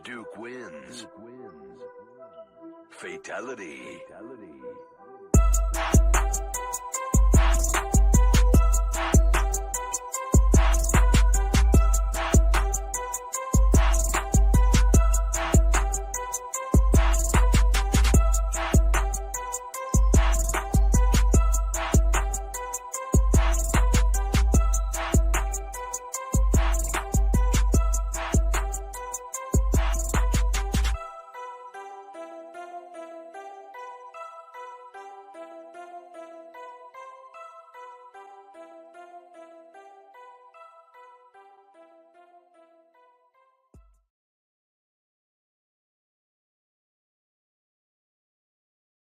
Duke wins. Fatality.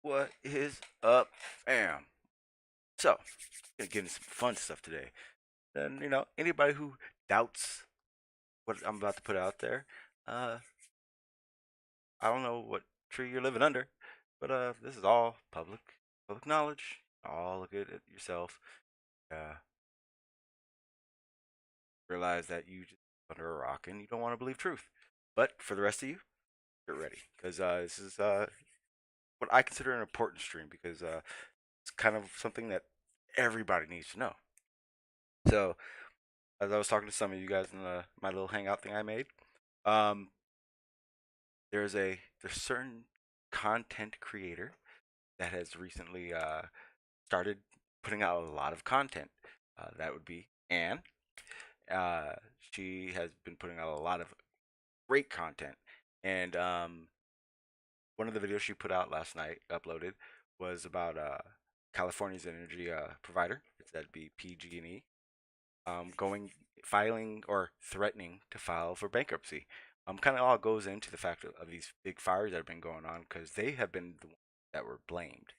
What is up, fam? So, gonna get into some fun stuff today. And anybody who doubts what I'm about to put out there, uh, I don't know what tree you're living under, but this is all public knowledge. All look at it yourself. Uh, realize that you just under a rock and you don't want to believe truth. But for the rest of you, get ready because this is what I consider an important stream because it's kind of something that everybody needs to know. So, as I was talking to some of you guys in my little hangout thing I made, um, there's certain content creator that has recently started putting out a lot of content. That would be Anne. Uh, she has been putting out a lot of great content, and one of the videos she put out last night, uploaded, was about California's energy provider. That'd be pg&e. Going filing or threatening to file for bankruptcy. Kind of all goes into the fact of these big fires that have been going on because they have been the ones that were blamed.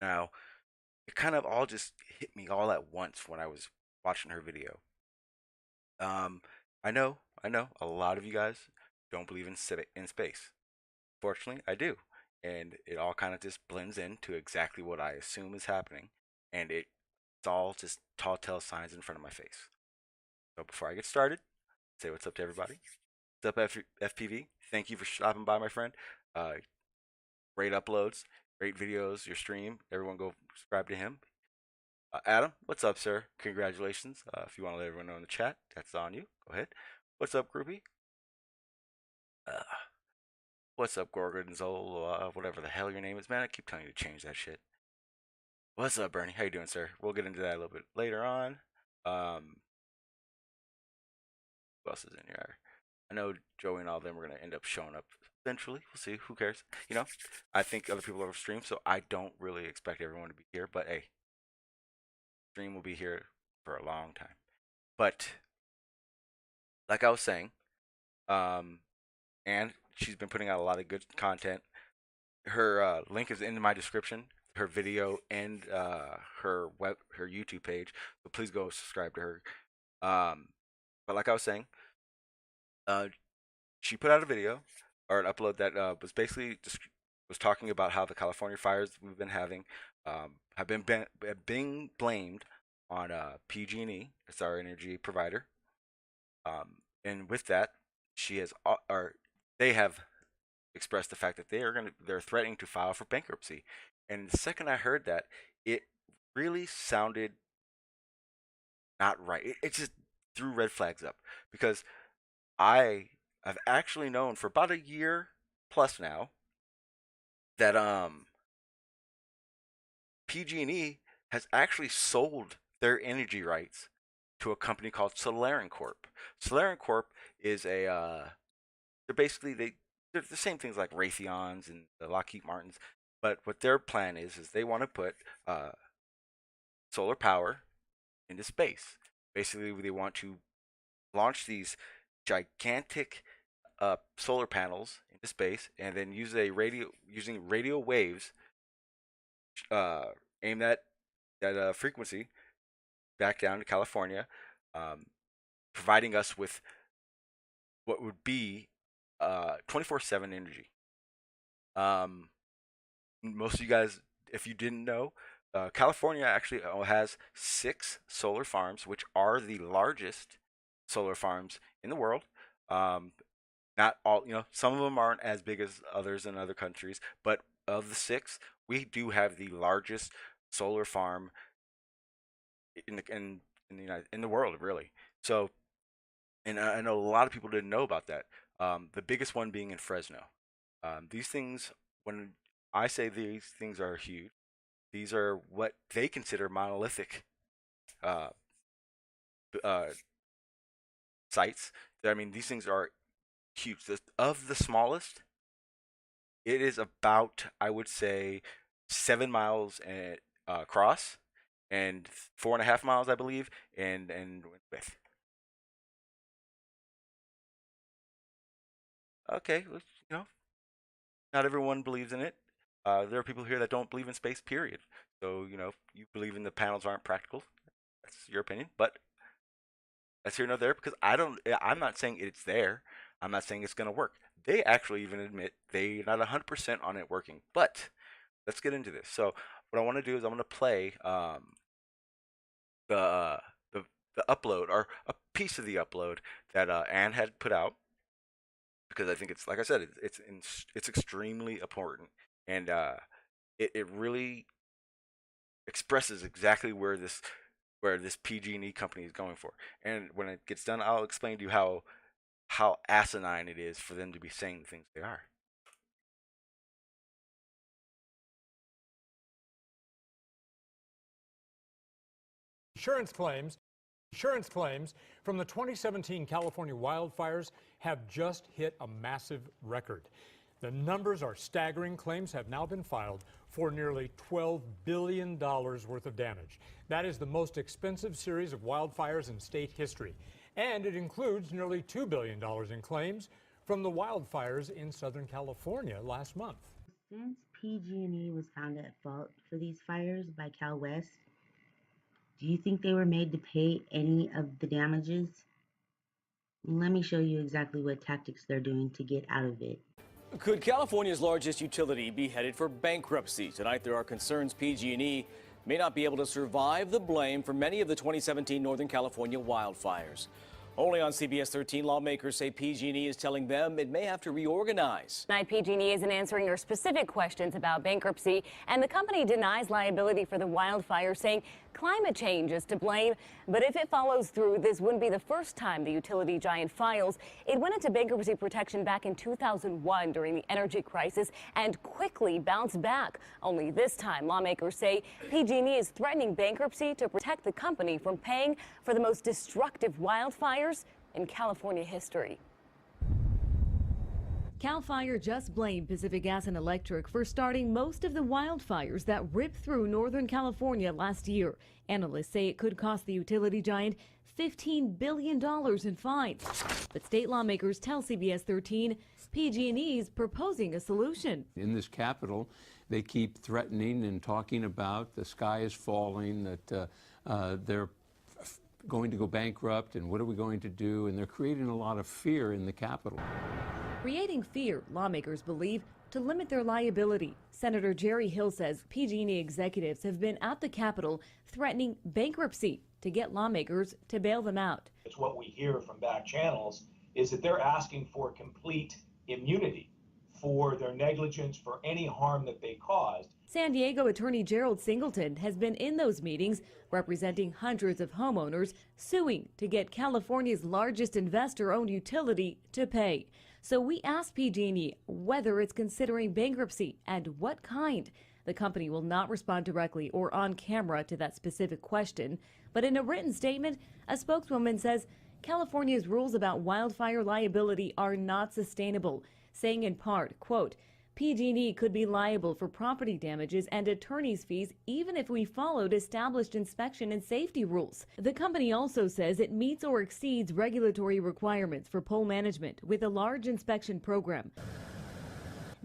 Now, it kind of all just hit me all at once when I was watching her video. Um, I know, a lot of you guys don't believe in space. Fortunately, I do, and it all kind of just blends into exactly what I assume is happening, and it's all just tall tale signs in front of my face. So before I get started, say what's up to everybody. What's up, FPV? Thank you for stopping by, my friend. Uh, Great uploads, great videos, your stream. Everyone go subscribe to him. Adam, what's up, sir? Congratulations. If you want to let everyone know in the chat, that's on you. Go ahead. What's up, groupie? Uh, what's up, Gorgonzola? Whatever the hell your name is, man. I keep telling you to change that shit. What's up, Bernie? How you doing, sir? We'll get into that a little bit later on. Um, who else is in here? I know Joey and all of them are gonna end up showing up eventually. We'll see. Who cares? I think other people are stream, so I don't really expect everyone to be here. But hey, stream will be here for a long time. But like I was saying, um, and she's been putting out a lot of good content. Her link is in my description. Her video and her YouTube page. So please go subscribe to her. Um, but like I was saying, uh, she put out a video or an upload that was basically just was talking about how the California fires we've been having have being blamed on PG&E. It's our energy provider. And with that, she has or they have expressed the fact that they're threatening to file for bankruptcy. And the second I heard that, it really sounded not right. It just threw red flags up because I have actually known for about a year plus now that PG&E has actually sold their energy rights to a company called Solareen Corp. Solareen Corp is they're basically they're the same things like Raytheon's and the Lockheed Martins, but what their plan is they want to put solar power into space. Basically, they want to launch these gigantic solar panels into space and then using radio waves uh, aim that frequency back down to California, um, providing us with what would be 24/7 energy. Um, Most of you guys, if you didn't know, California actually has 6 solar farms, which are the largest solar farms in the world. Um, Not all, some of them aren't as big as others in other countries, but of the six, we do have the largest solar farm in the in the world, really. So, and I know a lot of people didn't know about that. The biggest one being in Fresno. These things, when I say these things are huge, these are what they consider monolithic uh, uh, sites. I mean, these things are huge. Of the smallest, it is about, I would say, 7 miles across and 4.5 miles, I believe, and width. Okay, not everyone believes in it. There are people here that don't believe in space, period. So, you believe in the panels aren't practical. That's your opinion, but that's here nor there because I'm not saying it's there. I'm not saying it's going to work. They actually even admit they're not 100% on it working. But let's get into this. So, what I want to do is I'm going to play the, uh, the the upload or a piece of the upload that Anne had put out because I think it's like I said, it's extremely important, and it really expresses exactly where this PG&E company is going for. And when it gets done, I'll explain to you how asinine it is for them to be saying the things they are. Insurance claims from the 2017 California wildfires have just hit a massive record. The numbers are staggering. Claims have now been filed for nearly $12 billion worth of damage. That is the most expensive series of wildfires in state history. And it includes nearly $2 billion in claims from the wildfires in Southern California last month. Since PG&E was found at fault for these fires by Cal West, do you think they were made to pay any of the damages? Let me show you exactly what tactics they're doing to get out of it. Could California's largest utility be headed for bankruptcy? Tonight there are concerns PG&E may not be able to survive the blame for many of the 2017 Northern California wildfires. Only on CBS 13, lawmakers say PG&E is telling them it may have to reorganize. Tonight, PG&E isn't answering your specific questions about bankruptcy, and the company denies liability for the wildfire, saying climate change is to blame. But if it follows through, this wouldn't be the first time the utility giant files. It went into bankruptcy protection back in 2001 during the energy crisis and quickly bounced back. Only this time, lawmakers say PG&E is threatening bankruptcy to protect the company from paying for the most destructive wildfires in California history. CAL FIRE just blamed Pacific Gas and Electric for starting most of the wildfires that ripped through Northern California last year. Analysts say it could cost the utility giant $15 billion in fines. But state lawmakers tell CBS 13 PG&E is proposing a solution. In this capital, they keep threatening and talking about the sky is falling, that they're going to go bankrupt, and what are we going to do? And they're creating a lot of fear in the capital. Creating fear, lawmakers believe, to limit their liability. Senator Jerry Hill says PG&E executives have been at the Capitol threatening bankruptcy to get lawmakers to bail them out. It's what we hear from back channels is that they're asking for complete immunity for their negligence, for any harm that they caused. San Diego Attorney Gerald Singleton has been in those meetings representing hundreds of homeowners suing to get California's largest investor-owned utility to pay. So we asked PG&E whether it's considering bankruptcy and what kind. The company will not respond directly or on camera to that specific question. But in a written statement, a spokeswoman says California's rules about wildfire liability are not sustainable, saying in part, quote, PG&E could be liable for property damages and attorney's fees even if we followed established inspection and safety rules. The company also says it meets or exceeds regulatory requirements for pole management with a large inspection program.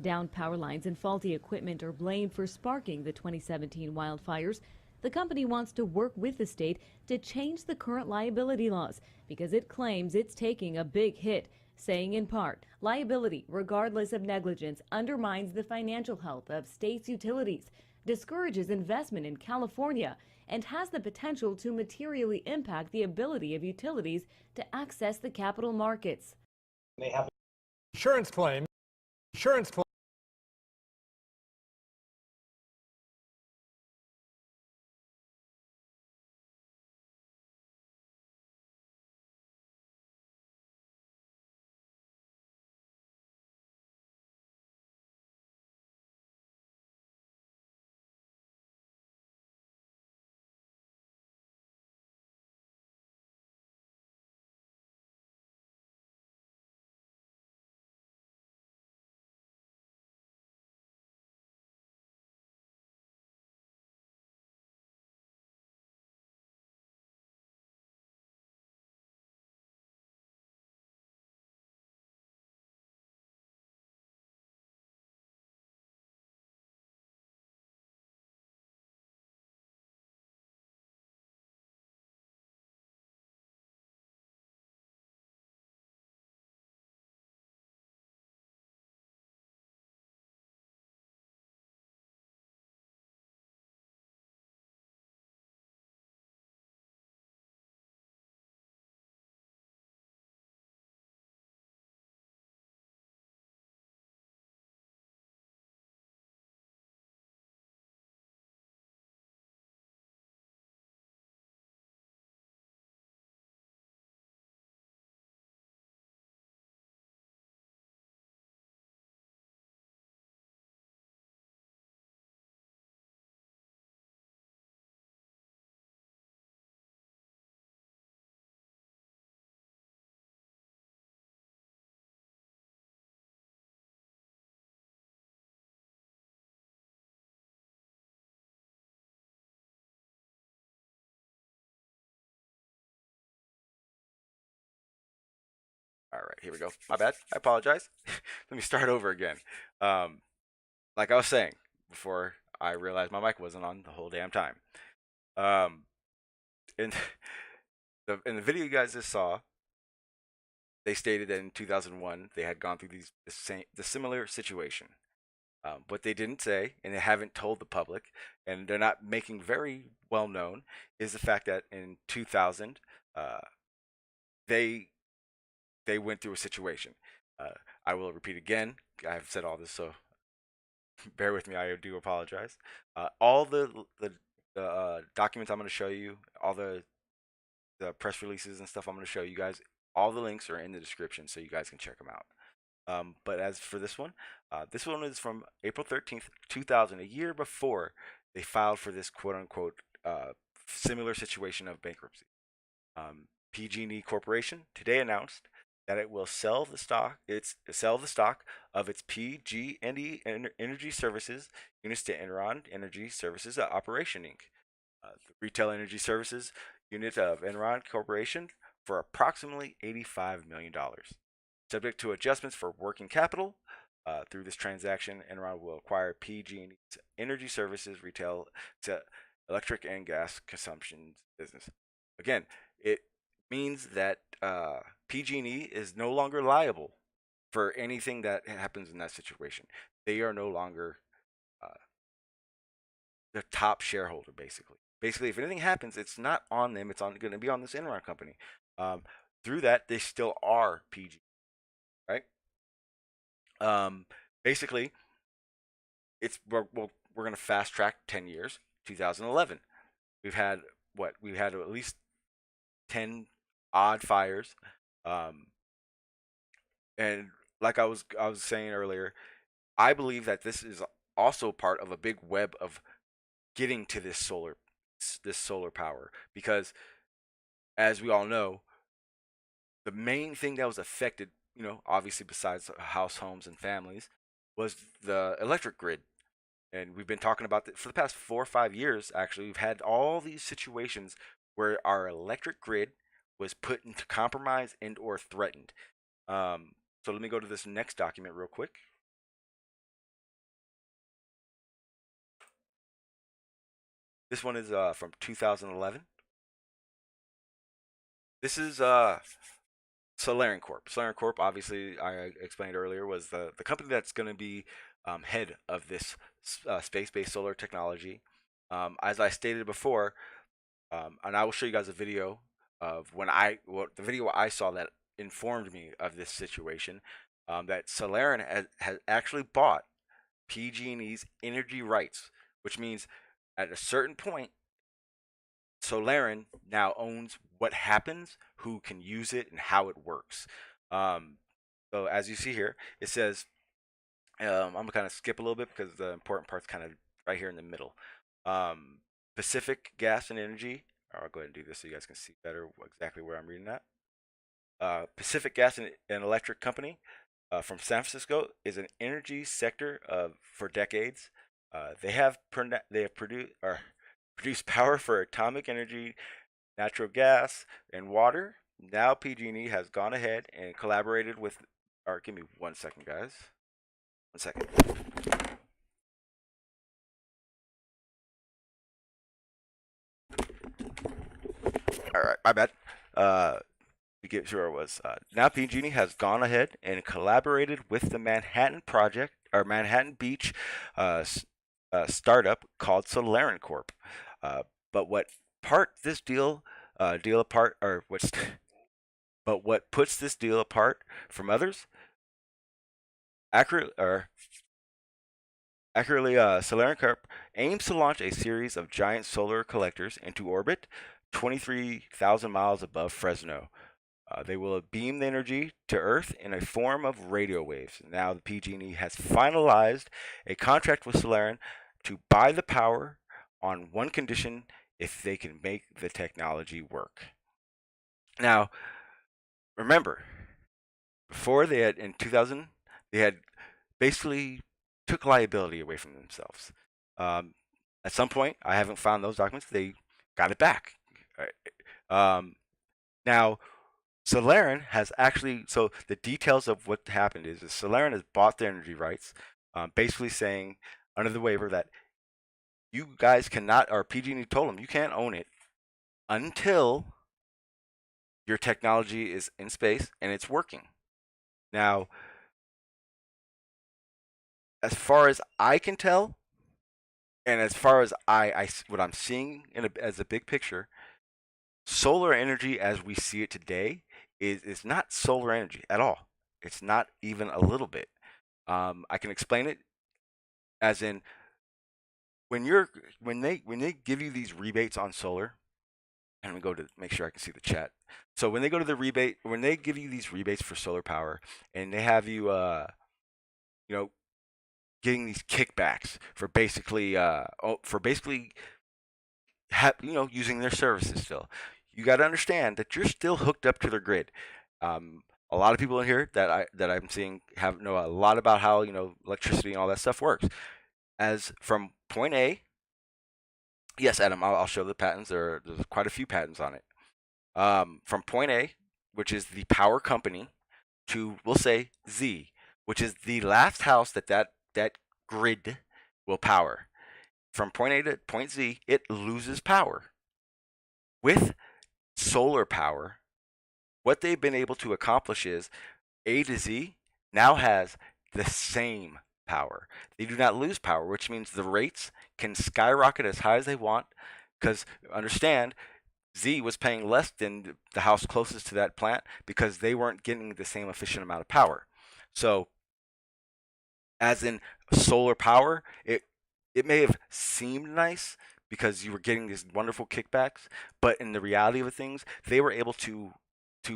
Downed power lines and faulty equipment are blamed for sparking the 2017 wildfires. The company wants to work with the state to change the current liability laws because it claims it's taking a big hit, saying in part, liability, regardless of negligence, undermines the financial health of states' utilities, discourages investment in California, and has the potential to materially impact the ability of utilities to access the capital markets. They have Insurance claims. Insurance claims. All right, here we go. My bad. I apologize. Let me start over again. Like I was saying before, I realized my mic wasn't on the whole damn time. In the video you guys just saw, they stated that in 2001 they had gone through the similar situation. What they didn't say, and they haven't told the public, and they're not making very well known, is the fact that in 2000 they went through a situation. I will repeat again. I've said all this, so bear with me. I do apologize. All the documents I'm going to show you, all the press releases and stuff I'm going to show you guys, all the links are in the description, so you guys can check them out. But as for this one is from April 13th, 2000, a year before they filed for this quote-unquote similar situation of bankruptcy. PG&E Corporation today announced that it will sell the stock of its PG&E Energy Services units to Enron Energy Services Operation Inc., the retail energy services unit of Enron Corporation, for approximately $85 million. Subject to adjustments for working capital, through this transaction, Enron will acquire PG&E's Energy Services retail to electric and gas consumption business. Again, it means that PG&E is no longer liable for anything that happens in that situation. They are no longer the top shareholder, basically. Basically, if anything happens, it's not on them. It's going to be on this Enron company. Through that, they still are PG, right? Basically, we're going to fast track 10 years. 2011, we've had at least 10 odd fires, and like I was saying earlier, I believe that this is also part of a big web of getting to this solar power, because as we all know, the main thing that was affected, obviously besides house, homes, and families, was the electric grid. And we've been talking about that for the past 4 or 5 years. Actually, we've had all these situations where our electric grid was put into compromise and or threatened. So let me go to this next document real quick. This one is from 2011. This is Solareen Corp. Solareen Corp, obviously, I explained earlier, was the company that's going to be head of this space-based solar technology. As I stated before, and I will show you guys a video of the video I saw that informed me of this situation. that Solareen has actually bought PG&E's energy rights, which means at a certain point, Solareen now owns what happens, who can use it, and how it works. So as you see here, it says, I'm gonna kind of skip a little bit because the important part's kind of right here in the middle. Pacific Gas and Energy. I'll go ahead and do this so you guys can see better exactly where I'm reading that. Pacific Gas and Electric Company from San Francisco is an energy sector for decades. They have produced power for atomic energy, natural gas, and water. Now PG&E has gone ahead and collaborated with. Or give me 1 second, guys. 1 second. All right, my bad. To get sure it was. Now PG&E has gone ahead and collaborated with the Manhattan Project or Manhattan Beach startup called Solareen Corp. But what part this deal apart, or what's but what puts this deal apart from others? Accurately, Solareen Corp aims to launch a series of giant solar collectors into orbit, 23,000 miles above Fresno. They will beam the energy to Earth in a form of radio waves. Now, the PG&E has finalized a contract with Solareen to buy the power on one condition: if they can make the technology work. Now, remember, before they had in 2000, they had basically took liability away from themselves. At some point, I haven't found those documents. They got it back. Now, Solareen has actually, so the details of what happened is Solareen has bought the energy rights, basically saying under the waiver that you guys cannot, or PG&E told them you can't own it until your technology is in space and it's working. Now, as far as I can tell, and as far as what I'm seeing as a big picture, solar energy as we see it today is not solar energy at all. It's not even a little bit. I can explain it as in when they give you these rebates on solar, and we go to make sure I can see the chat. So when they give you these rebates for solar power, and they have you, getting these kickbacks for basically, using their services still. You got to understand that you're still hooked up to their grid. A lot of people in here that I'm seeing know a lot about how electricity and all that stuff works. As from point A, yes, Adam, I'll show the patents. There's quite a few patents on it. From point A, which is the power company, to we'll say Z, which is the last house that grid will power. From point A to point Z, it loses power. With solar power, what they've been able to accomplish is A to Z now has the same power. They do not lose power, which means the rates can skyrocket as high as they want, because understand, Z was paying less than the house closest to that plant because they weren't getting the same efficient amount of power. So, as in solar power, it may have seemed nice because you were getting these wonderful kickbacks, but in the reality of things, they were able to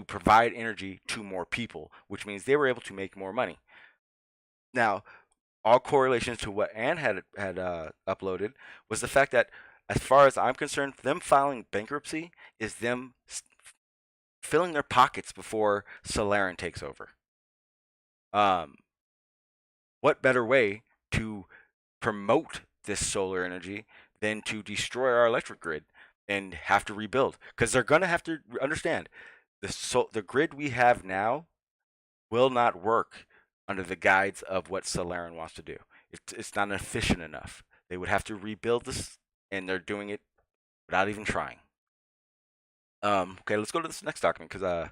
provide energy to more people, which means they were able to make more money. Now, all correlations to what Anne had uploaded was the fact that, as far as I'm concerned, them filing bankruptcy is them filling their pockets before Solareen takes over. What better way to promote this solar energy than to destroy our electric grid and have to rebuild? Because they're going to have to understand the grid we have now will not work under the guides of what Solareen wants to do. It's not efficient enough. They would have to rebuild this, and they're doing it without even trying. Okay, let's go to this next document because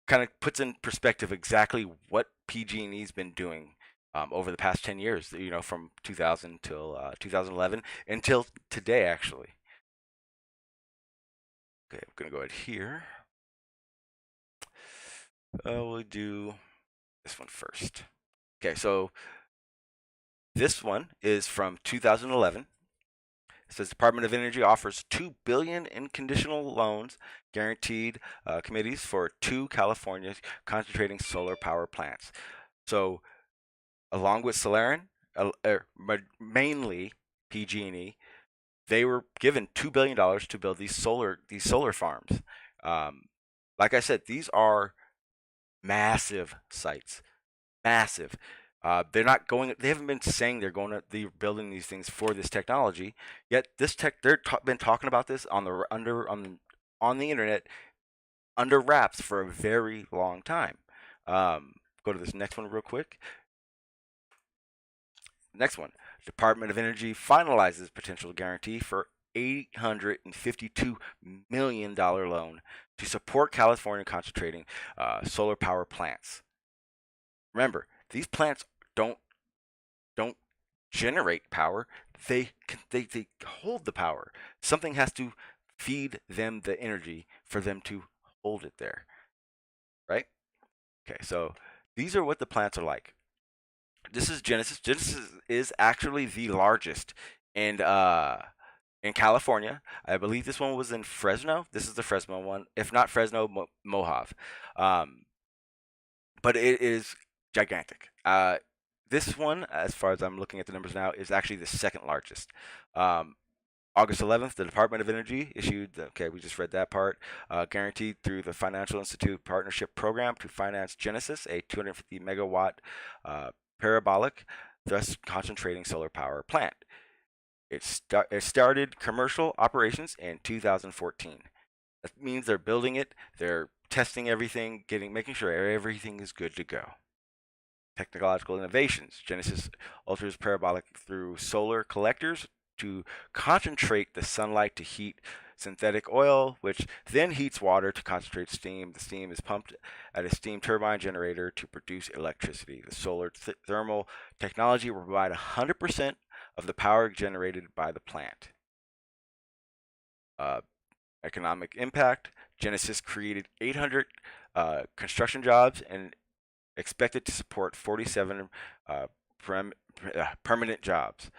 kind of puts in perspective exactly what PG&E's been doing over the past 10 years, from 2000 till 2011 until today, actually. Okay, I'm going to go ahead here. We'll do this one first. Okay, so this one is from 2011. It says Department of Energy offers $2 billion in conditional loans guaranteed committees for 2 California concentrating solar power plants. So, along with Solareen, mainly PG&E, they were given $2 billion to build these solar farms. Like I said, these are massive sites, massive. They're not going. They haven't been saying they're building these things for this technology. Yet been talking about this on the internet under wraps for a very long time. Go to this next one real quick. Next one. Department of Energy finalizes potential guarantee for $852 million loan to support California concentrating solar power plants. Remember, these plants don't generate power. They hold the power. Something has to feed them the energy for them to hold it there, right? Okay, so these are what the plants are like. This is Genesis. Genesis is actually the largest in California. I believe this one was in Fresno. This is the Fresno one. If not Fresno, Mojave. But it is gigantic. This one, as far as I'm looking at the numbers now, is actually the second largest. August 11th, the Department of Energy issued, we just read that part, guaranteed through the Financial Institute Partnership Program to finance Genesis, a 250 megawatt parabolic, thus concentrating solar power plant. It started commercial operations in 2014. That means they're building it, they're testing everything, making sure everything is good to go. Technological innovations. Genesis alters parabolic through solar collectors to concentrate the sunlight to heat synthetic oil, which then heats water to concentrate steam. The steam is pumped at a steam turbine generator to produce electricity. The solar thermal technology will provide 100% of the power generated by the plant. Economic impact. Genesis created 800 construction jobs and expected to support 47 permanent jobs.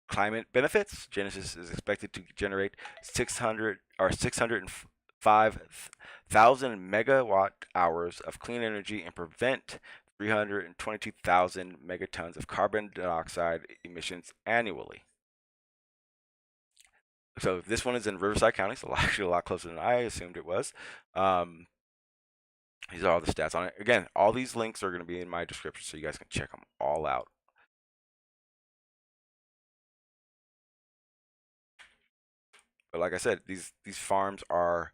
Climate benefits. Genesis is expected to generate 605,000 megawatt hours of clean energy and prevent 322,000 megatons of carbon dioxide emissions annually. So this one is in Riverside County, so actually a lot closer than I assumed it was. These are all the stats on it. Again, all these links are going to be in my description, so you guys can check them all out. But like I said, these farms are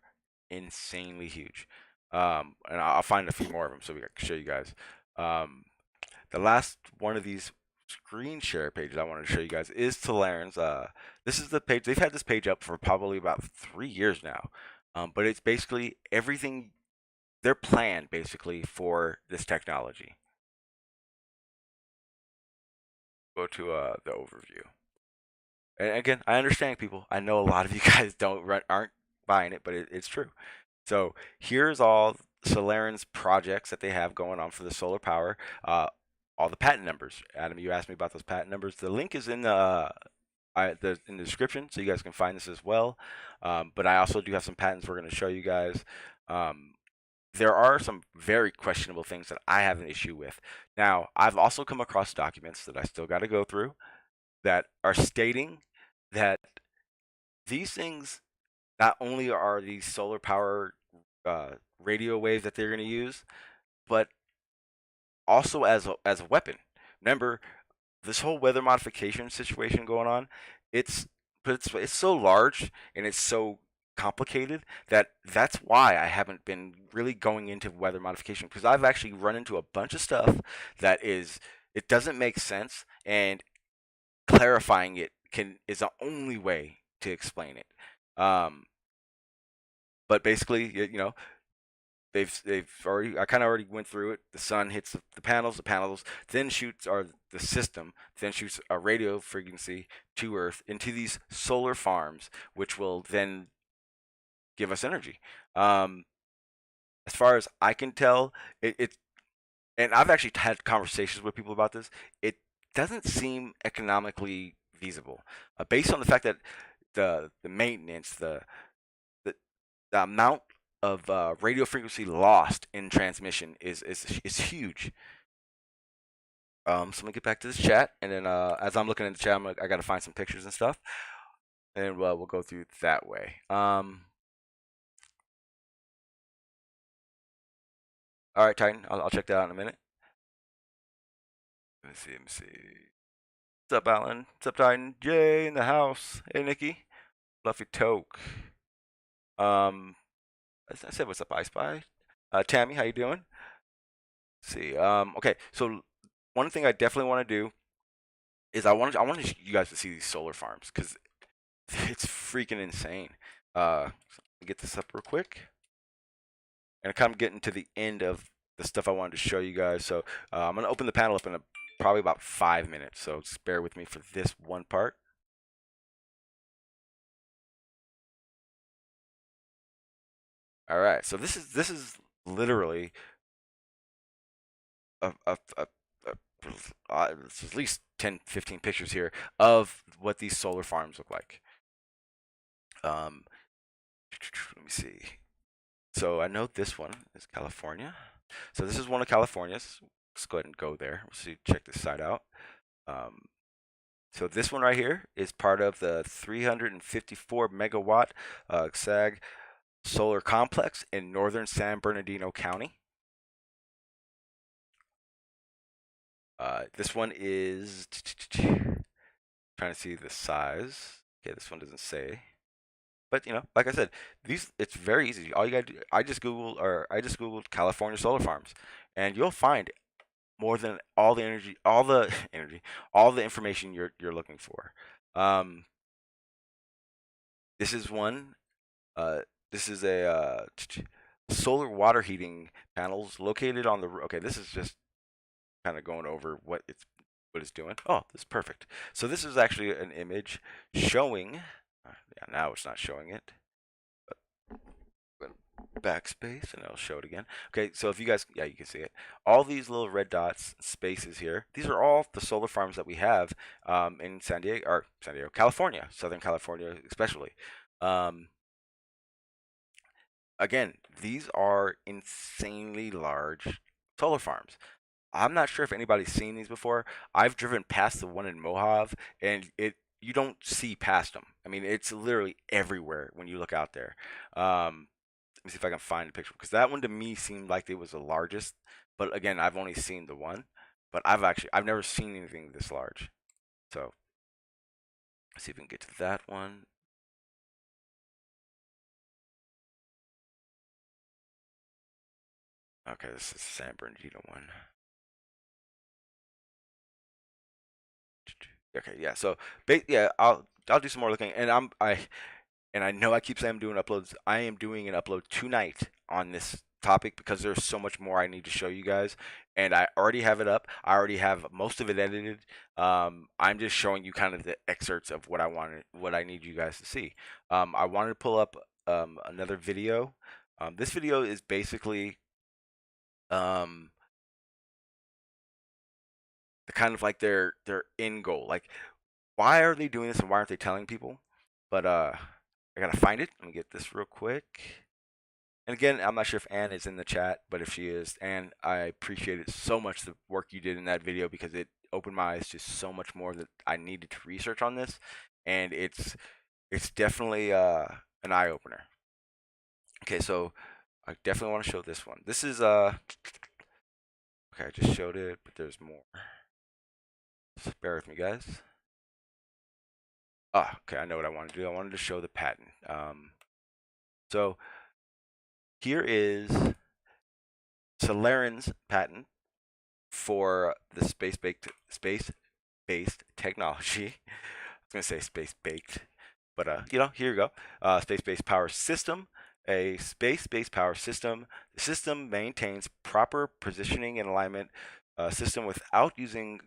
insanely huge, and I'll find a few more of them so we can show you guys. The last one of these screen share pages I wanted to show you guys is Solareen's. This is the page. They've had this page up for probably about 3 years now, but it's basically everything. Their plan basically for this technology. Go to the overview. And again, I understand people. I know a lot of you guys aren't buying it, but it's true. So here's all Solareen's projects that they have going on for the solar power. All the patent numbers. Adam, you asked me about those patent numbers. The link is in the description, so you guys can find this as well. But I also do have some patents we're going to show you guys. There are some very questionable things that I have an issue with. Now, I've also come across documents that I still got to go through that are stating that these things not only are these solar power radio waves that they're going to use, but also as a weapon. Remember, this whole weather modification situation going on, it's so large and it's so complicated that's why I haven't been really going into weather modification, because I've actually run into a bunch of stuff that it doesn't make sense, and clarifying it is the only way to explain it. But basically, they've already, I kind of already went through it. The sun hits the panels then shoots, or the system then shoots a radio frequency to Earth into these solar farms, which will then give us energy. As far as I can tell, and I've actually had conversations with people about this. It doesn't seem economically feasible, based on the fact that the maintenance, the, the amount of radio frequency lost in transmission is huge. So let me get back to this chat, and then as I'm looking at the chat, I got to find some pictures and stuff, and we'll go through that way. All right, Titan, I'll check that out in a minute. Let me see. What's up, Alan? What's up, Titan? Jay in the house. Hey, Nikki. Fluffy Toke. I said, what's up, I Spy? Tammy, how you doing? Let's see. Okay, so one thing I definitely want to do is I want you guys to see these solar farms because it's freaking insane. So let me get this up real quick, and I'm kind of getting to the end of the stuff I wanted to show you guys. So I'm gonna open the panel up in probably about 5 minutes. So just bear with me for this one part. All right, so this is literally it's at least 10, 15 pictures here of what these solar farms look like. Let me see. So I know this one is California. So this is one of California's. Let's go ahead and go there. Let's see, check this site out. So this one right here is part of the 354 megawatt SAG solar complex in northern San Bernardino County. This one is trying to see the size. Okay, this one doesn't say. But like I said, it's very easy. All you gotta do, I just googled California solar farms, and you'll find more than all the all the information you're looking for. This is one. This is a solar water heating panels located on the. Okay, this is just kind of going over what it's doing. Oh, this is perfect. So this is actually an image showing. Yeah, now it's not showing it. But backspace, and it'll show it again. Okay, so if you guys, yeah, you can see it. All these little red dots, spaces here. These are all the solar farms that we have in San Diego, California, Southern California, especially. Again, these are insanely large solar farms. I'm not sure if anybody's seen these before. I've driven past the one in Mojave, and you don't see past them. I mean, it's literally everywhere when you look out there. Let me see if I can find a picture, because that one to me seemed like it was the largest. But again, I've only seen the one. But I've never seen anything this large. So let's see if we can get to that one. Okay, this is San Bernardino one. Okay, yeah. So, yeah, I'll do some more looking, and I know I keep saying I'm doing uploads. I am doing an upload tonight on this topic because there's so much more I need to show you guys, and I already have it up. I already have most of it edited. I'm just showing you kind of the excerpts of what I need you guys to see. I wanted to pull up another video. This video is basically the kind of like their end goal. Like, why are they doing this and why aren't they telling people? But I gotta find it. Let me get this real quick. And again, I'm not sure if Anne is in the chat, but if she is, Anne, I appreciate it so much, the work you did in that video, because it opened my eyes to so much more that I needed to research on this, and it's definitely an eye opener. Okay, so I definitely want to show this one. This is okay, I just showed it, but there's more. Just bear with me, guys. Okay, I know what I wanted to do. I wanted to show the patent. So here is Solareen's patent for the space-based technology. I was gonna say space-baked, but here you go. Space-based power system. A space-based power system. The system maintains proper positioning and alignment system without using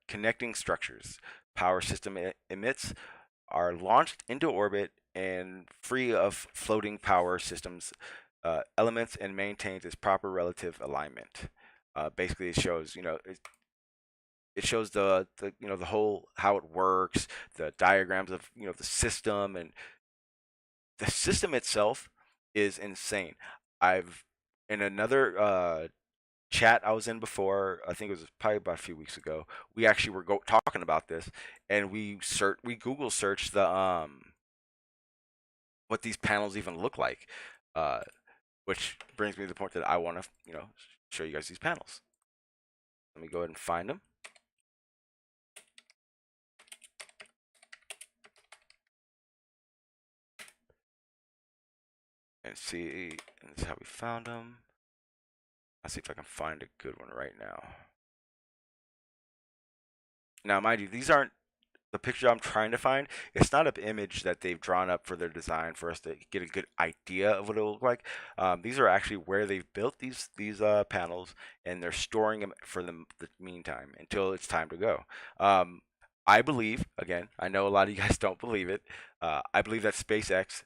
connecting structures. Power system emits are launched into orbit and free of floating power systems elements and maintains its proper relative alignment. Basically, it shows, it shows the the whole how it works, the diagrams of the system, and the system itself is insane. I've in another chat I was in before, I think it was probably about a few weeks ago. We actually were talking about this, and we Google searched the what these panels even look like, uh, which brings me to the point that I want to show you guys these panels. Let me go ahead and find them. And see, and this is how we found them. I'll see if I can find a good one right now. Now, mind you, these aren't the picture I'm trying to find. It's not an image that they've drawn up for their design for us to get a good idea of what it'll look like. These are actually where they've built these panels, and they're storing them for the meantime until it's time to go. I believe, again, I know a lot of you guys don't believe it. I believe that SpaceX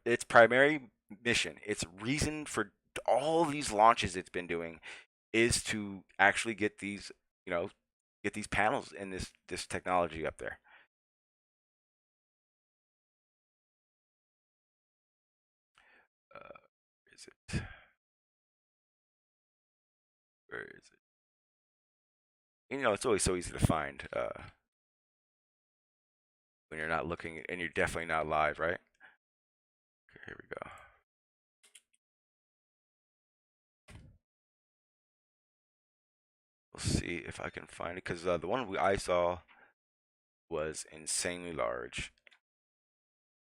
its primary mission, its reason for all these launches it's been doing, is to actually get these, get these panels and this technology up there. Is it? Where is it? It's always so easy to find when you're not looking, and you're definitely not live, right? Okay, here we go. We'll see if I can find it, because the one I saw was insanely large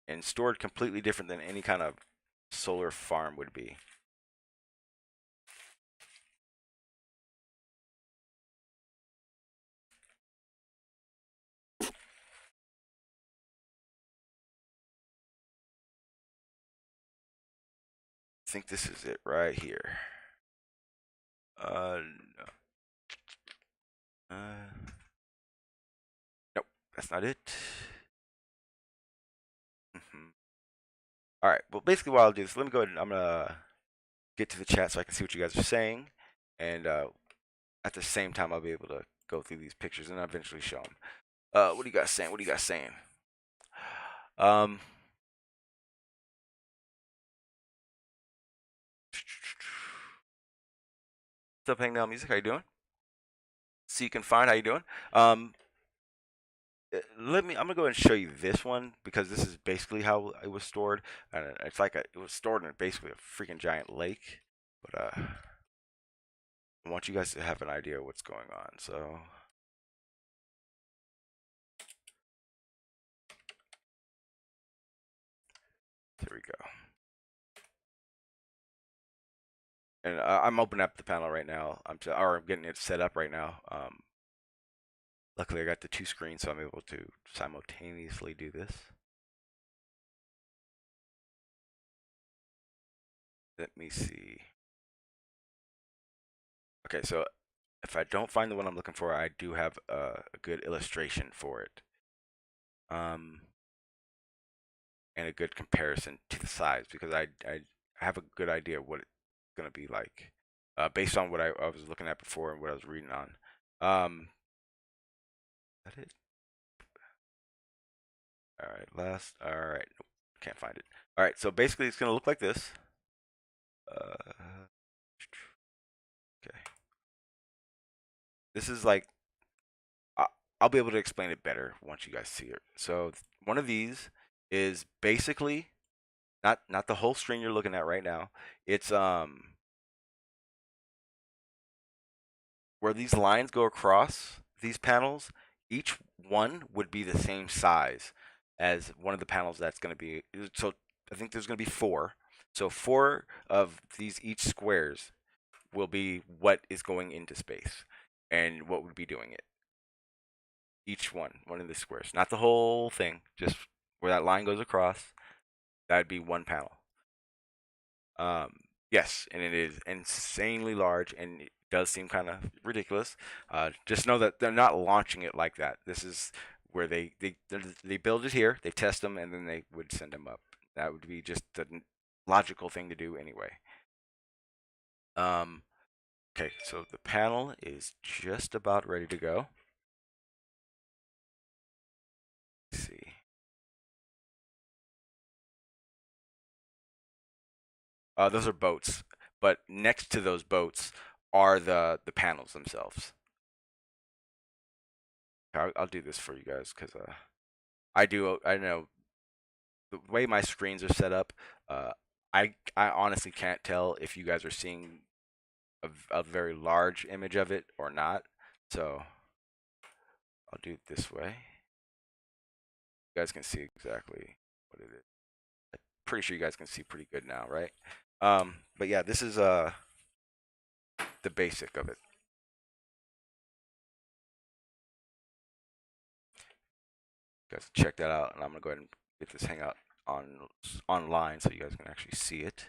and stored completely different than any kind of solar farm would be. I think this is it right here. No. Nope, that's not it. All right, well, basically what I'll do is let me go ahead and I'm gonna get to the chat so I can see what you guys are saying, and at the same time I'll be able to go through these pictures and eventually show them. What are you guys saying? What are you guys saying? What's up, Hang Down Music? How you doing? See you can find. How you doing? I'm gonna go ahead and show you this one, because this is basically how it was stored, and it's like it was stored in basically a freaking giant lake. But I want you guys to have an idea of what's going on. So here we go. And I'm opening up the panel right now. I'm getting it set up right now. Luckily, I got the two screens, so I'm able to simultaneously do this. Let me see. Okay, so if I don't find the one I'm looking for, I do have a good illustration for it. And a good comparison to the size, because I have a good idea of what it's going to be like based on what I was looking at before and what I was reading on. That it? All right, all right, nope, can't find it. All right, so basically it's going to look like this. Okay. This is like, I'll be able to explain it better once you guys see it. So one of these is basically not the whole string you're looking at right now. It's where these lines go across these panels, each one would be the same size as one of the panels that's going to be. So I think there's going to be 4. So 4 of these each squares will be what is going into space and what would be doing it. Each one of the squares, not the whole thing, just where that line goes across. That'd be one panel. Yes, and it is insanely large, and it does seem kind of ridiculous. Just know that they're not launching it like that. This is where they build it here, they test them, and then they would send them up. That would be just the logical thing to do anyway. Okay, so the panel is just about ready to go. Let's see. Those are boats, but next to those boats are the panels themselves. I'll do this for you guys because I know the way my screens are set up. I honestly can't tell if you guys are seeing a very large image of it or not. So I'll do it this way. You guys can see exactly what it is. I'm pretty sure you guys can see pretty good now, right? But yeah, this is the basic of it. You guys check that out, and I'm gonna go ahead and get this hangout online so you guys can actually see it.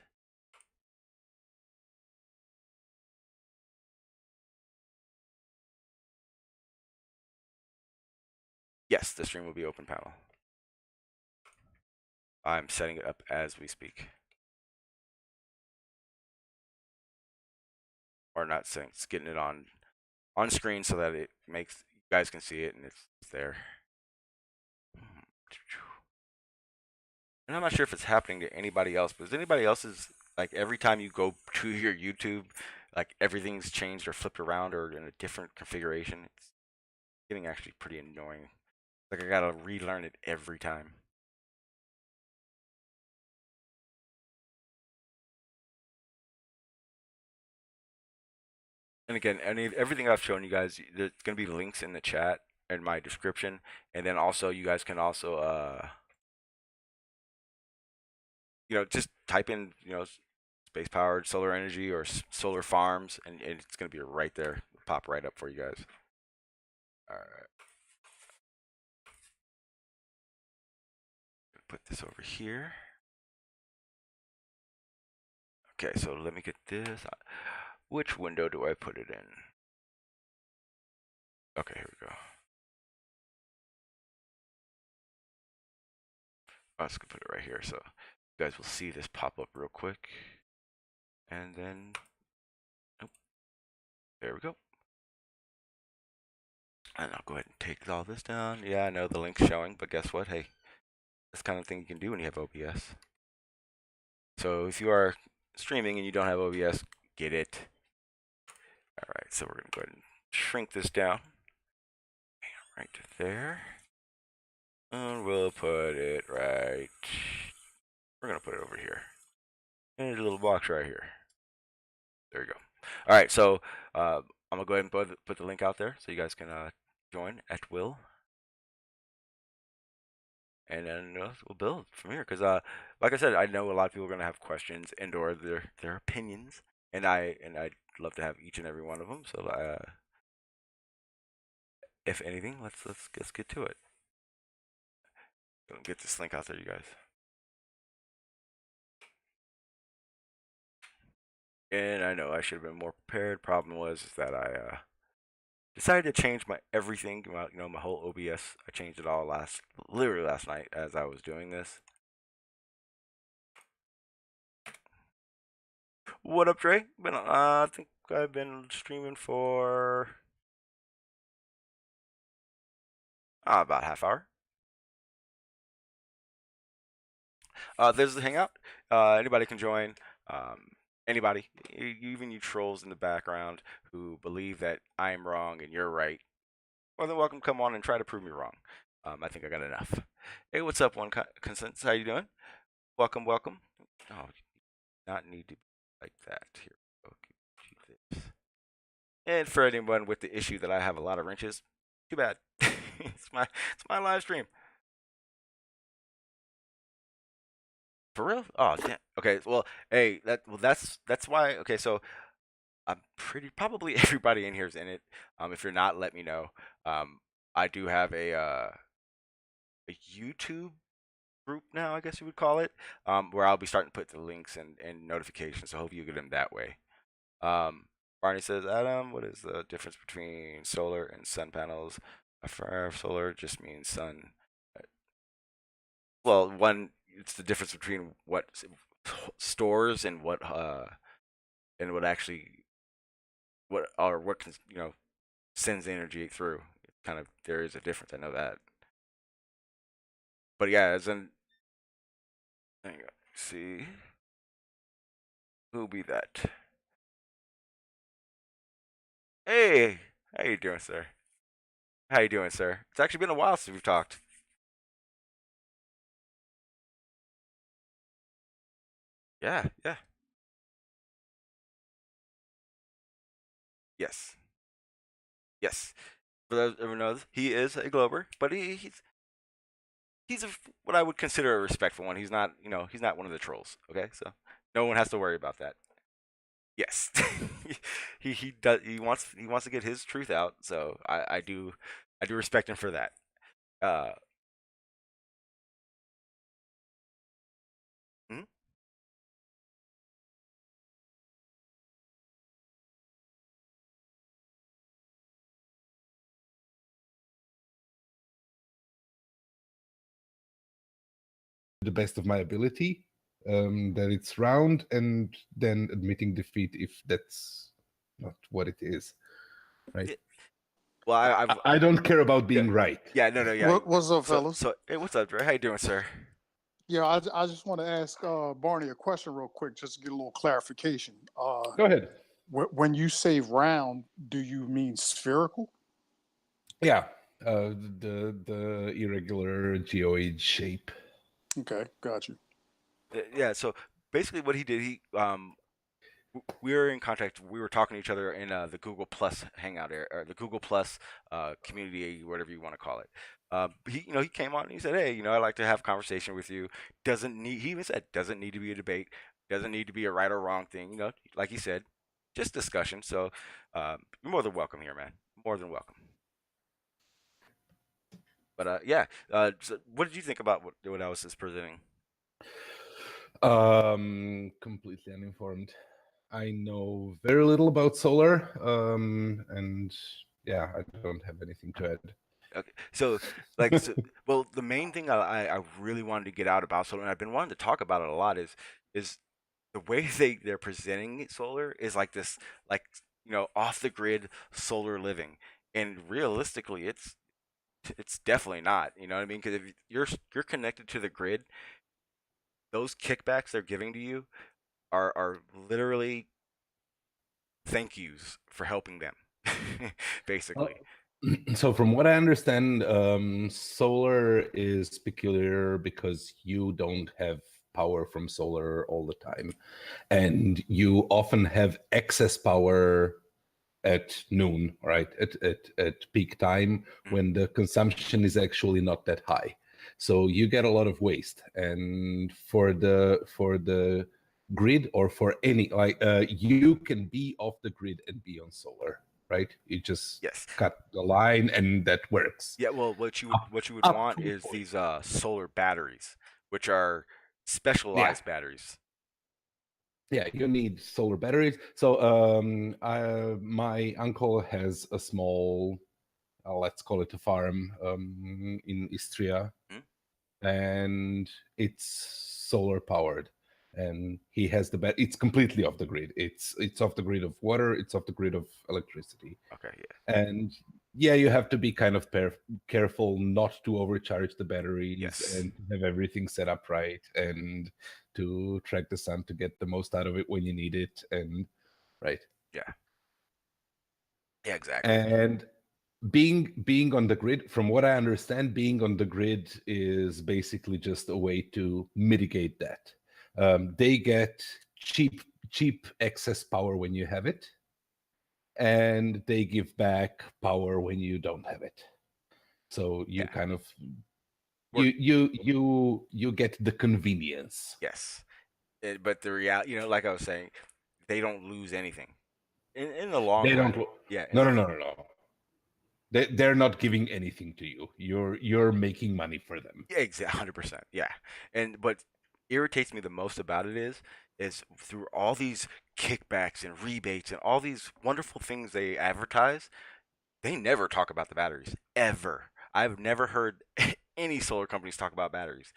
Yes, the stream will be open panel. I'm setting it up as we speak. Or not setting, it's getting it on screen so that it makes you guys can see it and it's there. And I'm not sure if it's happening to anybody else, but is anybody else's, like, every time you go to your YouTube, like, everything's changed or flipped around or in a different configuration? It's getting actually pretty annoying. Like, I gotta relearn it every time. And again, everything I've shown you guys, there's gonna be links in the chat and my description, and then also you guys can also just type in space powered solar energy or solar farms, and it's gonna be right there, pop right up for you guys. All right, put this over here. Okay, so let me get this. Which window do I put it in? Okay, here we go. I was gonna put it right here, so you guys will see this pop up real quick, and then there we go. And I'll go ahead and take all this down. Yeah, I know the link's showing, but guess what? Hey, that's the kind of thing you can do when you have OBS. So if you are streaming and you don't have OBS, get it. All right, so we're gonna go ahead and shrink this down right to there, and we'll put it right. We're gonna put it over here. And there's a little box right here. There you go. All right, so I'm gonna go ahead and put the link out there so you guys can join at will, and then we'll build from here. Because like I said, I know a lot of people are gonna have questions and/or their opinions, and I'd love to have each and every one of them. So if anything, let's get to it. Get this link out there, you guys. And I know I should have been more prepared. Problem was that I decided to change my everything, my whole OBS. I changed it all literally last night as I was doing this. What up, Trey? I think I've been streaming for about half hour. There's the hangout. Anybody can join. Anybody, even you trolls in the background who believe that I'm wrong and you're right, more than welcome. Come on and try to prove me wrong. I think I got enough. Hey, what's up, One Consensus? How you doing? Welcome. Oh, not need to be like that. Here, okay, this. And for anyone with the issue that I have a lot of wrenches, too bad. it's my live stream. For real? Oh, damn. Okay. Well, hey, that's why. Okay, so I'm probably everybody in here is in it. If you're not, let me know. I do have a YouTube group now, I guess you would call it, where I'll be starting to put the links and notifications. So I hope you get them that way. Barney says, Adam, what is the difference between solar and sun panels? Solar just means sun. Well, one it's the difference between what stores and what actually sends energy through. It's kind of, there is a difference. I know that. But yeah, as in, hang on, see who be that? Hey, how you doing, sir? How you doing, sir? It's actually been a while since we've talked. Yeah, yeah, yes, yes. For those who knows, he is a Glober, but he's what I would consider a respectful one. He's not, he's not one of the trolls. Okay, so no one has to worry about that. Yes, he does. He wants to get his truth out. So I do respect him for that. Uh, hmm? The best of my ability, that it's round, and then admitting defeat if that's not what it is. Right. Well, I don't care about being yeah, right. yeah, no, yeah. What's up, fellas? So hey, what's up, Dre? How you doing, sir? Yeah, I just want to ask Barney a question real quick, just to get a little clarification. Go ahead. When you say round, do you mean spherical? Yeah, the irregular geoid shape. Okay, got you. Yeah. So basically, what he did, we were in contact. We were talking to each other in the Google Plus Hangout area, or the Google Plus community, whatever you want to call it. He came on and he said, "Hey, I'd like to have a conversation with you. He even said, doesn't need to be a debate, doesn't need to be a right or wrong thing. Like he said, just discussion. So you're more than welcome here, man. More than welcome." But yeah, so what did you think about what I was just presenting? Completely uninformed. I know very little about solar, and yeah, I don't have anything to add. Okay, so well, the main thing I really wanted to get out about solar, and I've been wanting to talk about it a lot, is the way they're presenting solar is like this, like off the grid solar living, and realistically, it's definitely not. You know what I mean? Because if you're connected to the grid, those kickbacks they're giving to you are literally thank yous for helping them, basically. So from what I understand, solar is peculiar because you don't have power from solar all the time, and you often have excess power at noon, right? At peak time, when the consumption is actually not that high. So you get a lot of waste. And for the grid, or for any, you can be off the grid and be on solar, right? You just Yes. cut the line and that works. Yeah, well, what you would Up want to a is point. these solar batteries, which are specialized batteries. Yeah, you need solar batteries. So my uncle has a small, let's call it a farm, in Istria, and it's solar powered, and he has it's completely off the grid. It's off the grid of water, it's off the grid of electricity. Okay, yeah. And yeah, you have to be kind of careful not to overcharge the batteries, Yes. and have everything set up right, and to track the sun to get the most out of it when you need it, and right. Yeah. Yeah, exactly. And being on the grid, from what I understand, being on the grid is basically just a way to mitigate that. They get cheap excess power when you have it, and they give back power when you don't have it. So you kind of you get the convenience. Yes, but the reality, like I was saying, they don't lose anything in the long They run. don't. Yeah. No. They're not giving anything to you. You're making money for them. Yeah, exactly, 100%. Yeah, and what irritates me the most about it is through all these kickbacks and rebates and all these wonderful things they advertise, they never talk about the batteries ever. I've never heard any solar companies talk about batteries.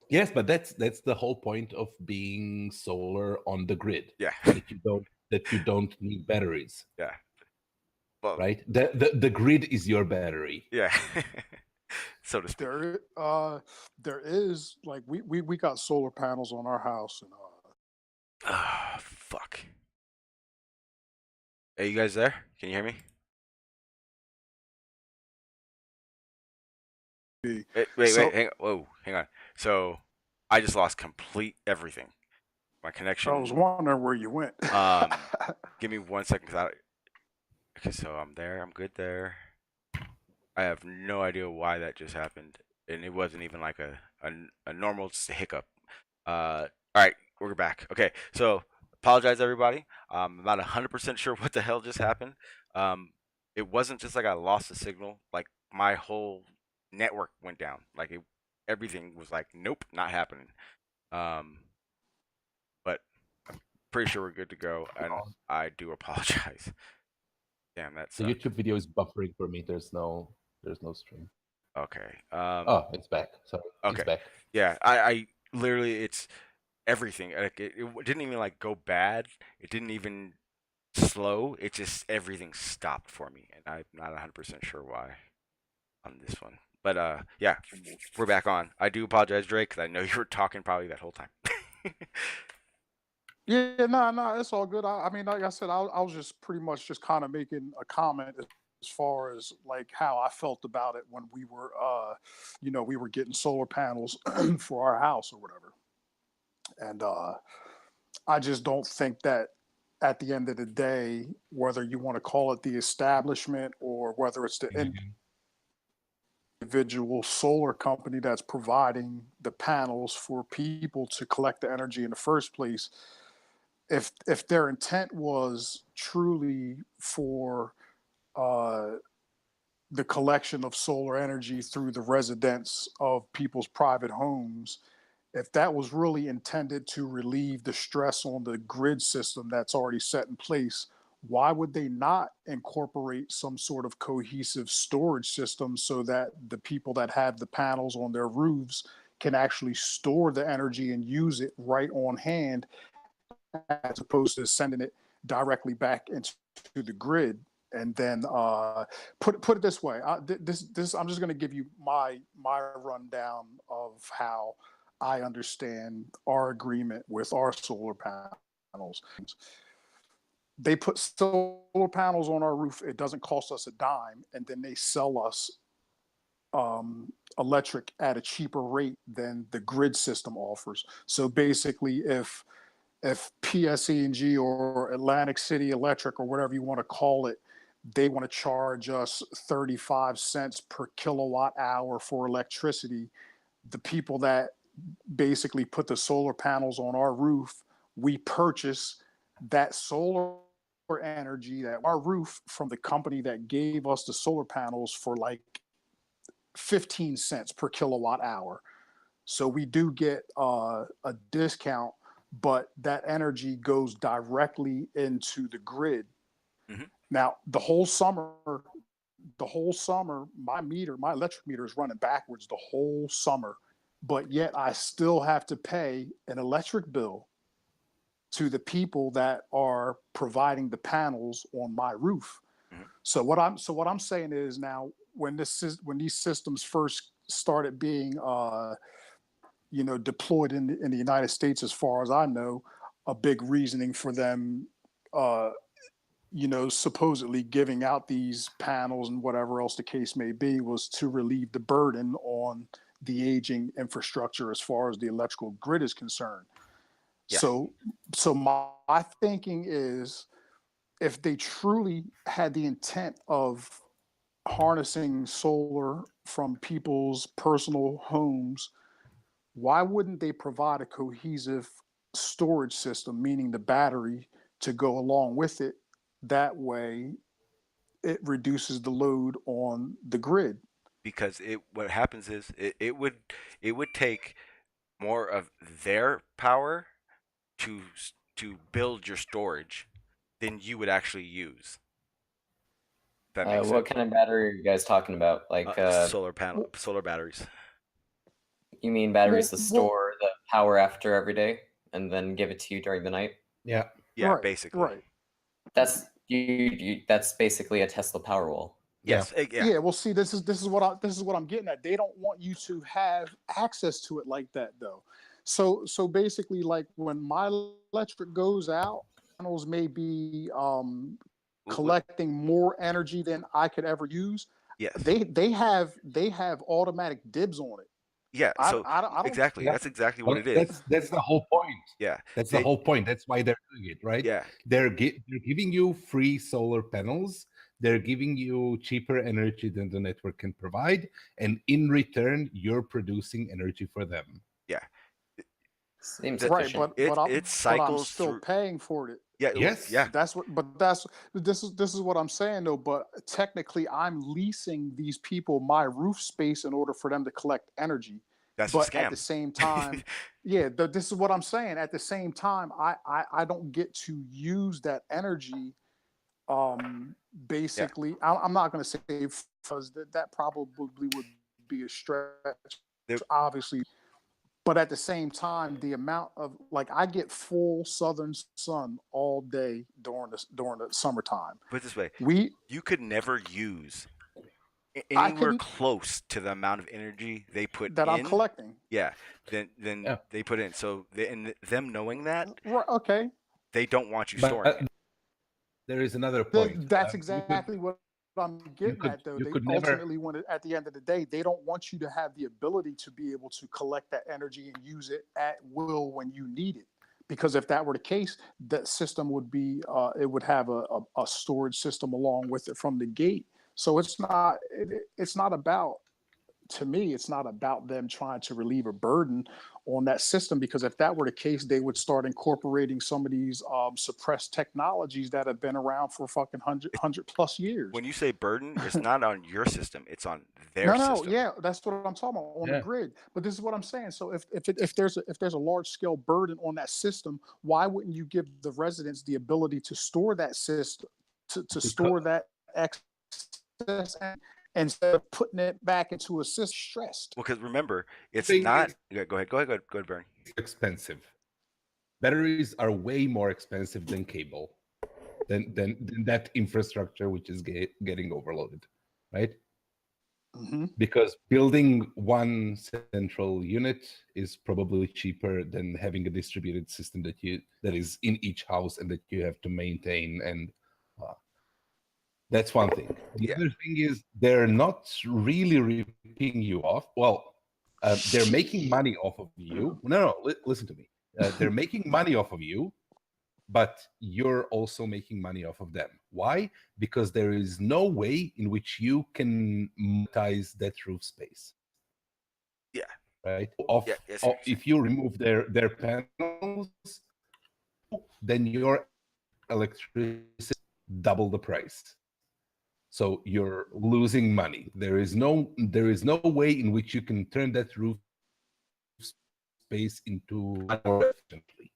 Yes, but that's the whole point of being solar on the grid. Yeah. That you don't need batteries. Yeah. Well, right? The grid is your battery. yeah. So to speak. There is like we got solar panels on our house, and Ah, fuck. Are you guys there? Can you hear me? Wait, so hang on. Whoa, hang on. So, I just lost complete everything. My I was connection. wondering where you went. Give me 1 second, okay, so I'm there. I'm good there. I have no idea why that just happened, and it wasn't even like a normal just a hiccup. All right, we're back. Okay, so apologize everybody. I'm not 100% sure what the hell just happened. It wasn't just like I lost the signal. Like my whole network went down. Like everything was like, nope, not happening. But I'm pretty sure we're good to go, and I do apologize. Damn, that The sucked. YouTube video is buffering for me. There's no stream. Okay. Oh, it's back. Sorry, Okay. it's back. Yeah, I literally it's everything. Like it didn't even like go bad. It didn't even slow. It just everything stopped for me, and I'm not 100% sure why on this one. But yeah, we're back on. I do apologize, Drake, because I know you were talking probably that whole time. Yeah, no, it's all good. I mean, like I said, I was just pretty much just kind of making a comment as far as like how I felt about it when we were, we were getting solar panels for our house or whatever. And I just don't think that at the end of the day, whether you want to call it the establishment or whether it's the individual solar company that's providing the panels for people to collect the energy in the first place, if their intent was truly for uh, the collection of solar energy through the residence of people's private homes, if that was really intended to relieve the stress on the grid system that's already set in place, why would they not incorporate some sort of cohesive storage system so that the people that have the panels on their roofs can actually store the energy and use it right on hand, as opposed to sending it directly back into the grid? And then put it this way, this I'm just going to give you my rundown of how I understand our agreement with our solar panels. They put solar panels on our roof. It doesn't cost us a dime, and then they sell us electric at a cheaper rate than the grid system offers. So basically, if PSE&G or Atlantic City Electric or whatever you want to call it, they want to charge us 35 cents per kilowatt hour for electricity, the people that basically put the solar panels on our roof, we purchase that solar energy, that our roof, from the company that gave us the solar panels for like 15 cents per kilowatt hour. So we do get a discount, but that energy goes directly into the grid. Mm-hmm. Now, my electric meter is running backwards the whole summer, but yet I still have to pay an electric bill to the people that are providing the panels on my roof. Mm-hmm. So what I'm saying is, now when these systems first started being deployed in the United States, as far as I know, a big reasoning for them supposedly giving out these panels and whatever else the case may be was to relieve the burden on the aging infrastructure as far as the electrical grid is concerned. Yeah. So my thinking is, if they truly had the intent of harnessing solar from people's personal homes, why wouldn't they provide a cohesive storage system, meaning the battery, to go along with it? That way, it reduces the load on the grid. Because what happens is it would take more of their power to build your storage than you would actually use. That makes What sense. kind of battery are you guys talking about? Like Solar batteries. You mean batteries to Well, store the power after every day and then give it to you during the night? Yeah. Yeah, right, basically. right. That's that's basically a Tesla Powerwall. Yes. Yeah. Yeah, well, see, this is what I'm getting at. They don't want you to have access to it like that, though. So basically, like when my electric goes out, panels may be collecting more energy than I could ever use. Yes. They have automatic dibs on it. Yeah. So I don't. exactly. Yeah. That's exactly what Well, it is. that's the whole point. Yeah. That's the whole point. That's why they're doing it, right? Yeah. They're giving you free solar panels. They're giving you cheaper energy than the network can provide, and in return, you're producing energy for them. Yeah. Seems Right, efficient. but I'm cycles still through. paying for it. Yeah. Yes. Yeah. This is what I'm saying though. But technically, I'm leasing these people my roof space in order for them to collect energy. That's a But at scam. the same time, this is what I'm saying. At the same time, I don't get to use that energy. Basically, I'm not going to say because that probably would be a stretch, obviously. But at the same time, the amount of like I get full southern sun all day during the summertime. Put it this way, We you could never use I anywhere couldn't close to the amount of energy they put that I'm in. collecting. Yeah. Then Yeah. they put in. So and them knowing that, Right, okay. they don't want you But storing it. there is another point. That's You exactly what I'm getting at, though. you They could never. ultimately want it at the end of the day. They don't want you to have the ability to be able to collect that energy and use it at will when you need it. Because if that were the case, that system would be it would have a storage system along with it from the gate. So it's not about, to me, it's not about them trying to relieve a burden on that system, because if that were the case, they would start incorporating some of these suppressed technologies that have been around for fucking 100 plus years. When you say burden, it's not on your system; it's on their No, system. yeah, that's what I'm talking about on the grid. But this is what I'm saying. So if there's a large scale burden on that system, why wouldn't you give the residents the ability to store that system, to store that excess instead of putting it back into a system stressed? Well, because remember, it's Thing not. is- Go ahead, Bernie. Expensive. Batteries are way more expensive than cable, than that infrastructure which is getting overloaded, right? Because building one central unit is probably cheaper than having a distributed system that is in each house and that you have to maintain. And that's one thing. The other thing is they're not really ripping you off. Well, they're making money off of you. No, listen to me. They're making money off of you, but you're also making money off of them. Why? Because there is no way in which you can monetize that roof space. Yeah. Right? Yes, if you remove their panels, then your electricity double the price. So you're losing money. There is no way in which you can turn that roof space into more efficiently.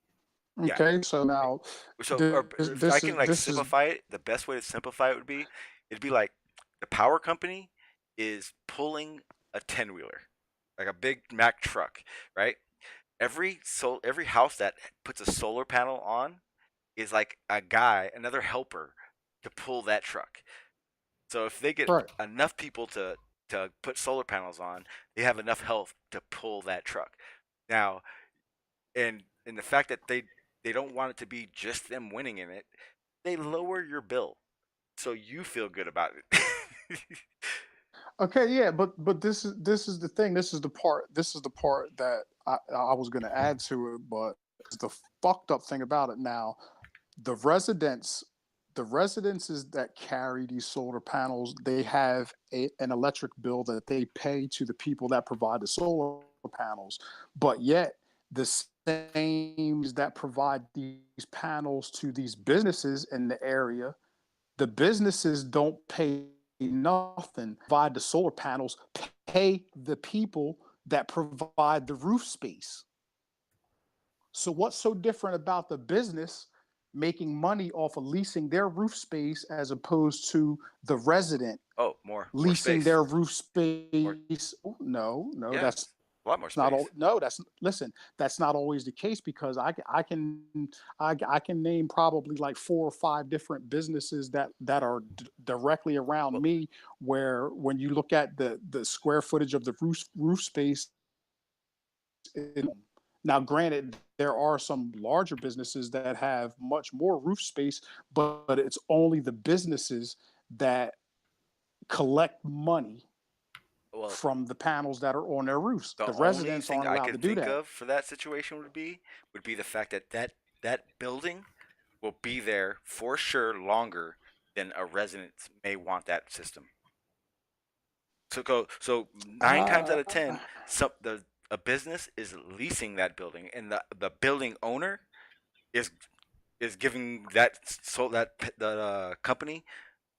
Okay, so now, if I can simplify it, the best way to simplify it would be, it'd be like the power company is pulling a 10-wheeler, like a big Mack truck, right? Every house that puts a solar panel on is like another helper to pull that truck. So if they get enough people to put solar panels on, they have enough help to pull that truck. Now, and the fact that they don't want it to be just them winning in it, they lower your bill, so you feel good about it. Okay, yeah, but this is the thing. This is the part that I was going to add to it. But the fucked up thing about it now, the residences that carry these solar panels, they have an electric bill that they pay to the people that provide the solar panels, but yet the same that provide these panels to these businesses in the area, the businesses don't pay nothing, provide the solar panels, pay the people that provide the roof space. So what's so different about the business making money off of leasing their roof space as opposed to the resident more leasing space. their roof space? No, Yeah. that's A lot more It's not space. all. No, that's listen. That's not always the case because I can name probably like 4 or 5 different businesses that are directly around Well, me. Where when you look at the square footage of the roof space, now granted there are some larger businesses that have much more roof space, but it's only the businesses that collect money well, from the panels that are on their roofs. the The only residents thing aren't I allowed to could do think that. of for that situation would be the fact that that building will be there for sure longer than a resident may want that system. So 9 times out of 10, Uh, a business is leasing that building, and the building owner is giving that company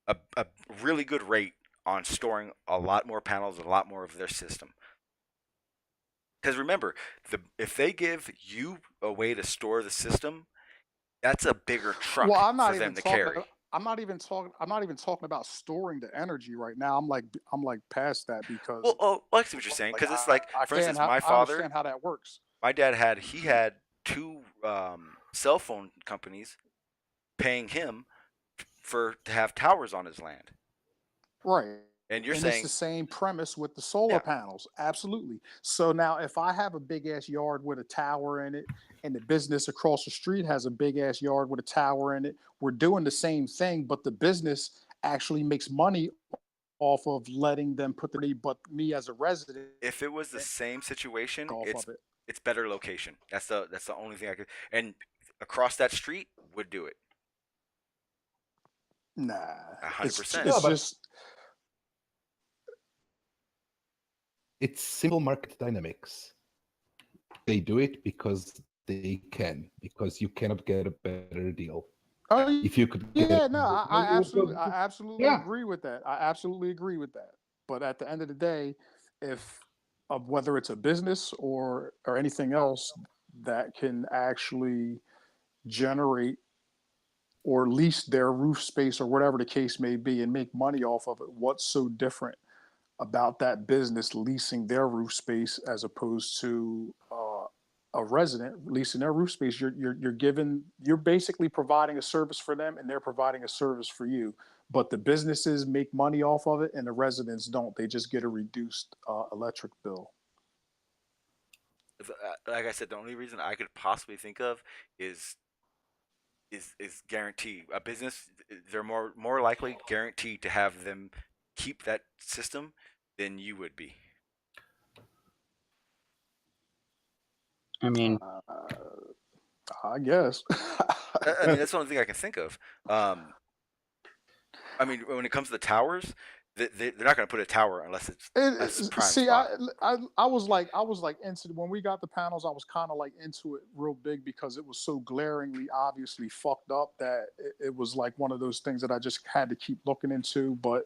a really good rate on storing a lot more panels, a lot more of their system. Because remember, if they give you a way to store the system, that's a bigger well, truck for them to carry. I'm not even talking about storing the energy right now. I'm like past that because I see what you're saying. like Because it's like, I for can't instance, my I father, understand how that works. my dad had two cell phone companies paying him to have towers on his land. Right. And you're And it's the saying, same premise with the solar yeah, panels. Absolutely. So now if I have a big ass yard with a tower in it and the business across the street has a big ass yard with a tower in it, we're doing the same thing, but the business actually makes money off of letting them put the money, but me as a resident if it was the same situation, off of it. it's better location. That's the only thing I could. And across that street would do it. Nah. It's 100%. No, it's but just it's simple market dynamics. They do it because they can, because you cannot get a better deal. oh If you could get yeah, a no, better deal, you would go. I absolutely Yeah. agree with that. I absolutely agree with that. But at the end of the day, if whether it's a business or anything else that can actually generate or lease their roof space or whatever the case may be and make money off of it, what's so different about that business leasing their roof space as opposed to a resident leasing their roof space? You're basically providing a service for them, and they're providing a service for you. But the businesses make money off of it, and the residents don't. They just get a reduced electric bill. Like I said, the only reason I could possibly think of is guarantee a business. They're more likely guaranteed to have them keep that system than you would be. I mean, I guess. I mean, that's the only thing I can think of. I mean, when it comes to the towers, they're not going to put a tower unless it's a prime See, spot. I was like into when we got the panels. I was kind of like into it real big because it was so glaringly, obviously fucked up that it was like one of those things that I just had to keep looking into. But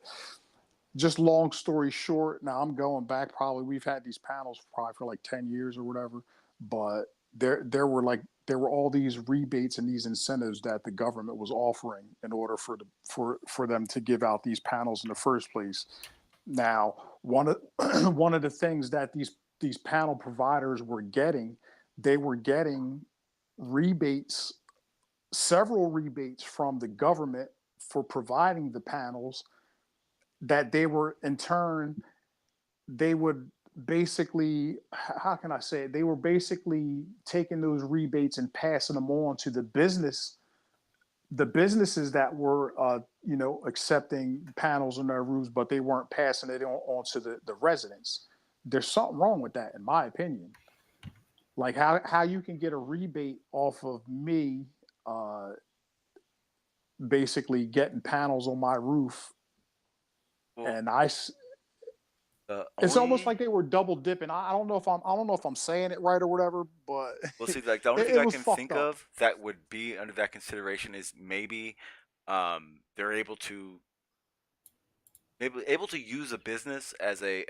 just long story short, now I'm going back. Probably we've had these panels probably for like 10 years or whatever. But there were all these rebates and these incentives that the government was offering in order for them to give out these panels in the first place. Now, one of the things that these panel providers were getting, they were getting rebates, several rebates from the government for providing the panels that they were in turn they would basically, how can I say it? They were basically taking those rebates and passing them on to the businesses that were accepting panels on their roofs, but they weren't passing it on to the residents. There's something wrong with that, in my opinion. Like how you can get a rebate off of me basically getting panels on my roof, Well, and the it's almost only like they were double dipping. I don't know if I'm saying it right or whatever, but well, see, like the only thing it I was can fucked think up. of that would be under that consideration is maybe they're able to use a business as a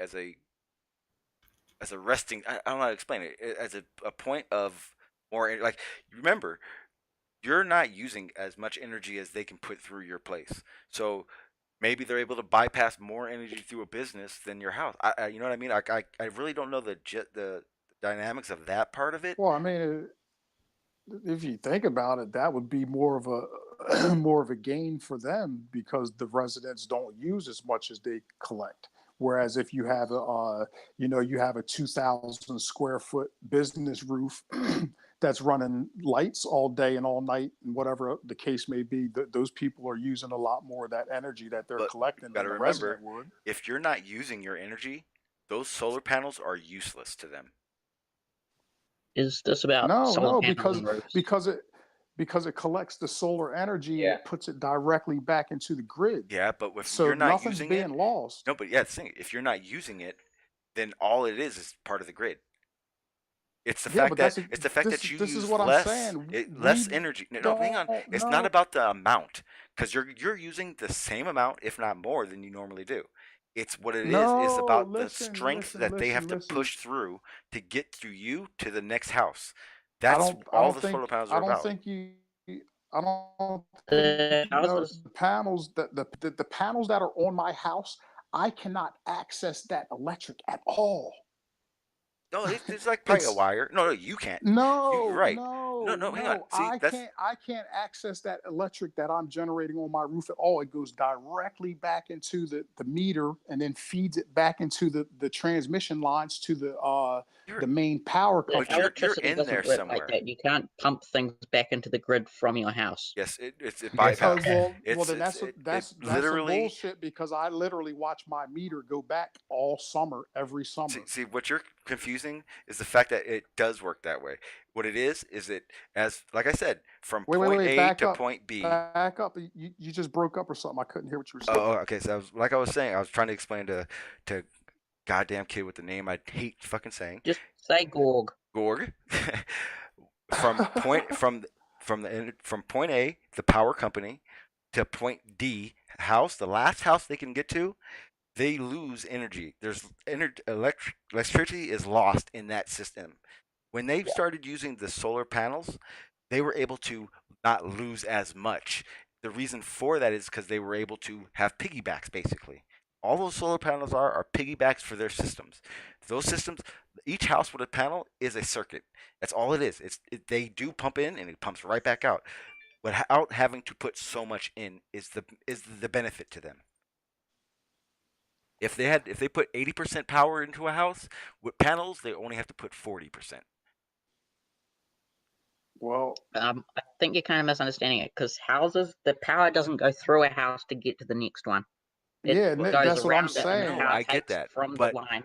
resting. I don't know how to explain it, as a point of more like, remember, you're not using as much energy as they can put through your place. So maybe they're able to bypass more energy through a business than your house. You know what I mean? I really don't know the dynamics of that part of it. Well, I mean, if you think about it, that would be more of a more of a gain for them because the residents don't use as much as they collect. Whereas if you have you have a 2,000 square foot business roof that's running lights all day and all night and whatever the case may be, those people are using a lot more of that energy that they're But collecting you got than to the remember, resident would. if you're not using your energy, those solar panels are useless to them. Is this about No, solar no, panels and roofs? because it collects the solar energy and Yeah. it puts it directly back into the grid. Yeah, but if So you're not nothing's using being it, lost. no, but yeah, the thing, if you're not using it, then all it is part of the grid. It's the Yeah, fact but that you this is use what I'm saying. less We energy. No, no, hang on. don't It's not know. about the amount, because you're using the same amount, if not more, than you normally do. It's what it is. It's No, about the listen, strength listen, that they listen, have to listen. push through to get through you to the next house. I That's don't I all don't the solar panels are I don't about. think you I don't think The you know houses. the panels the panels that are on my house, I cannot access that electric at all. No, it's like probably a It's wire. No, no, you can't. You're no, right. No, no, no, hang on. no. See, that's I can't access that electric that I'm generating on my roof at all. It goes directly back into the meter and then feeds it back into the transmission lines to you're, the main power Yeah, but company. you're electricity in there doesn't work like somewhere. that. You can't pump things back into the grid from your house. Yes, it Yes, you bypass. can. Well, It's then it's it that's some literally. bullshit because I literally watch my meter go back all summer, every See, summer. see, what you're confusing is the fact that it does work that way. What it is it, as like I said, from point Wait, A back to up, point B. back up. You just broke up or something. I couldn't hear what you were saying. Oh, okay. So like I was saying, I was trying to explain to goddamn kid with the name I hate fucking saying, Just say Gorg. Gorg. from point from point A, the power company, to point D, house, the last house they can get to, they lose energy. There's electricity is lost in that system. When they started using the solar panels, they were able to not lose as much. The reason for that is because they were able to have piggybacks, basically. All those solar panels are piggybacks for their systems. Those systems, each house with a panel is a circuit. That's all it is. They do pump in and it pumps right back out. Without having to put so much in is the benefit to them. If they put 80% power into a house with panels, they only have to put 40%. Well, I think you're kind of misunderstanding it because houses, the power doesn't go through a house to get to the next one. It yeah, goes that's what I'm around it, and the saying. No, power I get takes that, from the but line.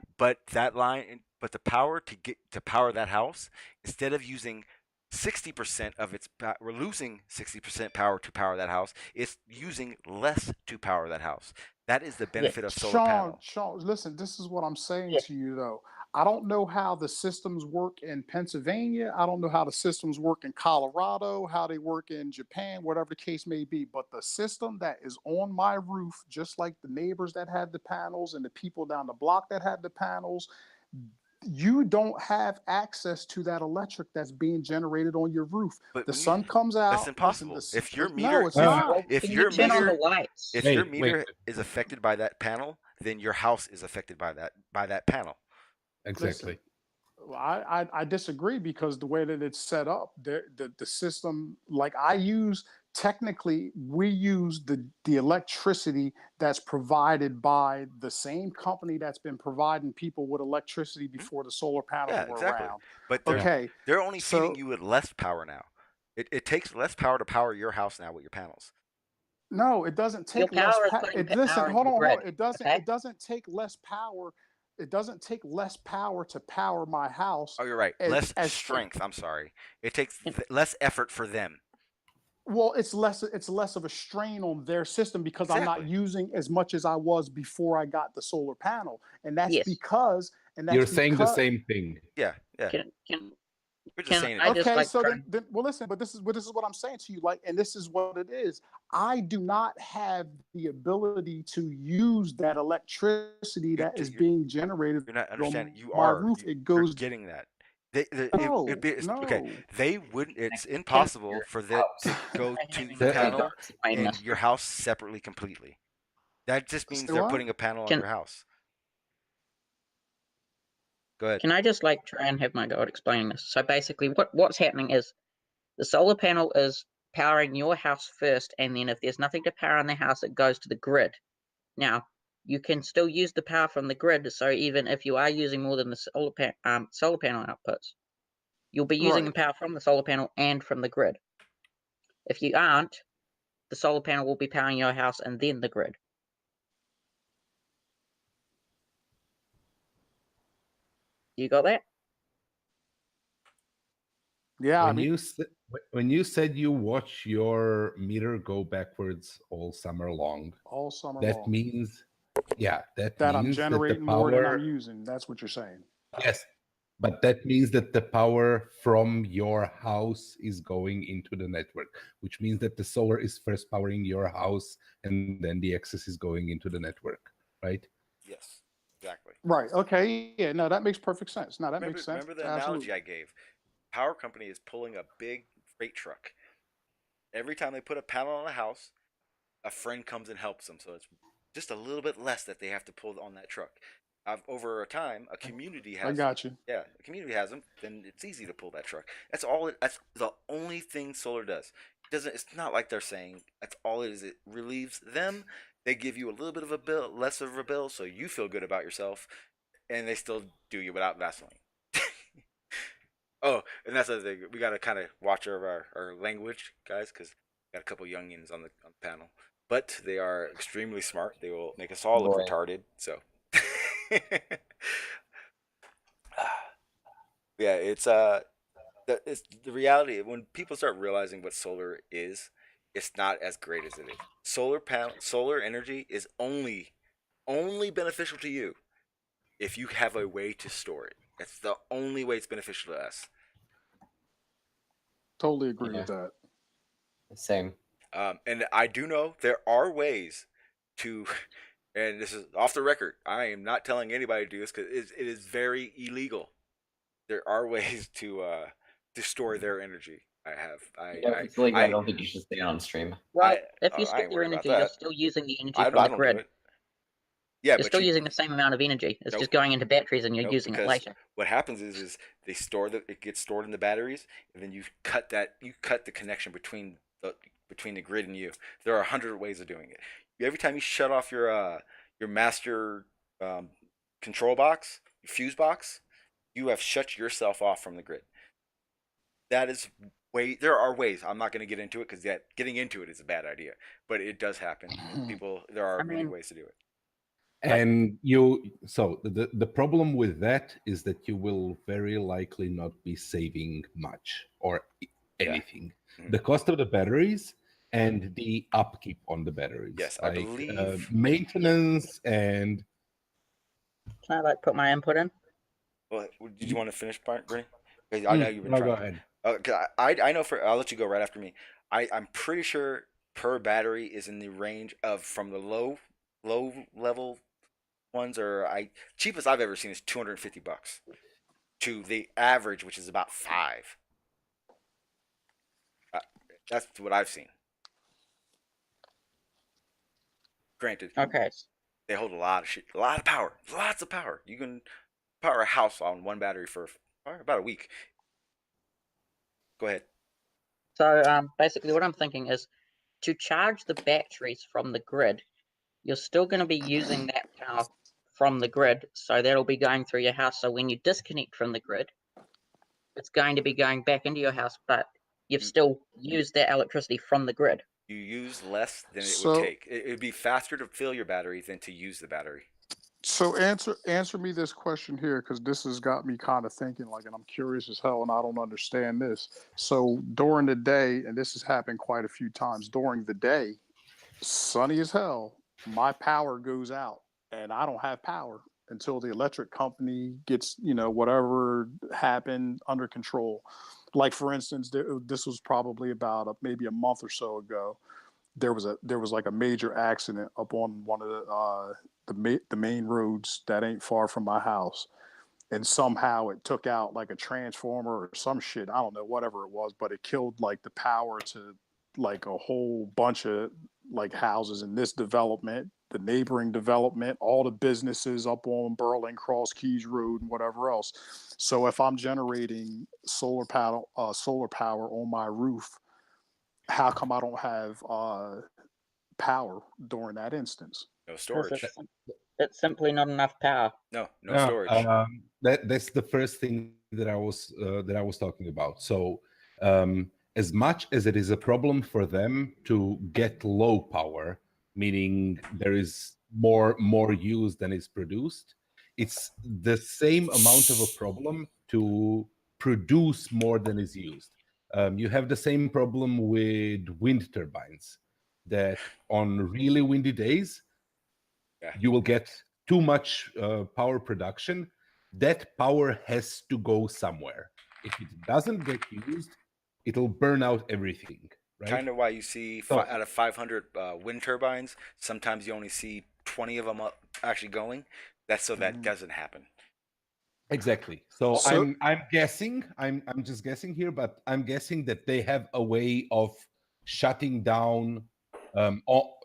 that line, but the power to power that house, instead of using 60% of its, we're losing 60% power to power that house. It's using less to power that house. That is the Yeah, benefit of solar panel. Sean, listen, this is what I'm saying yeah. to you though. I don't know how the systems work in Pennsylvania. I don't know how the systems work in Colorado, how they work in Japan, whatever the case may be. But the system that is on my roof, just like the neighbors that had the panels and the people down the block that had the panels, you don't have access to that electric that's being generated on your roof. But The when you, sun comes that's out. Listen, impossible. If your no, meter, it's not. Well, if can your you turn on the meter, lights? if Wait, your wait, meter is affected by that panel, then your house is affected by that panel. exactly. Listen, I disagree because the way that it's set up, the system, like I use, technically we use the electricity that's provided by the same company that's been providing people with electricity before the solar panels Yeah, were exactly. around. But Yeah. Okay, they're only feeding so you with less power now. It takes less power to power your house now with your panels. no, it doesn't Your take less power is power. putting Listen, power into the hold grid. on. Okay. It doesn't take less power. It doesn't take less power to power my house Oh, you're right. as Less as strength. I'm sorry. It takes And- less effort for them. well, it's less of a strain on their system because I'm not Exactly. using as much as I was before I got the solar panel, and that's Yes. because You're saying the because same thing. Yeah, yeah. We're just Can saying it. I just okay, like so try? then well listen, but this is what I'm saying to you, like, and this is what it is. I do not have the ability to use that electricity that is You're being generated not understanding. on You my are. roof. It You're goes getting that. Okay. no. They wouldn't. It's Can impossible your for that house. to go I to haven't the The- really panel got to explain and this. your house separately completely. That just means Say they're what? putting a panel on Can your house. Go ahead. can I just like try and have my go at explaining this? So basically, what's happening is the solar panel is powering your house first, and then if there's nothing to power on the house, it goes to the grid. Now, you can still use the power from the grid, so even if you are using more than the solar panel outputs, you'll be using the Right. power from the solar panel and from the grid. If you aren't, the solar panel will be powering your house and then the grid. You got that? Yeah, I When mean, you said you watch your meter go backwards all summer long, all summer that long. means, yeah, that That I'm means that the generating more than I'm power, using. That's what you're saying. yes, but that means that the power from your house is going into the network, which means that the solar is first powering your house and then the excess is going into the network, right? Yes, exactly. Right. Okay. Yeah. No, that makes perfect sense. No, that makes sense. Remember the Absolutely. analogy I gave? Power company is pulling a big freight truck. Every time they put a panel on a house, a friend comes and helps them. So it's just a little bit less that they have to pull on that truck. Over a time, a community I has them. got you. Yeah, a community has them. Then it's easy to pull that truck. That's all. That's the only thing solar does. It doesn't. It's not like they're saying that's all it is. It relieves them. They give you a little bit of a bill, less of a bill, so you feel good about yourself, and they still do you without Vaseline. Oh, and that's the other thing. We got to kind of watch our language, guys, because we got a couple youngins on the panel. But they are extremely smart. They will make us all look Boy. retarded. So, yeah, it's the reality. When people start realizing what solar is, it's not as great as it is. Solar energy is only beneficial to you if you have a way to store it. That's the only way it's beneficial to us. Totally agree Yeah. with that. Same. And I do know there are ways to, and this is off the record. I am not telling anybody to do this because it is very illegal. There are ways to store their energy. Yeah, if it's legal, I don't think you should stay on stream. Well, if you I store ain't your worried about energy, you're that. still using the energy I from the don't do grid. it. Yeah, You're but still using the same amount of energy. It's Nope. just going into batteries and you're Nope, using it because later. what happens is they store it gets stored in the batteries, and then you cut the connection between the grid and you. There are 100 ways of doing it. Every time you shut off your master control box, your fuse box, you have shut yourself off from the grid. That is there are ways. I'm not going to get into it because getting into it is a bad idea, but it does happen. There are many ways to do it. And so the problem with that is that you will very likely not be saving much or anything. Mhm. The cost of the batteries and the upkeep on the batteries. Yes, I like believe. maintenance and. Can I like put my input in? Well, did you want to finish, Brady? I know you've been No, trying. go ahead. I know I'll let you go right after me. I'm pretty sure per battery is in the range of from the low level ones cheapest I've ever seen is $250 to the average, which is about 5. That's what I've seen. Granted, Okay. they hold a lot of shit, a lot of power, lots of power. You can power a house on one battery for about a week. Go ahead. So basically what I'm thinking is to charge the batteries from the grid, you're still going to be using that power from the grid. So that'll be going through your house. So when you disconnect from the grid, it's going to be going back into your house, but you've still used that electricity from the grid. You use less than it would So, take. It would be faster to fill your battery than to use the battery. so answer me this question here, because this has got me kind of thinking, like, and I'm curious as hell, and I don't understand this. So during the day, and this has happened quite a few times during the day, sunny as hell, my power goes out, and I don't have power until the electric company gets, whatever happened under control. Like for instance, this was probably about maybe a month or so ago. There was like a major accident up on one of the main roads that ain't far from my house, and somehow it took out like a transformer or some shit. I don't know, whatever it was, but it killed like the power to like a whole bunch of like houses in this development the neighboring development, all the businesses up on Berlin Cross Keys Road and whatever else. So if I'm generating solar power on my roof, how come I don't have power during that instance? No Because storage. it's simply not enough power. No Yeah, storage. that's the first thing that I was talking about. So as much as it is a problem for them to get low power, meaning there is more use than is produced, it's the same amount of a problem to produce more than is used. You have the same problem with wind turbines, that on really windy days, Yeah. you will get too much power production. That power has to go somewhere. If it doesn't get used, it'll burn out everything, right? Kind of why you see So- out of 500 wind turbines, sometimes you only see 20 of them actually going. That's so that doesn't happen. Exactly. So, So- I'm guessing, I'm just guessing here, but I'm guessing that they have a way of shutting down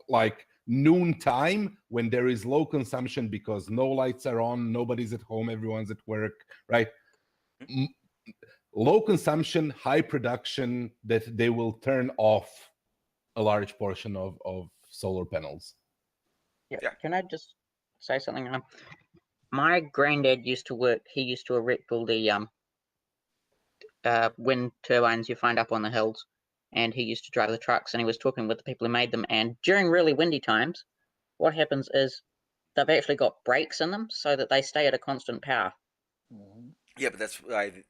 like noon time when there is low consumption because no lights are on, nobody's at home, everyone's at work, right? Low consumption, high production, that they will turn off a large portion of solar panels. Yeah. Can I just say something? My granddad used to work. He used to erect all the wind turbines you find up on the hills, and he used to drive the trucks. And he was talking with the people who made them. And during really windy times, what happens is they've actually got brakes in them so that they stay at a constant power. Yeah, but that's why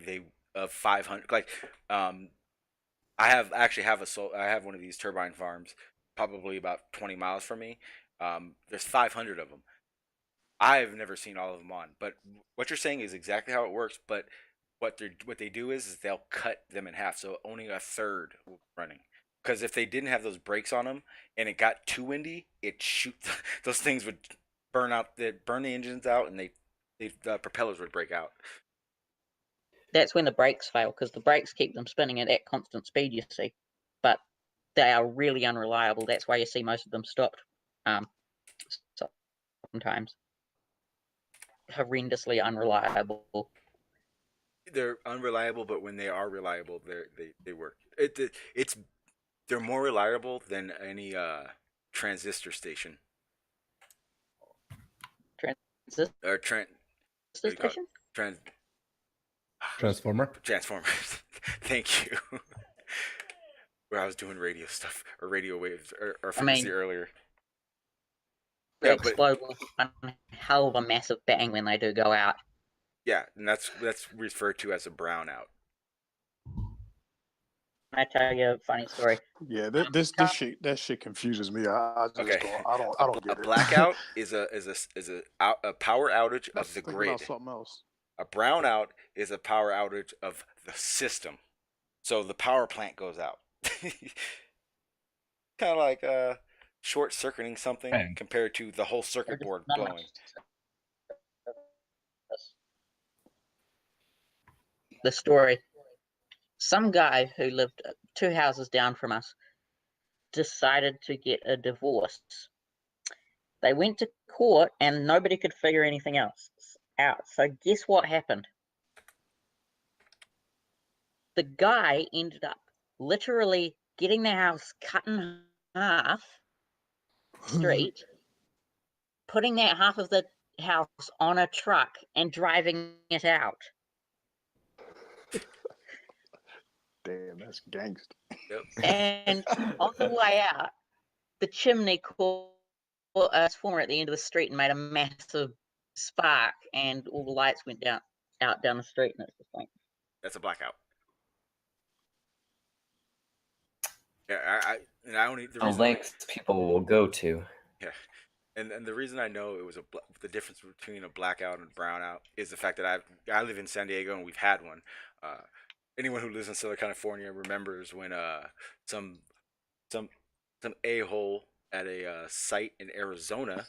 they 500 like I have one of these turbine farms probably about 20 miles from me. There's 500 of them. I've never seen all of them on, but what you're saying is exactly how it works. But what they do is they'll cut them in half, so only a third will be running. Because if they didn't have those brakes on them and it got too windy, those things would burn out. They'd burn the engines out, and the propellers would break out. That's when the brakes fail, because the brakes keep them spinning at that constant speed, you see. But they are really unreliable. That's why you see most of them stopped sometimes. Horrendously unreliable. They're unreliable, but when they are reliable, they work. They're more reliable than any transistor station. Transformer. Transformers. Thank you. Where I was doing radio stuff or radio waves or frequency earlier. They explode with a hell of a massive bang when they do go out. Yeah, and that's referred to as a brownout. Can I tell you a funny story? Yeah, that shit confuses me. I don't get a it. blackout is a power outage of the grid. About something else. A brownout is a power outage of the system. So the power plant goes out. Kind of like short circuiting something compared to the whole circuit board blowing. The story. Some guy who lived 2 houses down from us decided to get a divorce. They went to court and nobody could figure anything else out. So guess what happened? The guy ended up literally getting the house cut in half straight, putting that half of the house on a truck and driving it out. Damn, that's gangster. Yep. And on the way out, the chimney caught a transformer at the end of the street and made a massive spark, and all the lights went out down the street. And it's just like, that's a blackout. Yeah, I only the lengths people will go to. Yeah, and the reason I know it was the difference between a blackout and a brownout is the fact that I live in San Diego and we've had one. Anyone who lives in Southern California remembers when some a-hole at a site in Arizona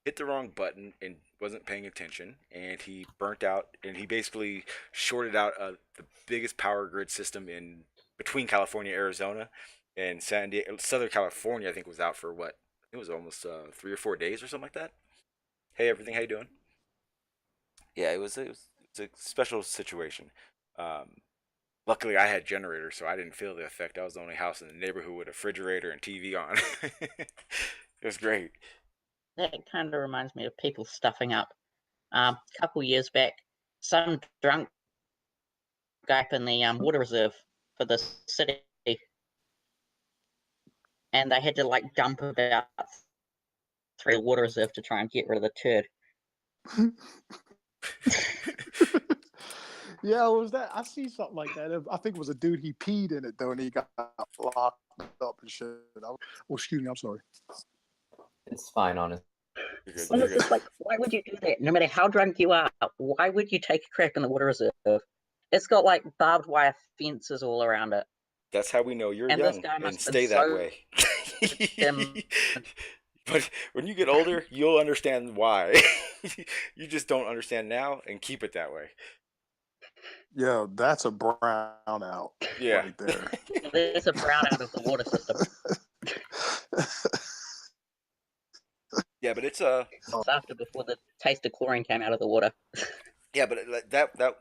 hit the wrong button and wasn't paying attention, and he burnt out, and he basically shorted out the biggest power grid system between California, Arizona, and San Diego. Southern California, I think, was out for what, it was almost 3 or 4 days or something like that. Hey, everything, how you doing? Yeah, it was a special situation. Um, Luckily, I had generators, so I didn't feel the effect. I was the only house in the neighborhood with a refrigerator and TV on. It was great. That kind of reminds me of people stuffing up. A couple years back, some drunk guy up in the water reserve for the city, and they had to like dump about 3 water reserve to try and get rid of the turd. Yeah, was that? I see something like that. I think it was a dude. He peed in it though, and he got locked up and shit. Oh, excuse me. I'm sorry. It's fine, honestly. You're good. And You're it's good. just like, why would you do that? No matter how drunk you are, why would you take a crap in the water reserve? It's got like barbed wire fences all around it. That's how we know you're And this young guy and must have been stay that so way. determined. But when you get older, you'll understand why. You just don't understand now, and keep it that way. Yeah, that's a brownout Yeah. right there. There's a brownout of the water system. Yeah, but it's It's after before the taste of chlorine came out of the water. yeah, but that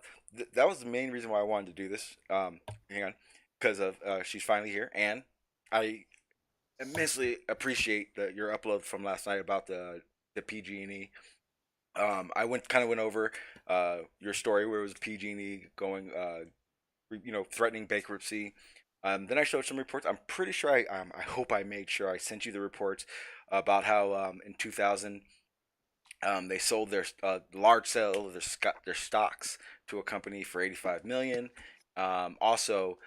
was the main reason why I wanted to do this. Hang on, because of she's finally here, and I immensely appreciate your upload from last night about the PG&E. I went over your story where it was PG&E going, threatening bankruptcy. Then I showed some reports. I'm pretty sure I hope I made sure I sent you the reports about how in 2000 they sold their large sale of their stocks to a company for 85 million. Also,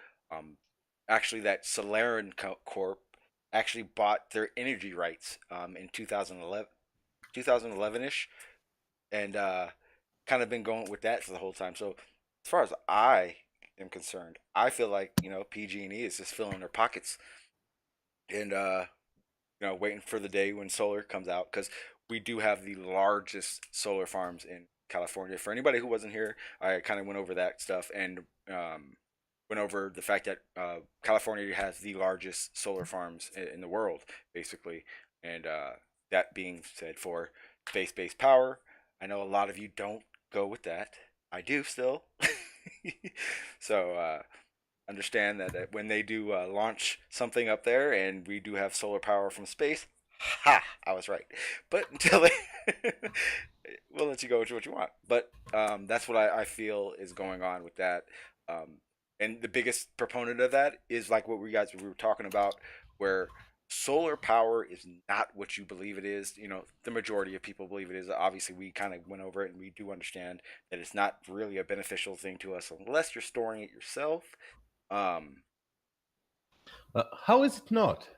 actually, that Solareen Corp actually bought their energy rights in 2011ish, and kind of been going with that for the whole time. So, as far as I am concerned, I feel like PG&E is just filling their pockets, and waiting for the day when solar comes out, because we do have the largest solar farms in California. For anybody who wasn't here, I kind of went over that stuff, and went over the fact that California has the largest solar farms in the world, basically. And that being said, for space-based power, I know a lot of you don't go with that. I do still. So understand that when they do launch something up there and we do have solar power from space, ha, I was right. But until they, we'll let you go with what you want. But that's what I feel is going on with that. And the biggest proponent of that is like what we were talking about, where solar power is not what you believe it is. The majority of people believe it is. Obviously, we kind of went over it, and we do understand that it's not really a beneficial thing to us unless you're storing it yourself. How is it not?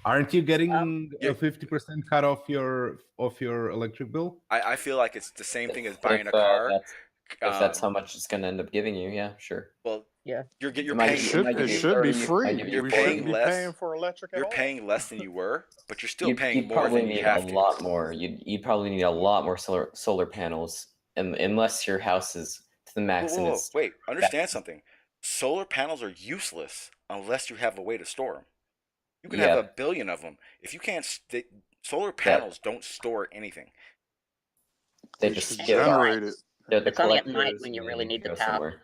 Aren't you getting a 50% cut off your electric bill? I feel like it's the same thing as buying a If car. if that's how much it's going to end up giving you, yeah, sure. Well, yeah, you're It should be free. You're We paying shouldn't be less. paying for electric at You're all. paying less than you were, but you're still You'd paying more probably than you need have a to. lot more. You'd probably need a lot more solar panels, unless your house is to the max. And it's Wait, understand something. Solar panels are useless unless you have a way to store them. You can have a billion of them. If you can't, solar panels don't store anything. They just generate it. It's only at night when you really need the power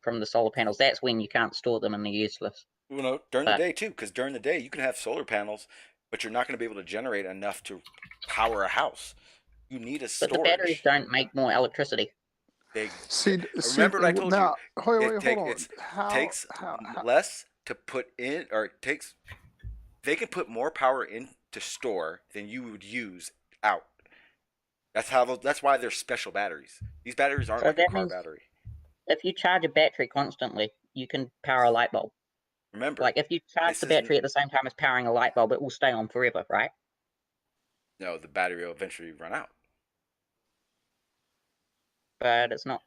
from the solar panels. That's when you can't store them and they're useless. During the day too, because during the day you can have solar panels, but you're not going to be able to generate enough to power a house. You need a storage. But the batteries don't make more electricity. Remember what I told now, you? Hold on. It takes less to put in, or it takes. They can put more power in to store than you would use out. That's why they're special batteries. These batteries aren't like a car battery. If you charge a battery constantly, you can power a light bulb. Remember, like if you charge the battery at the same time as powering a light bulb, it will stay on forever, right? No, the battery will eventually run out. But it's not.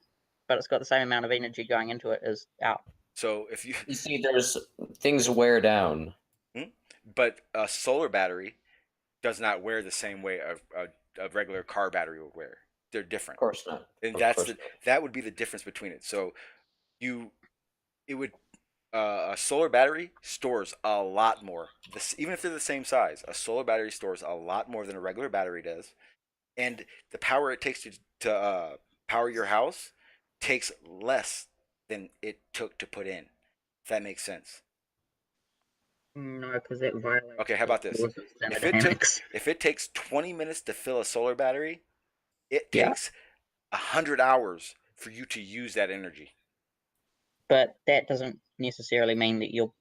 But it's got the same amount of energy going into it as out. So if you see, there's things wear down. But a solar battery does not wear the same way a regular car battery would wear. They're different. Of course not. And that would be the difference between it. So it would A solar battery stores a lot more. Even if they're the same size, a solar battery stores a lot more than a regular battery does. And the power it takes to power your house takes less than it took to put in. If that makes sense. No, because that violates Okay, how the about this? laws of If thermodynamics. it takes 20 minutes to fill a solar battery, it Yeah. takes 100 hours for you to use that energy. But that doesn't necessarily mean that you're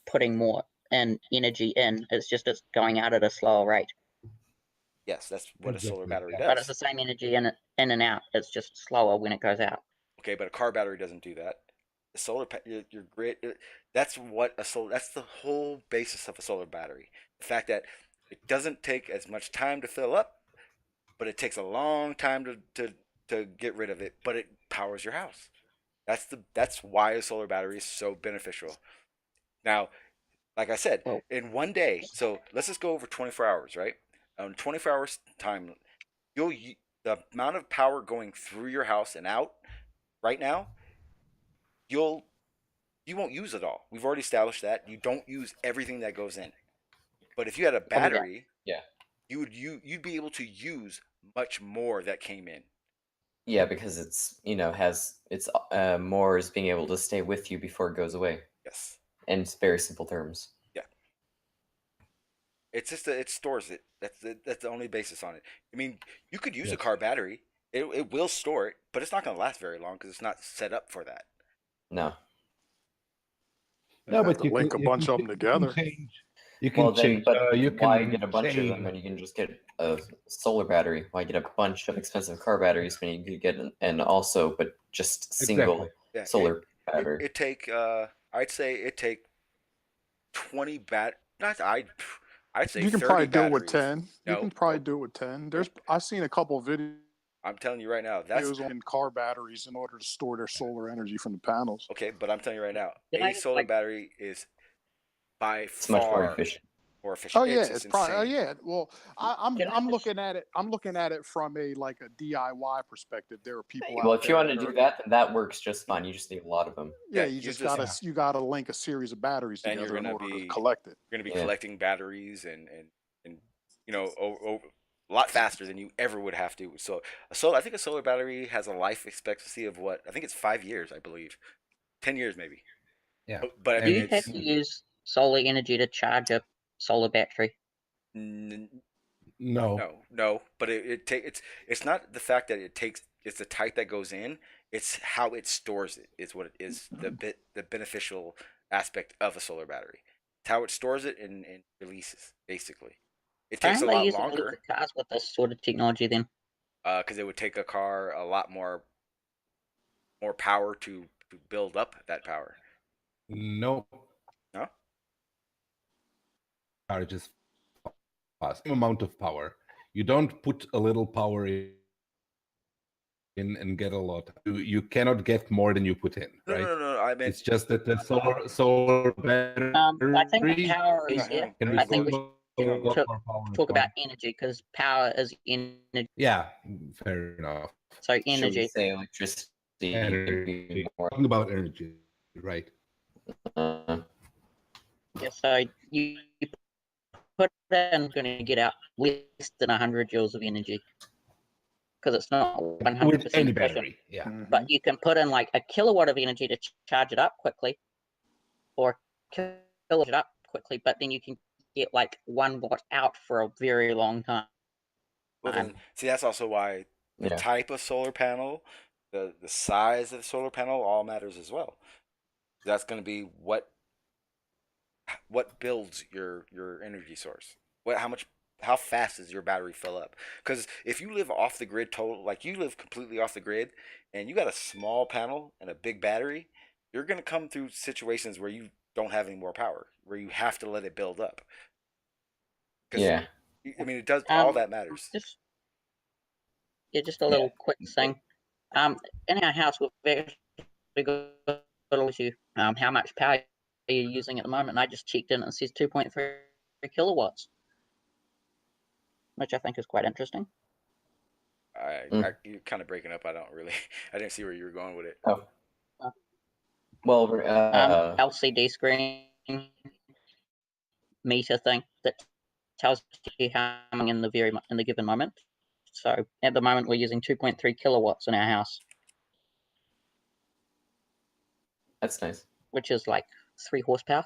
putting more energy in. It's just it's going out at a slower rate. Yes, that's what a solar Exactly. battery But it's does. the same energy in and out. It's just slower when it goes out. Okay, but a car battery doesn't do that. The your grid. That's what a solar. That's the whole basis of a solar battery. The fact that it doesn't take as much time to fill up, but it takes a long time to get rid of it. But it powers your house. That's why a solar battery is so beneficial. Now, like I said, Well, in one day. So let's just go over 24 hours, right? 24 hours time, you'll the amount of power going through your house and out right now, you'll you won't use it all. We've already established that you don't use everything that goes in. But if you had a battery, Yeah. you'd be able to use much more that came in. Yeah, because it's has it's more is being able to stay with you before it goes away. Yes. In very simple terms. Yeah. It's just it stores it. That's the only basis on it. I mean, you could use a car battery. It will store it, but it's not going to last very long because it's not set up for that. No. No, Have but to link a bunch of them together. You can change. You why can get a bunch of them change. when you can just get a solar battery? Why get a bunch of expensive car batteries when you could get and also but just single Yeah, solar battery? It take I'd say it take 20 not I'd say You can 30 probably do it with batteries. 10. You No, can probably do it with 10. I've seen a couple of videos I'm telling you right now, that's on car batteries in order to store their solar energy from the panels. okay, but I'm telling you right now, Can a I just, solar like, battery is by It's much more far efficient. more efficient. Oh yeah, It's it's probably insane. yeah. Well, can I I'm just looking at it. I'm looking at it from a DIY perspective. There are people Well, out if you there want that to do are that, then that works just fine. You just need a lot of them. yeah. Yeah, You you just just gotta link a series of batteries and together in order to you're collect it. gonna be Yeah. collecting batteries and a lot faster than you ever would have to. So I think a solar battery has a life expectancy of what I think it's 5 years, I believe, 10 years maybe. Yeah. But I do mean you have it's to use solar energy to charge a solar battery? n- No. no. But it's not the fact that it takes it's the type that goes in. It's how it stores it is what it is the beneficial aspect of a solar battery. It's how it stores it and releases basically. It Why takes a aren't they lot using longer electric cars with this sort of technology then? because it would take a car a lot more power to build up that power. No. No? Are just fast. Same amount of power. You don't put a little power in and get a lot. You cannot get more than you put in, No, right? no, no, no. I meant It's just that the solar I think battery power hang is on, hang on, can hang I on, think we receive should a hang on, lot Ghost. more power. talk about energy because power is energy. Yeah, fair enough. So Should we energy. say electricity? Energy. Talking about energy, right? Uh, Yeah, so you put that and going to get out less than 100 joules of energy because it's not 100% With any efficient. battery, yeah. But you can put in like a kilowatt of energy to charge it up quickly, or kilowatt it up quickly, but then you can get like 1 watt out for a very long time. Well, then, see, that's also why the Yeah. type of solar panel, the size of the solar panel, all matters as well. That's going to be what builds your energy source. How fast does your battery fill up? Because if you live off the grid total, like you live completely off the grid, and you got a small panel and a big battery, you're going to come through situations where you don't have any more power, where you have to let it build up. Yeah. I mean, it does all that matters. Just a little quick thing. In our house, we've actually got how much power are you using at the moment? And I just checked in and it says 2.3 kilowatts, which I think is quite interesting. You're kind of breaking up. I didn't see where you were going with it. Oh. Well, LCD screen meter thing that tells you how much in the given moment. So at the moment we're using 2.3 kilowatts in our house. That's nice. Which is like 3 horsepower.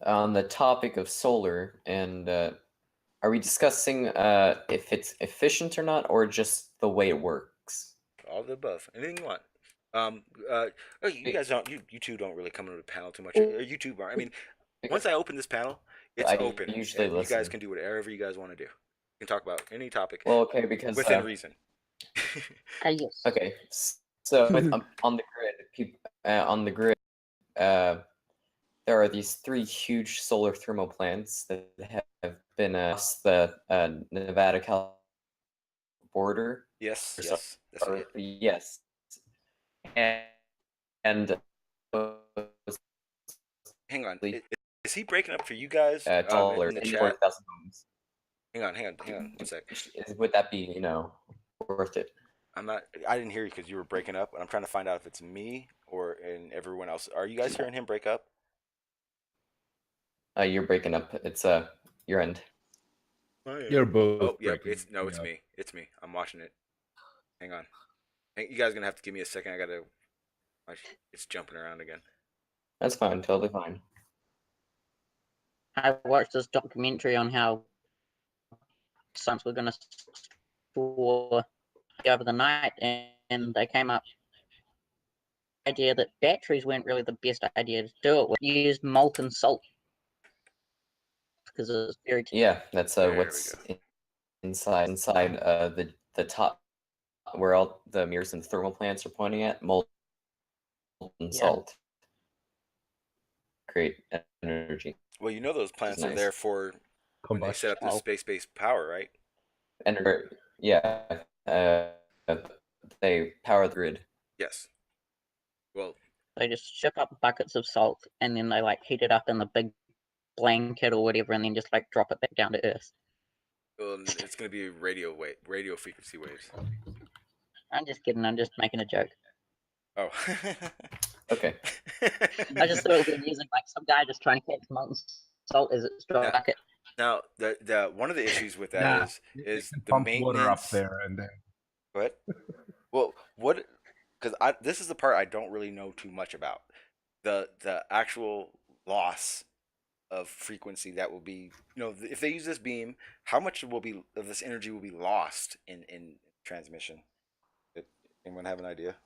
On the topic of solar, and are we discussing if it's efficient or not, or just the way it works? All of the above. Anything you want. You guys don't. You two don't really come into the panel too much. Or you two are. I mean, once I open this panel, it's open. Usually and you guys listen. can do whatever you guys want to do. You can talk about any topic. Well, okay, because within reason. Yes. Okay, so on the grid, there are these 3 huge solar thermal plants that have been across the Nevada-California border. Yes. That's it. Yes. And hang on. Is he breaking up for you guys taller in the than chat? 40,000 homes. Hang on 1 sec. Would that be, worth it? I didn't hear you because you were breaking up, and I'm trying to find out if it's me or in everyone else. Are you guys hearing him break up? You're breaking up. It's your end. You're both. Oh yeah, breaking it's up. me. It's me. I'm watching it. Hang on. You guys are gonna have to give me a second. It's jumping around again. That's fine. Totally fine. I watched this documentary on how science were going to store over the night, and they came up with the idea that batteries weren't really the best idea to do it with. You used molten salt because it's very that's what's inside the top where all the mirrors and thermal plants are pointing at. Molten salt create energy. Well, those plants are there for when they set up the space-based power, right? Energy. They power the grid. Yes. Well, they just ship up buckets of salt, and then they heat it up in the big blanket or whatever, and then just drop it back down to Earth. Well, it's going to be radio frequency waves. I'm just kidding. I'm just making a joke. Oh. Okay. I just thought it would be amusing, some guy just trying to catch molten salt as it's dropped bucket. Now, the one of the issues with that is the pump maintenance. water up there and then. What? Well, what? Because this is the part I don't really know too much about. The actual loss of frequency that will be, if they use this beam, how much of this energy will be lost in transmission? Anyone have an idea?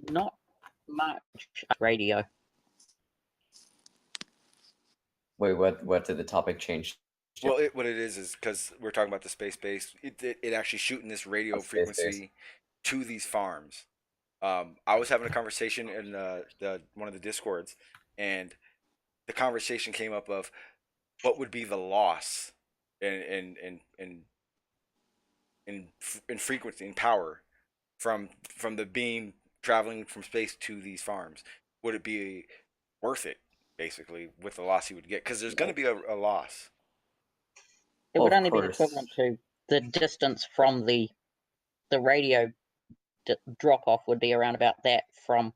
Not much radio. Wait, what did the topic change? Well, what it is because we're talking about the space base. It actually shooting this radio frequency to these farms. I was having a conversation in one of the discords, and the conversation came up of what would be the loss in frequency and power from the beam traveling from space to these farms. Would it be worth it, basically, with the loss you would get? Because there's going to be a loss. It would only be equivalent to the distance from the radio drop off would be around about that from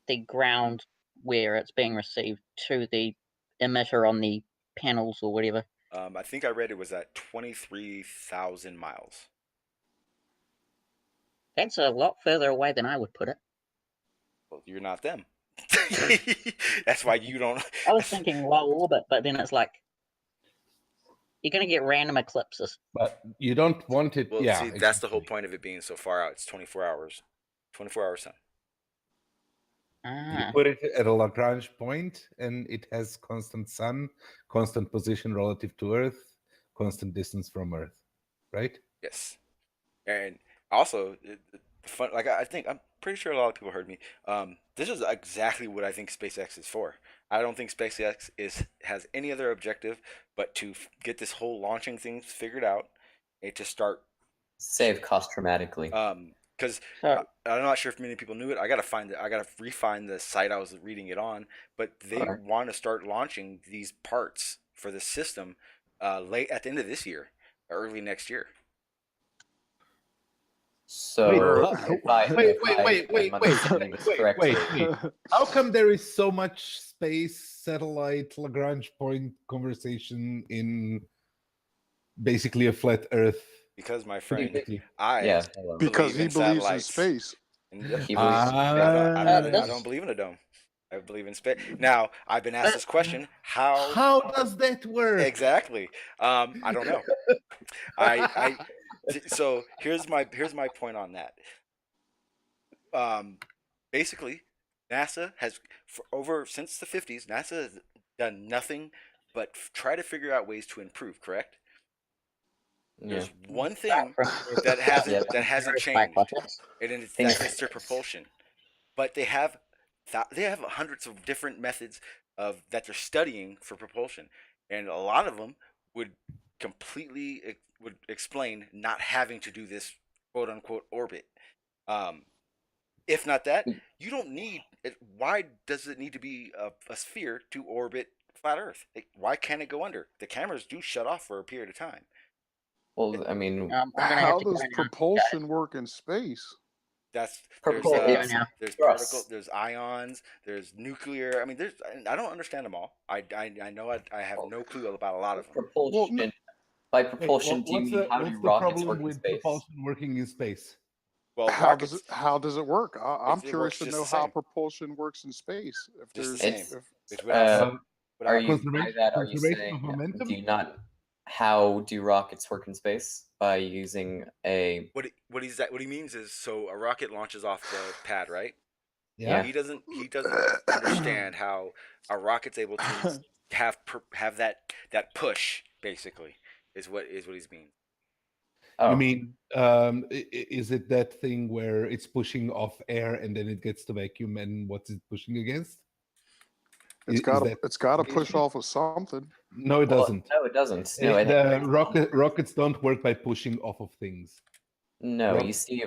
the ground where it's being received to the emitter on the panels or whatever. I think I read it was at 23,000 miles. That's a lot further away than I would put it. Well, you're not them. That's why you don't. I was thinking low orbit, but then it's you're going to get random eclipses. But you don't want it. Well, see, that's the whole point of it being so far out. It's 24 hours. 24-hour sun. You put it at a Lagrange point, and it has constant sun, constant position relative to Earth, constant distance from Earth, right? Yes. And also, fun. I'm pretty sure a lot of people heard me. This is exactly what I think SpaceX is for. I don't think SpaceX has any other objective but to get this whole launching thing figured out and to start save cost dramatically. Because I'm not sure if many people knew it. I gotta refine the site I was reading it on. But they want to start launching these parts for the system late at the end of this year, early next year. So wait. How come there is so much space, satellite, Lagrange point conversation in basically a flat Earth? Because my friend, because he in believes in satellites. space. And yep, He believes in I don't believe in a dome. I believe in space. Now, I've been asked this question: How does that work? Exactly? I don't know. So here's my point on that. Basically, NASA has since the 50s. NASA has done nothing but try to figure out ways to improve. Correct? There's one thing that hasn't changed, and that's their propulsion. But they have hundreds of different methods that they're studying for propulsion, and a lot of them would completely would explain not having to do this quote unquote orbit. If not that, you don't need it. Why does it need to be a sphere to orbit flat Earth? Why can't it go under? The cameras do shut off for a period of time. Well, I mean, how does propulsion work in space? There's particles, there's ions, there's nuclear. I mean, I don't understand them all. I know I have no clue about a lot of them. Propulsion. By propulsion, do you mean how do rockets work in space? Propulsion working in space? Well, how does it work? I'm curious to know how same. propulsion works in space. If just there's, the same. Are you by that? Are you saying do you not? How do rockets work in space? By using a what he means is, so a rocket launches off the pad, right? Yeah. He doesn't understand how a rocket's able to have that push, basically, is what he's mean. You mean is it that thing where it's pushing off air and then it gets the vacuum, and what's it pushing against? It's got to push off of something. No, it doesn't. No, it doesn't. No, rockets don't work by pushing off of things. No, you see,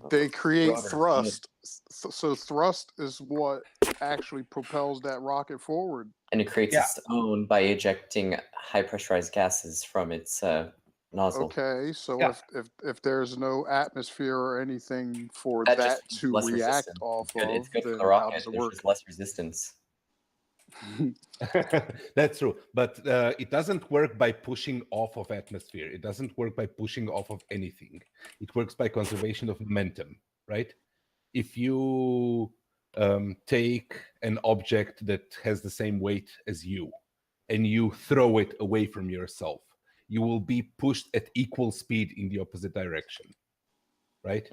they create thrust. So thrust is what actually propels that rocket forward. And it creates its own by ejecting high pressurized gases from its nozzle. Okay, so if there's no atmosphere or anything for that to react off of, it's good for the then rocket. how does it work? There's less resistance. That's true, but it doesn't work by pushing off of atmosphere. It doesn't work by pushing off of anything. It works by conservation of momentum, right? If you take an object that has the same weight as you and you throw it away from yourself, you will be pushed at equal speed in the opposite direction, right?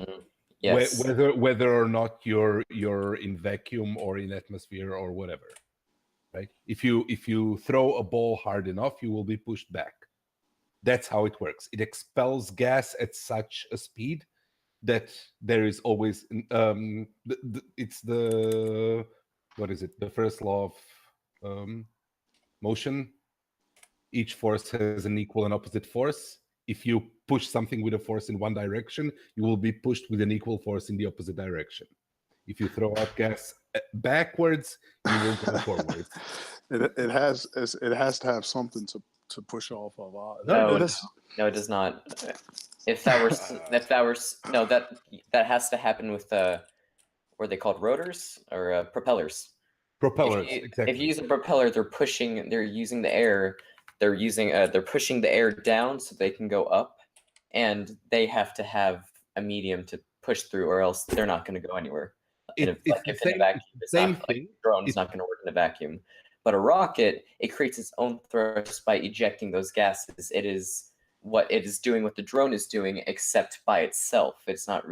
Yes. Whether or not you're in vacuum or in atmosphere or whatever. Right? If you throw a ball hard enough, you will be pushed back. That's how it works. It expels gas at such a speed that there is always it's the what is it? The first law of motion. Each force has an equal and opposite force. If you push something with a force in one direction, you will be pushed with an equal force in the opposite direction. If you throw out gas backwards, you will go forwards. It has to have something to push off of. No, it does not. If that has to happen with what are they called, rotors or propellers? Propellers, exactly. If you use a propeller, they're using the air. They're pushing the air down so they can go up, and they have to have a medium to push through, or else they're not going to go anywhere. If in a vacuum, it's not like a drone is not going to work in a vacuum. But a rocket, it creates its own thrust by ejecting those gases. It is what it is doing, what the drone is doing, except by itself. It's not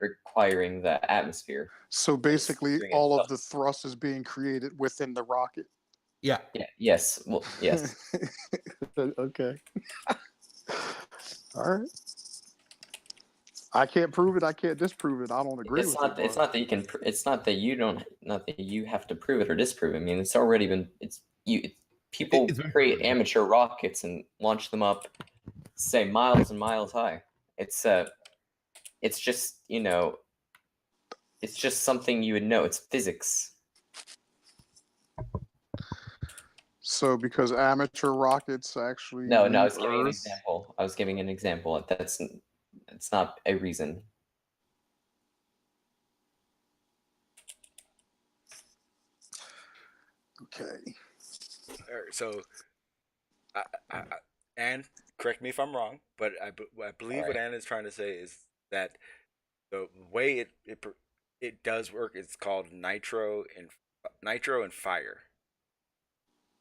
requiring the atmosphere. So basically, all of the thrust is being created within the rocket. Yeah. Yes. Well, yes. Okay. All right. I can't prove it. I can't disprove it. I don't agree with it. It's not that you can. It's not that you don't. Not that you have to prove it or disprove it. I mean, it's already been. People create amateur rockets and launch them up, say miles and miles high. It's just it's just something you would know. It's physics. So because amateur rockets actually no, I was giving an example. It's not a reason. Okay. All right, so, and correct me if I'm wrong, but I believe what Anna is trying to say is that the way it does work is called nitro and fire.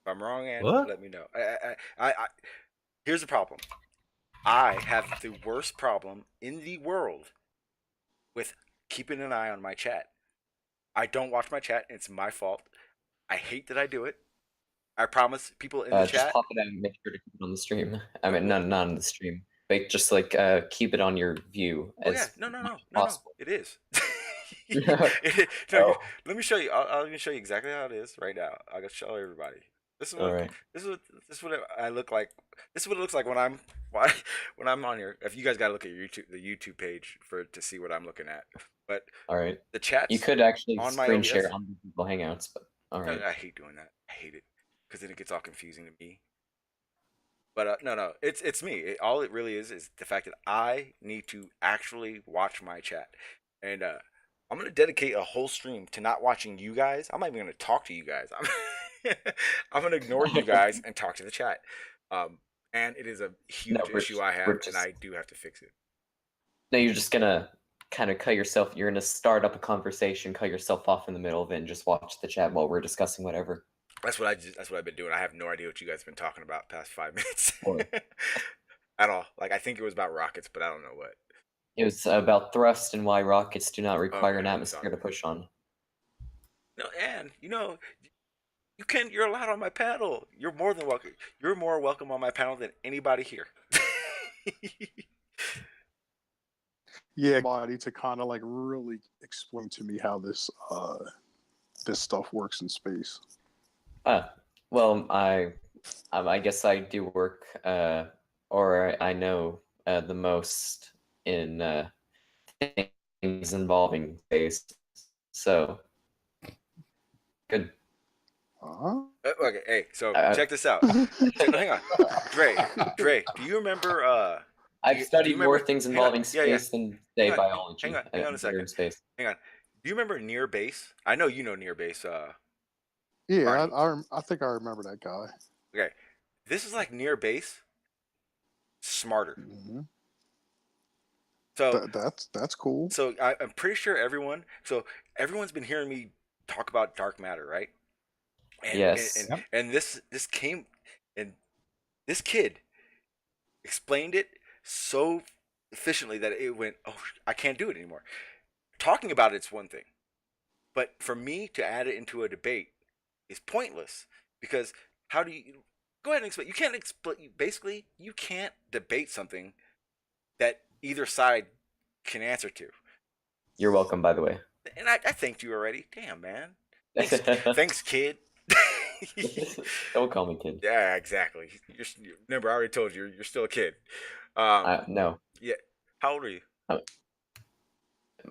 If I'm wrong, Ann, What? let me know. Here's the problem. I have the worst problem in the world with keeping an eye on my chat. I don't watch my chat. And it's my fault. I hate that I do it. I promise people in the Just chat. pop it out and make sure to keep it on the stream. I mean, not on the stream, but just like keep it on your view as No. possible. It is. Oh. Let me show you. I'll even show you exactly how it is right now. I'll just show everybody. This is what All right. this is what I look like. This is what it looks like when I'm on here. If you guys gotta look at the YouTube page to see what I'm looking at. But all right, the chat. You could actually on my screen OBS. share on the Google Hangouts, but all right. I hate doing that. I hate it because then it gets all confusing to me. But no, it's me. All it really is the fact that I need to actually watch my chat, and I'm gonna dedicate a whole stream to not watching you guys. I'm not even gonna talk to you guys. I'm gonna ignore you guys and talk to the chat. And it is a huge issue I have, and I do have to fix it. No, you're just gonna kind of cut yourself. You're gonna start up a conversation, cut yourself off in the middle of it, and just watch the chat while we're discussing whatever. That's what I've been doing. I have no idea what you guys have been talking about past 5 minutes at all. Like I think it was about rockets, but I don't know what. It was about thrust and why rockets do not require an atmosphere to push on. No, and you're allowed on my panel. You're more than welcome. You're more welcome on my panel than anybody here. Yeah, body to kind of like really explain to me how this stuff works in space. Well, I guess I do work, or I know the most in things involving space. So good. Okay, hey, so check this out. Hang on, Dre, do you remember? I've studied more things involving space than say biology. Hang on a second. Space. Hang on. Do you remember Near Base? I know you know Near Base. Yeah, I think I remember that guy. Okay, this is like Near Base, smarter. Mm-hmm. So that's cool. So I'm pretty sure everyone's been hearing me talk about dark matter, right? And, yes. And this came, and this kid explained it so efficiently that it went, oh, I can't do it anymore. Talking about it's one thing, but for me to add it into a debate is pointless because how do you go ahead and explain? You can't explain. Basically, you can't debate something that either side can answer to. You're welcome, by the way. And I thanked you already. Damn, man. Thanks, kid. Don't call me kid. Yeah, exactly. Remember, I already told you you're still a kid. No. Yeah. How old are you?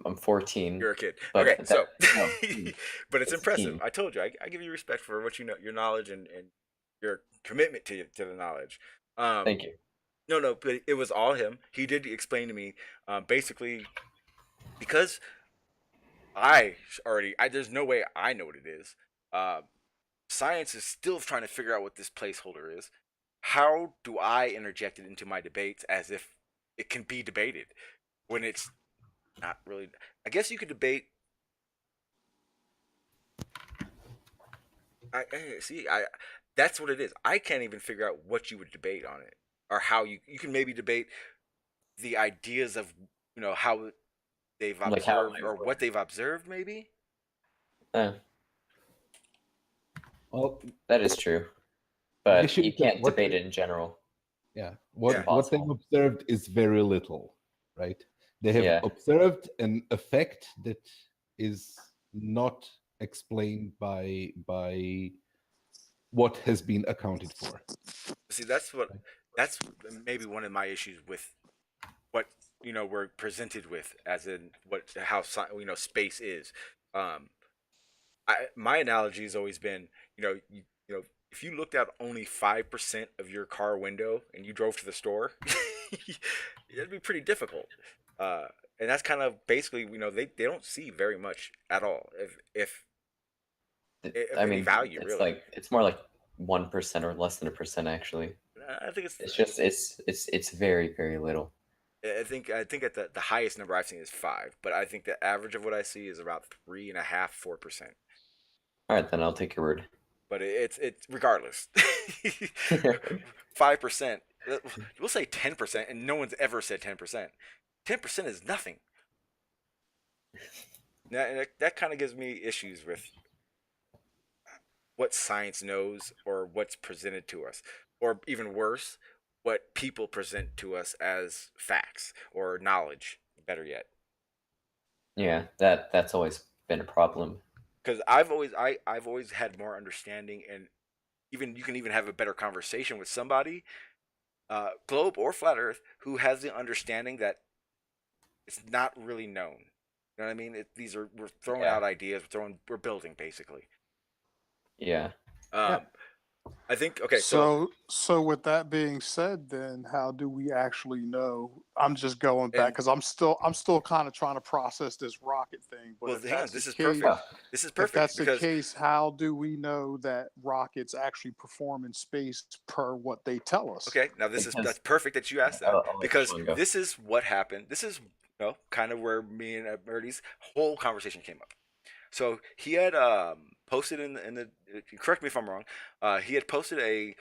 I'm 14. You're a kid. But okay, so. No, but it's impressive. I told you. I give you respect for what you know, your knowledge and your commitment to the knowledge. Thank you. No, but it was all him. He did explain to me, basically, because there's no way I know what it is. Science is still trying to figure out what this placeholder is. How do I interject it into my debates as if it can be debated when it's not really? I guess you could debate. That's what it is. I can't even figure out what you would debate on it, or how you can maybe debate the ideas of how they've observed or what they've observed, maybe. Well, that is true, but you can't debate it in general. Yeah, what they've observed is very little, right? They have observed an effect that is not explained by what has been accounted for. See, that's maybe one of my issues with what we're presented with, as in how space is. My analogy has always been, if you looked out only 5% of your car window and you drove to the store, It'd be pretty difficult. And that's kind of basically, they don't see very much at all. If I any mean, value, it's really. like it's more like 1% or less than 1% actually. I think It's just it's very very little. I think at the highest number I've seen is 5, but I think the average of what I see is about 3.5, 4%. All right, then I'll take your word. But it's regardless. 5%. We'll say 10%, and no one's ever said 10%. 10% is nothing. That kind of gives me issues with what science knows or what's presented to us, or even worse, what people present to us as facts or knowledge, better yet. Yeah, that's always been a problem. Because I've always had more understanding, and even you can even have a better conversation with somebody, globe or flat Earth, who has the understanding that it's not really known. You know what I mean? We're throwing out ideas, we're building basically. Yeah. I think So with that being said, then how do we actually know? I'm just going back because I'm still kind of trying to process this rocket thing. But well, hang on, this is case, perfect. This is perfect. If that's because the case, how do we know that rockets actually perform in space per what they tell us? Okay, now that's perfect that you asked that, because this is what happened. This is kind of where me and Ernie's whole conversation came up. So he had posted in the correct me if I'm wrong. He had posted a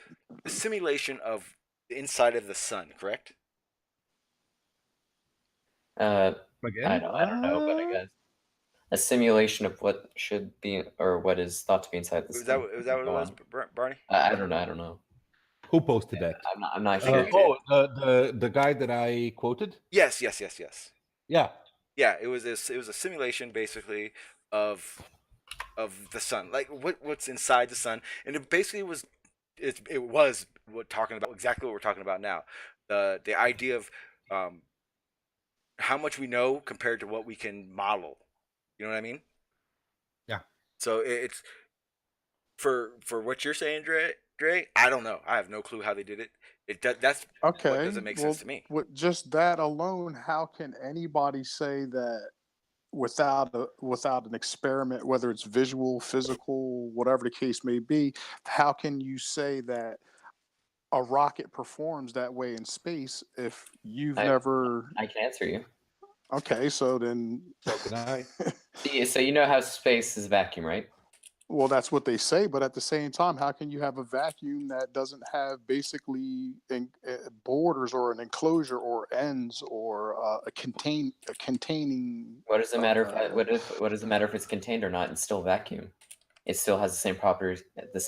simulation of the inside of the sun. Correct? I don't know, but I guess a simulation of what should be or what is thought to be inside the sun. Was that what it was, Barney? I don't know. Who posted that? I'm not sure. The guy that I quoted. Yes. Yeah. Yeah, it was a simulation basically of the sun, like what's inside the sun, and it basically was talking about exactly what we're talking about now, the idea of how much we know compared to what we can model. You know what I mean? Yeah. So it's for what you're saying, Dre. I don't know. I have no clue how they did it. That's okay. What doesn't make sense to me. With just that alone, how can anybody say that without an experiment, whether it's visual, physical, whatever the case may be? How can you say that a rocket performs that way in space if you've never? I can answer you. Okay, so then. So can I. So you know how space is vacuum, right? Well, that's what they say, but at the same time, how can you have a vacuum that doesn't have basically borders or an enclosure or ends or a containing? What does it matter what does it matter if it's contained or not? It's still vacuum. It still has the same properties the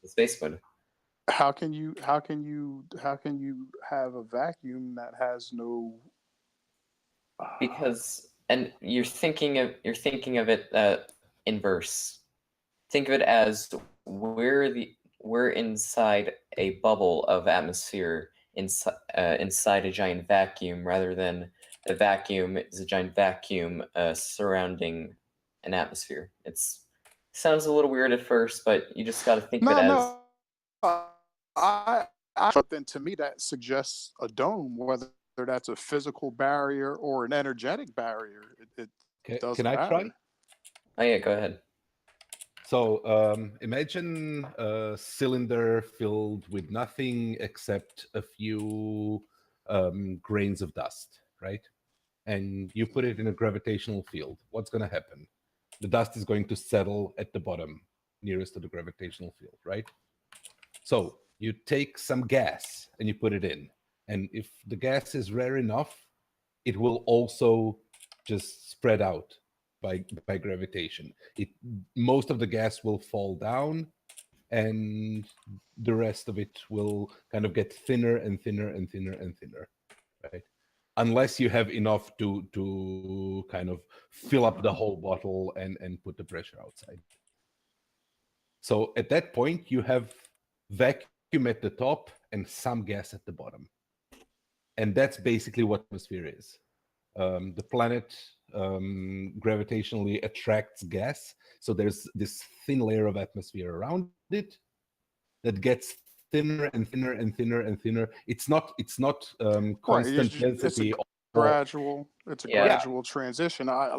space would. How can you have a vacuum that has no? Because you're thinking of it inverse. Think of it as we're inside a bubble of atmosphere inside a giant vacuum, rather than the vacuum is a giant vacuum surrounding an atmosphere. Sounds a little weird at first, but you just got to think of it as. But then to me that suggests a dome, whether that's a physical barrier or an energetic barrier. It doesn't Can I matter. try? Oh yeah, go ahead. So imagine a cylinder filled with nothing except a few grains of dust, right? And you put it in a gravitational field. What's going to happen? The dust is going to settle at the bottom, nearest to the gravitational field, right? So you take some gas and you put it in. And if the gas is rare enough, it will also just spread out by gravitation. Most of the gas will fall down, and the rest of it will kind of get thinner and thinner and thinner and thinner, right? Unless you have enough to kind of fill up the whole bottle and put the pressure outside. So at that point, you have vacuum at the top and some gas at the bottom. And that's basically what atmosphere is. The planet gravitationally attracts gas. So there's this thin layer of atmosphere around it that gets thinner and thinner and thinner and thinner. It's not Right. constant It's density. a gradual. It's a Yeah. gradual transition. I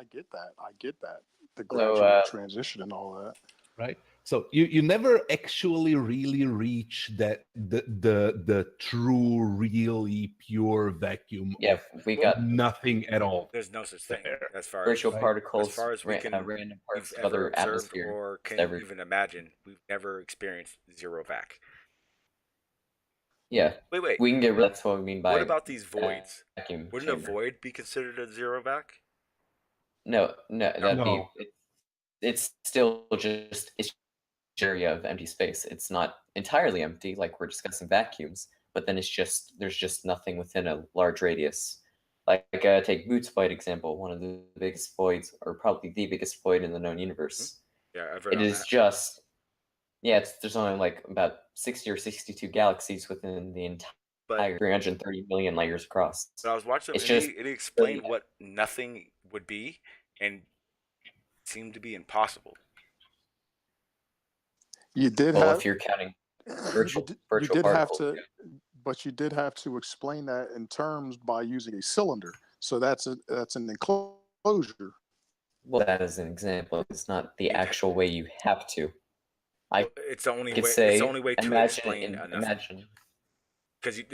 get that. I get that. The So, gradual transition and all that. Right. So you never actually really reach that the true, really pure vacuum. Yeah, we got nothing at all. There's no such thing as far virtual as particles, as far as we can random parts we've of ever other observed atmosphere. or can every- even imagine. We've never experienced zero vac. Yeah. Wait. We can get rid. That's what we mean by. What about these voids? Vacuum Wouldn't a chamber. void be considered a zero vac? No, that'd No. be. It's still just it's area of empty space. It's not entirely empty, like we're discussing vacuums, but then there's just nothing within a large radius. Like take Boot's void example, one of the biggest voids, or probably the biggest void in the known universe. Yeah, I've read It on is that. just, there's only like about 60 or 62 galaxies within the entire 330 million light years across. But I was watching It's and just he explained what nothing would be, and it seemed to be impossible. You did well, have. if you're counting virtual particles. But you did have to explain that in terms by using a cylinder. So that's an enclosure. Well, that is an example. It's not the actual way you have to. It's the only way. Say, it's the only way to explain enough. Imagine. Because you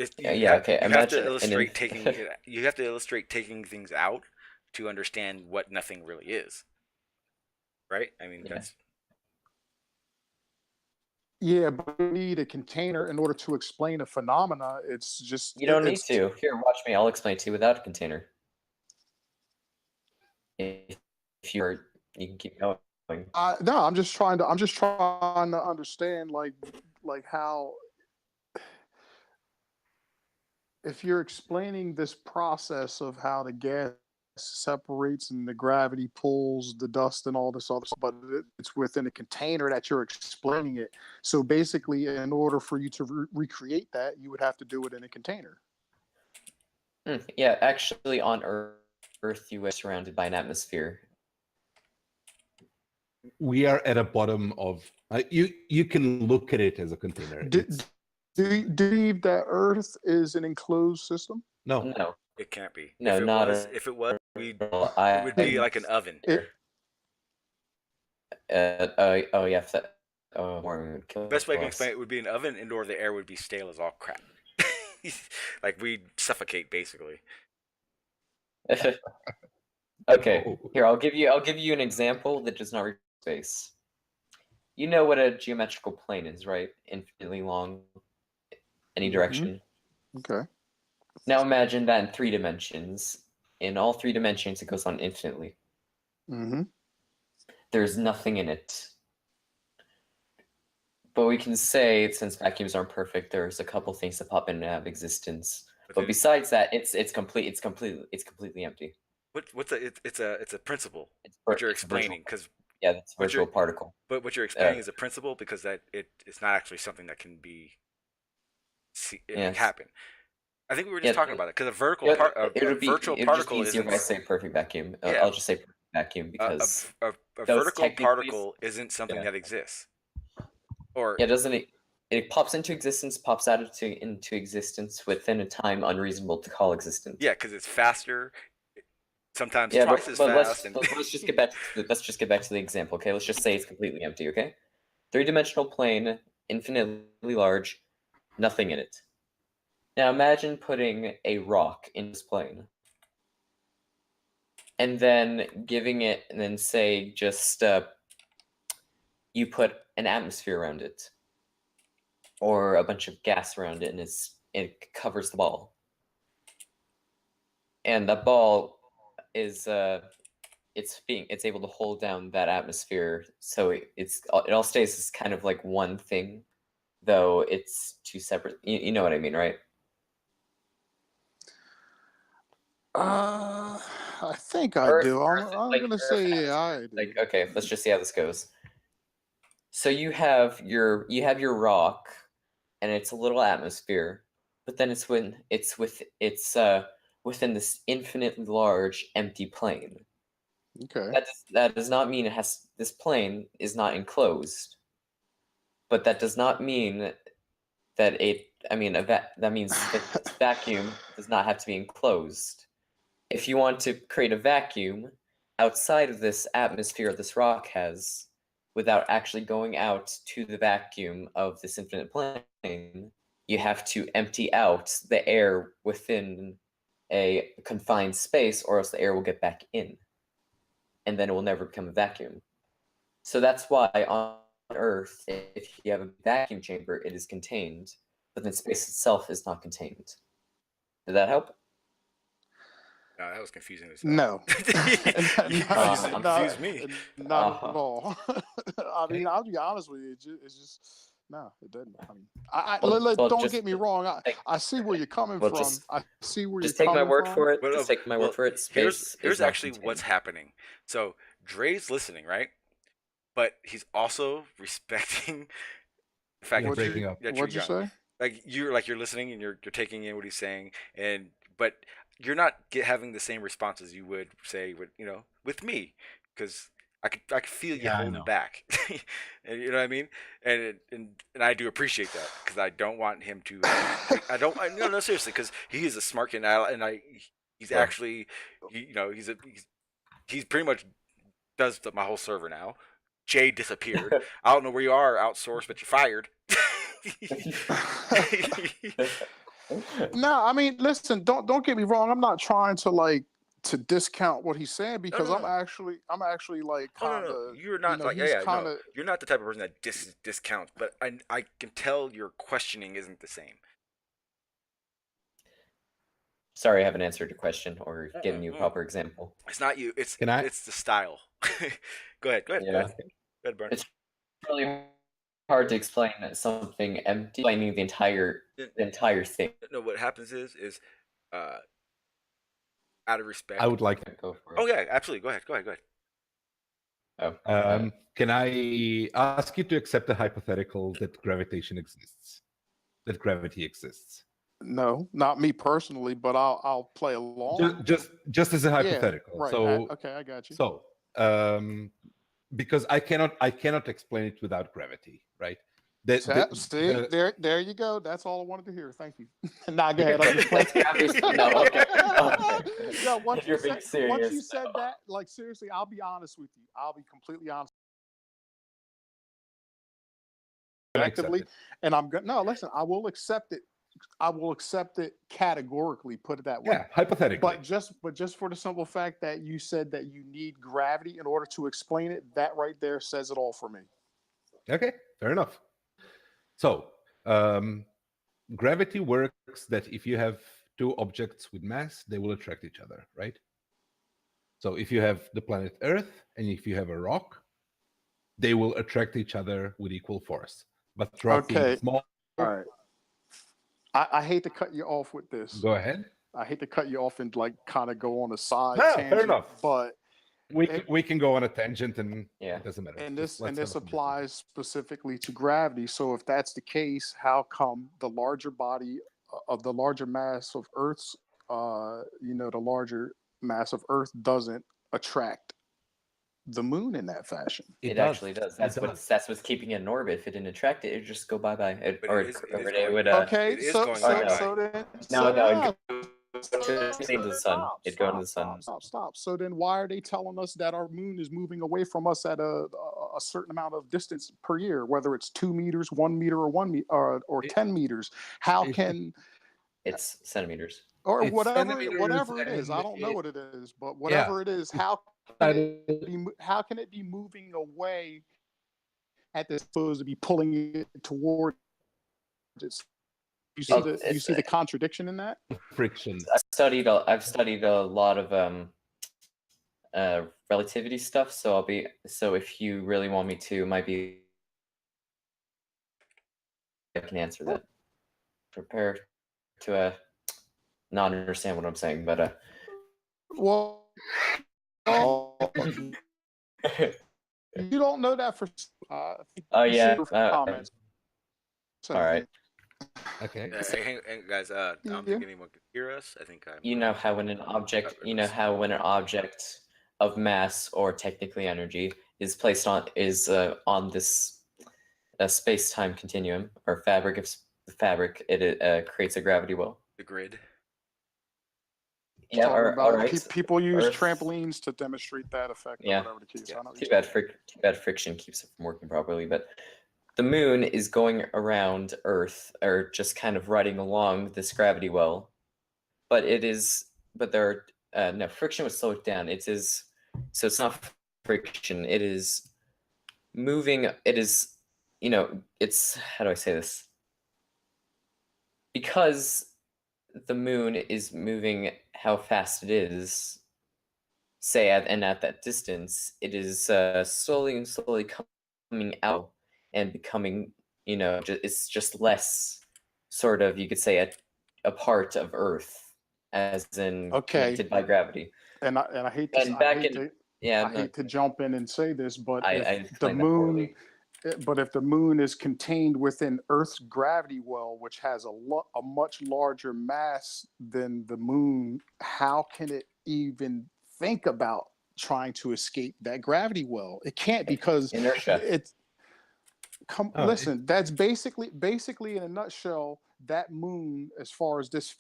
have to illustrate taking you have to illustrate taking things out to understand what nothing really is. Right? I mean, that's. Yeah, but you need a container in order to explain a phenomena. It's just you don't need to. Here, watch me. I'll explain to you without a container. If you can keep going. No, I'm just trying to understand like how, if you're explaining this process of how the gas separates and the gravity pulls the dust and all this other stuff, but it's within a container that you're explaining it. So basically, in order for you to recreate that, you would have to do it in a container. Yeah, actually, on Earth, you are surrounded by an atmosphere. We are at a bottom of. You can look at it as a container. Do you believe that Earth is an enclosed system? No. It can't be. No, if it was, it would be like an oven. The best way I can explain it would be an oven, and/or the air would be stale as all crap. Like we'd suffocate, basically. Okay, here I'll give you an example that does not require space. You know what a geometrical plane is, right? Infinitely long, any direction. Okay. Now imagine that in 3 dimensions. In all 3 dimensions, it goes on infinitely. Mm-hmm. There's nothing in it. But we can say, since vacuums aren't perfect, there's a couple things that pop in and have existence. But besides that, it's completely empty. It's a principle. What you're explaining, because that's virtual particle. But what you're explaining is a principle, because it's not actually something that can be happen. I think we were just talking about it, because a virtual particle is easier if I say perfect vacuum. I'll just say perfect vacuum because a vertical particle isn't something that exists. Or doesn't it? It pops into existence, pops out into existence within a time unreasonable to call existent. Yeah, because it's faster. Sometimes twice as fast. Let's just get back to the example. Okay, let's just say it's completely empty. Okay, 3-dimensional plane, infinitely large, nothing in it. Now imagine putting a rock in this plane, and then giving it, and then say just you put an atmosphere around it, or a bunch of gas around it, and it covers the ball. And that ball is it's able to hold down that atmosphere, so it all stays as kind of like one thing, though it's 2 separate. You know what I mean, right? I think I do. I'm gonna say yeah, I do. Like, okay, let's just see how this goes. So you have your rock, and it's a little atmosphere, but then it's within this infinitely large empty plane. Okay. That does not mean this plane is not enclosed. but that does not mean that that means that this vacuum does not have to be enclosed. If you want to create a vacuum outside of this atmosphere this rock has, without actually going out to the vacuum of this infinite plane, you have to empty out the air within a confined space, or else the air will get back in, and then it will never become a vacuum. So that's why on Earth, if you have a vacuum chamber, it is contained, but then space itself is not contained. Did that help? No, that was confusing as No, You confused me. not at all. I mean, I'll be honest with you. It's just no, it doesn't. I mean, don't get me wrong. I see where you're coming from. I see where you're coming from. Just take my word for it. Just take my word for it. Space Here's is not actually contained. what's happening. So Dre's listening, right? But he's also respecting the fact What'd you say? Like you're listening and you're taking in what he's saying, but you're not having the same response as you would say with me, because I could feel you holding back. And you know what I mean? And I do appreciate that, because I don't want him to. No, seriously, because he is a smart kid, and he's actually he's pretty much does my whole server now. Jay disappeared. I don't know where you are, outsourced, but you're fired. No, I mean, listen, don't get me wrong. I'm not trying to discount what he's saying, because I'm actually like kind of. No. You're not you're not the type of person that discounts, but I can tell your questioning isn't the same. Sorry, I haven't answered your question or given you a proper example. It's not you. It's the style. Go ahead. Yeah. Go ahead, Brian. It's really hard to explain something empty, explaining the entire thing. No, what happens is out of respect. I would like to go for it. Oh yeah, absolutely. Go ahead. Oh. Can I ask you to accept the hypothetical that gravitation exists, that gravity exists? No, not me personally, but I'll play along. Just as a hypothetical. Yeah, right. So okay, I got you. So because I cannot explain it without gravity, right? There you go. That's all I wanted to hear. Thank you. Now go ahead. No, once you said that, like seriously, I'll be honest with you. I'll be completely honest. Effectively, and listen. I will accept it. I will accept it categorically. Put it that way. Yeah, hypothetically. But just for the simple fact that you said that you need gravity in order to explain it, that right there says it all for me. Okay, fair enough. So, gravity works that if you have two objects with mass, they will attract each other, right? So if you have the planet Earth and if you have a rock, they will attract each other with equal force. But rock being small. All right. I hate to cut you off with this. Go ahead. I hate to cut you off and kind of go on a side tangent. Fair enough. But we can go on a tangent, and it doesn't matter. And this applies specifically to gravity. So if that's the case, how come the larger body of the larger mass of Earth's, the larger mass of Earth doesn't attract the moon in that fashion? It actually does. That's what's keeping it in orbit. If it didn't attract it, it'd just go bye-bye. It would. Okay, so then into the sun. It'd go into the sun. Stop. So then why are they telling us that our moon is moving away from us at a certain amount of distance per year, whether it's 2 meters, 1 meter, or 10 meters? How can it's centimeters. Or whatever it is. I don't know what it is, but whatever it is, how can it be moving away at this supposed to be pulling it towards it? You see the contradiction in that? Friction. I've studied a lot of relativity stuff, so if you really want me to, I can answer that. Prepare to not understand what I'm saying, but well, you don't know that for comments. All right. Okay. Hey, guys, I don't think anyone can hear us. I think I'm. You know how when an object of mass, or technically energy, is placed on this a space-time continuum or fabric of fabric, it creates a gravity well. The grid. Yeah, Talking all about right. people use Earth. trampolines to demonstrate that effect or Yeah. whatever the case. I know what Too you're bad friction keeps it from working properly. But the moon is going around Earth, or just kind of riding along this gravity well. But there are no friction would slow it down. It is, so it's not friction. It is moving. It is, it's, how do I say this? Because the moon is moving how fast it is, say at that distance, it is slowly and slowly coming out and becoming, it's just less sort of, you could say, a part of Earth, as in connected by gravity. And I hate to, I hate to jump in and say this, but if the moon, but if the moon is contained within Earth's gravity well, which has a much larger mass than the moon, how can it even think about trying to escape that gravity well? It can't, because inertia. Listen, that's basically in a nutshell, that moon, as far as this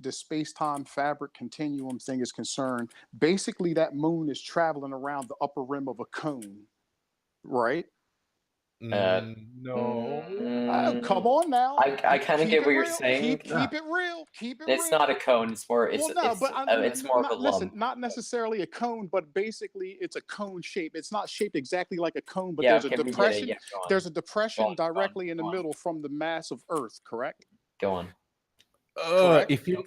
space-time fabric continuum thing is concerned, basically that moon is traveling around the upper rim of a cone, right? No. Come on now. I kind of get what you're saying. Keep it real. It's not a cone. It's more. It's more of a lump. Not necessarily a cone, but basically it's a cone shape. It's not shaped exactly like a cone, but Yeah, there's okay, a depression. yeah, go on. There's a depression Go on, directly in the middle from the mass of Earth. Correct? Go on. If you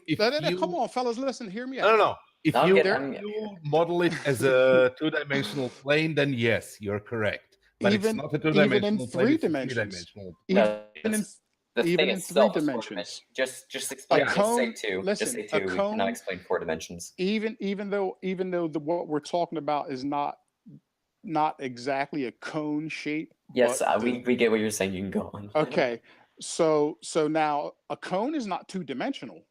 come on, fellas, listen, hear me out. No. If you model it as a two-dimensional plane, then yes, you're correct. But Even, it's not a two-dimensional even in plane, three it's a dimensions. three-dimensional. Even in three dimensions. Just explain. A cone, just say two. listen, Just say a two. We cone, cannot explain 4 dimensions. Even though what we're talking about is not exactly a cone shape. Yes, we get what you're saying. You can go on. Okay, so now a cone is not two-dimensional.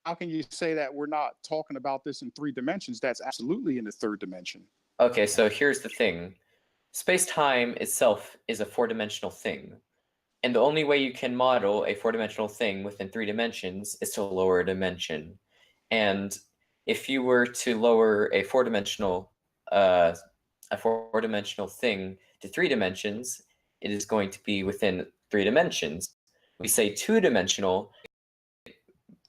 How can you say that we're not talking about this in 3 dimensions? That's absolutely in the 3rd dimension. Okay, so here's the thing. Space-time itself is a 4-dimensional thing. And the only way you can model a 4-dimensional thing within 3 dimensions is to lower a dimension. And if you were to lower a 4-dimensional thing to 3 dimensions, it is going to be within 3 dimensions. We say 2-dimensional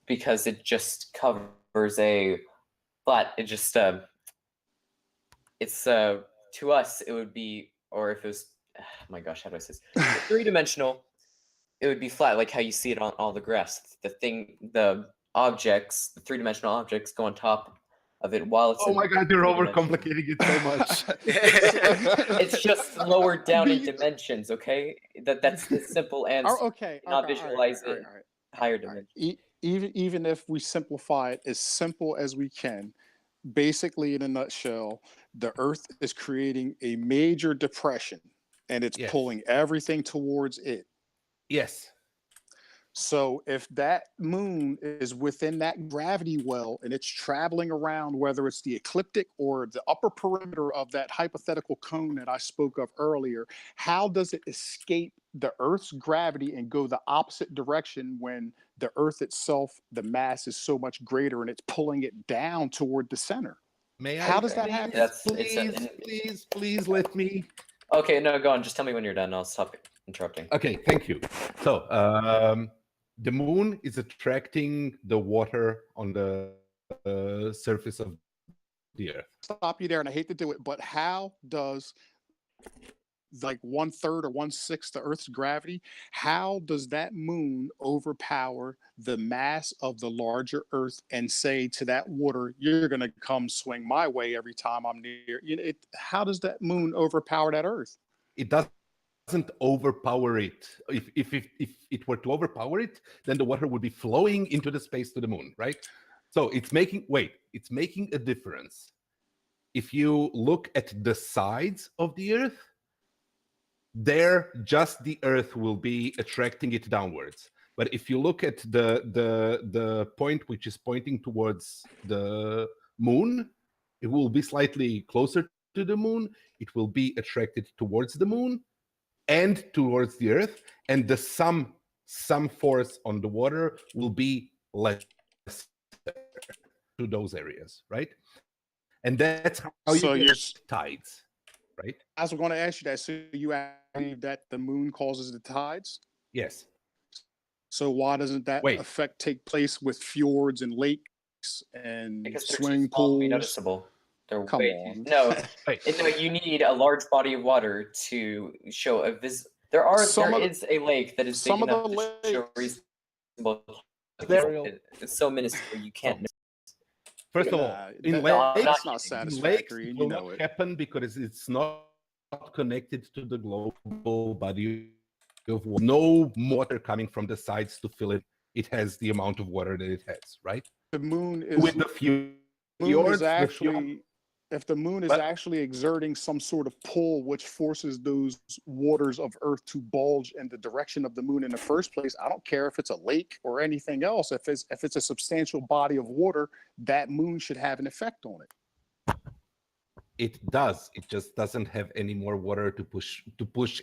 because it just covers a flat. It just it's to us it would be, or if it was, oh my gosh, how do I say this? 3-dimensional, it would be flat, like how you see it on all the graphs. The objects, the 3-dimensional objects go on top of it while it's. Oh my God, you're overcomplicating it so much. It's just lower down in dimensions, okay? That's the simple answer. Okay. Not visualize it higher dimensions. Even if we simplify it as simple as we can, basically in a nutshell, the Earth is creating a major depression and it's pulling everything towards it. Yes. So if that moon is within that gravity well and it's traveling around, whether it's the ecliptic or the upper perimeter of that hypothetical cone that I spoke of earlier, how does it escape the Earth's gravity and go the opposite direction when the Earth itself, the mass is so much greater and it's pulling it down toward the center? How does that happen? Please let me. Okay, no, go on. Just tell me when you're done. I'll stop interrupting. Okay, thank you. So the moon is attracting the water on the surface of the Earth. Stop you there, and I hate to do it, but how does like 1/3 or 1/6 the Earth's gravity, how does that moon overpower the mass of the larger Earth and say to that water, you're going to come swing my way every time I'm near? How does that moon overpower that Earth? It doesn't overpower it. If it were to overpower it, then the water would be flowing into the space to the moon, right? So it's making a difference. If you look at the sides of the Earth, there just the Earth will be attracting it downwards. But if you look at the point which is pointing towards the moon, it will be slightly closer to the moon, it will be attracted towards the moon and towards the Earth, and the some force on the water will be less to those areas, right? And that's how So you you're, get tides, right? I was going to ask you that. So you believe that the moon causes the tides? Yes. So why doesn't that Wait. effect take place with fjords and lakes and Because they're swimming too small to be pools? noticeable. They're Come way on. too. No, Wait. no, you need a large body of water to show a There is a lake that is big enough to show reasonable. It's so minuscule you can't. First of all, Nah, in that's lakes, not in satisfactory, lakes, and it you will know not it. happen because it's not connected to the global body of water. No water coming from the sides to fill it. It has the amount of water that it has, right? The moon is With the fjords, if the moon is actually exerting some sort of pull which forces those waters of Earth to bulge in the direction of the moon in the first place, I don't care if it's a lake or anything else. If it's a substantial body of water, that moon should have an effect on it. It does. It just doesn't have any more water to push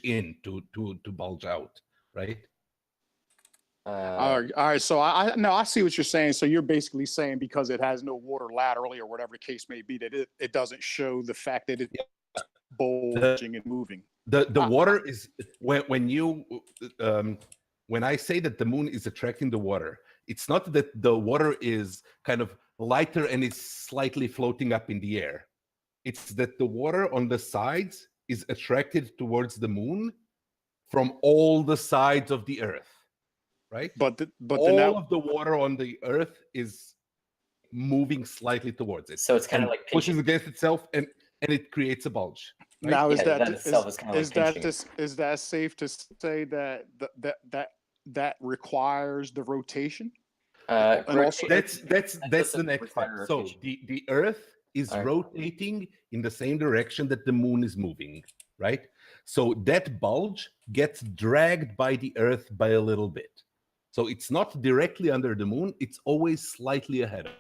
in to bulge out, right? All right. So I see what you're saying. So you're basically saying because it has no water laterally or whatever the case may be, that it doesn't show the fact that it's bulging and moving. The water is when I say that the moon is attracting the water, it's not that the water is kind of lighter and is slightly floating up in the air. It's that the water on the sides is attracted towards the moon from all the sides of the Earth. Right? But all of the water on the Earth is moving slightly towards it. So it's kind of like pushes against itself, and it creates a bulge. Right? Now, is that itself is kind of like pinching. Is that safe to say that that requires the rotation? And also, that's the next step. So the Earth is rotating in the same direction that the moon is moving, right? So that bulge gets dragged by the Earth by a little bit. So it's not directly under the moon, it's always slightly ahead of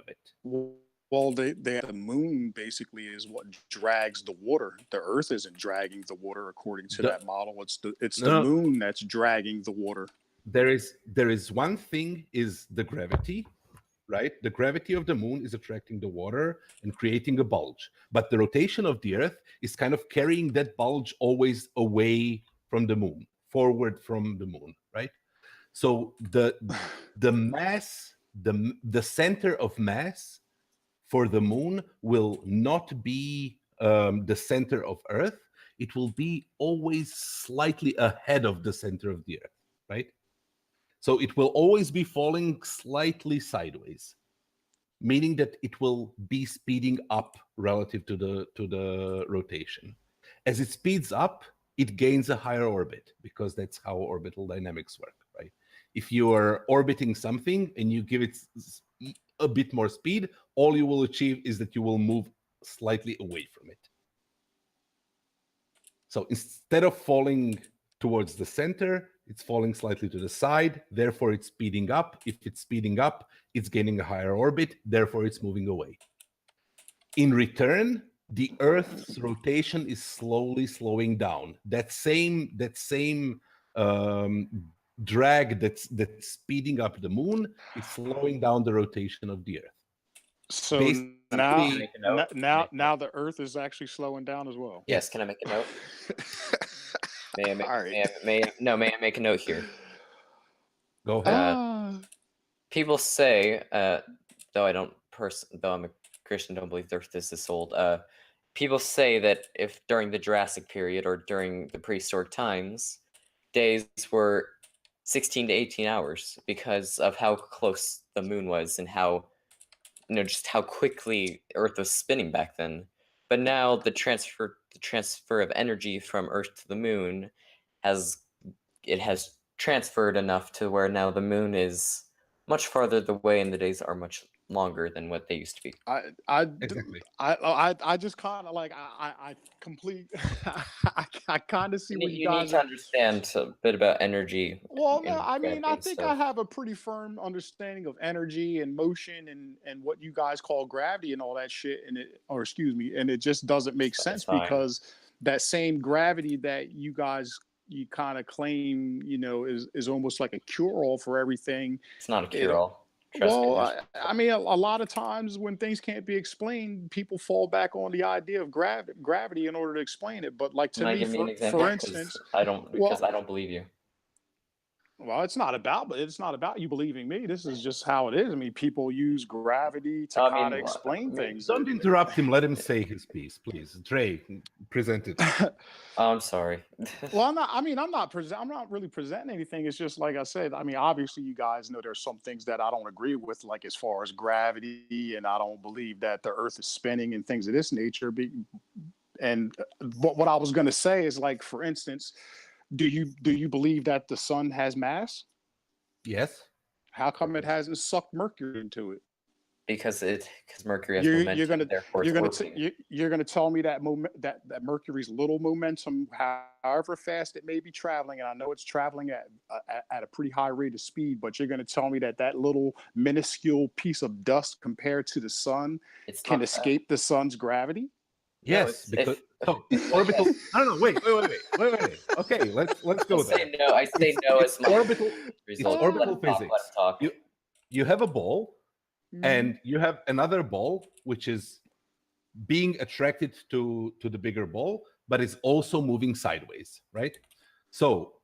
it. Well, the moon basically is what drags the water. The Earth isn't dragging the water according to that model. It's the moon that's dragging the water. There is one thing, is the gravity, right? The gravity of the moon is attracting the water and creating a bulge. But the rotation of the Earth is kind of carrying that bulge always away from the moon, forward from the moon, right? So the mass, the center of mass for the moon will not be the center of Earth. It will be always slightly ahead of the center of the Earth, right? So it will always be falling slightly sideways, meaning that it will be speeding up relative to the rotation. As it speeds up, it gains a higher orbit, because that's how orbital dynamics work, right? If you are orbiting something and you give it a bit more speed, all you will achieve is that you will move slightly away from it. So instead of falling towards the center, it's falling slightly to the side, therefore it's speeding up. If it's speeding up, it's gaining a higher orbit, therefore it's moving away. In return, the Earth's rotation is slowly slowing down. That same drag that's speeding up the moon is slowing down the rotation of the Earth. So now the Earth is actually slowing down as well. Yes. Can I make a note? May I make a note here? Go ahead. People say, though I'm a Christian, don't believe the Earth is this old. People say that if during the Jurassic period or during the prehistoric times, days were 16 to 18 hours because of how close the moon was and how, just how quickly Earth was spinning back then. But now the transfer of energy from Earth to the moon has transferred enough to where now the moon is much farther away and the days are much longer than what they used to be. Exactly. I just kind of like I complete I kind of see You where need, you you need guys to are. understand a bit about energy Well, no, and I mean, gravity I and think I stuff. have a pretty firm understanding of energy and motion and what you guys call gravity and all that shit. And it, or excuse me, and it just doesn't make sense It's fine. because that same gravity that you guys you kind of claim, is almost like a cure all for everything. It's not a It cure-all. Trust me. well, I mean, a lot of times when things can't be explained, people fall back on the idea of gravity in order to explain it. But like to Can I me, give me an for example? instance, Because well, I don't believe you. well, it's not about you believing me. This is just how it is. I mean, people use gravity to kind of explain things. Don't interrupt him. Let him say his piece, please. Dre, present it. I'm sorry. Well, I'm not really presenting anything. It's just like I said. I mean, obviously, you guys know there's some things that I don't agree with, like as far as gravity, and I don't believe that the Earth is spinning and things of this nature. And what I was going to say is, like, for instance, do you believe that the sun has mass? Yes. How come it hasn't sucked Mercury into it? Because Mercury has momentum, therefore it's orbiting. You're gonna tell me that that Mercury's little momentum, however fast it may be traveling, and I know it's traveling at a pretty high rate of speed, but you're gonna tell me that that little minuscule piece of dust compared to the sun can escape the sun's gravity? Yes, because it's orbital. No, wait. Okay, let's go there. I say no as my orbital. It's result. orbital Let physics. talk. You have a ball, and you have another ball which is being attracted to the bigger ball, but it's also moving sideways, right? So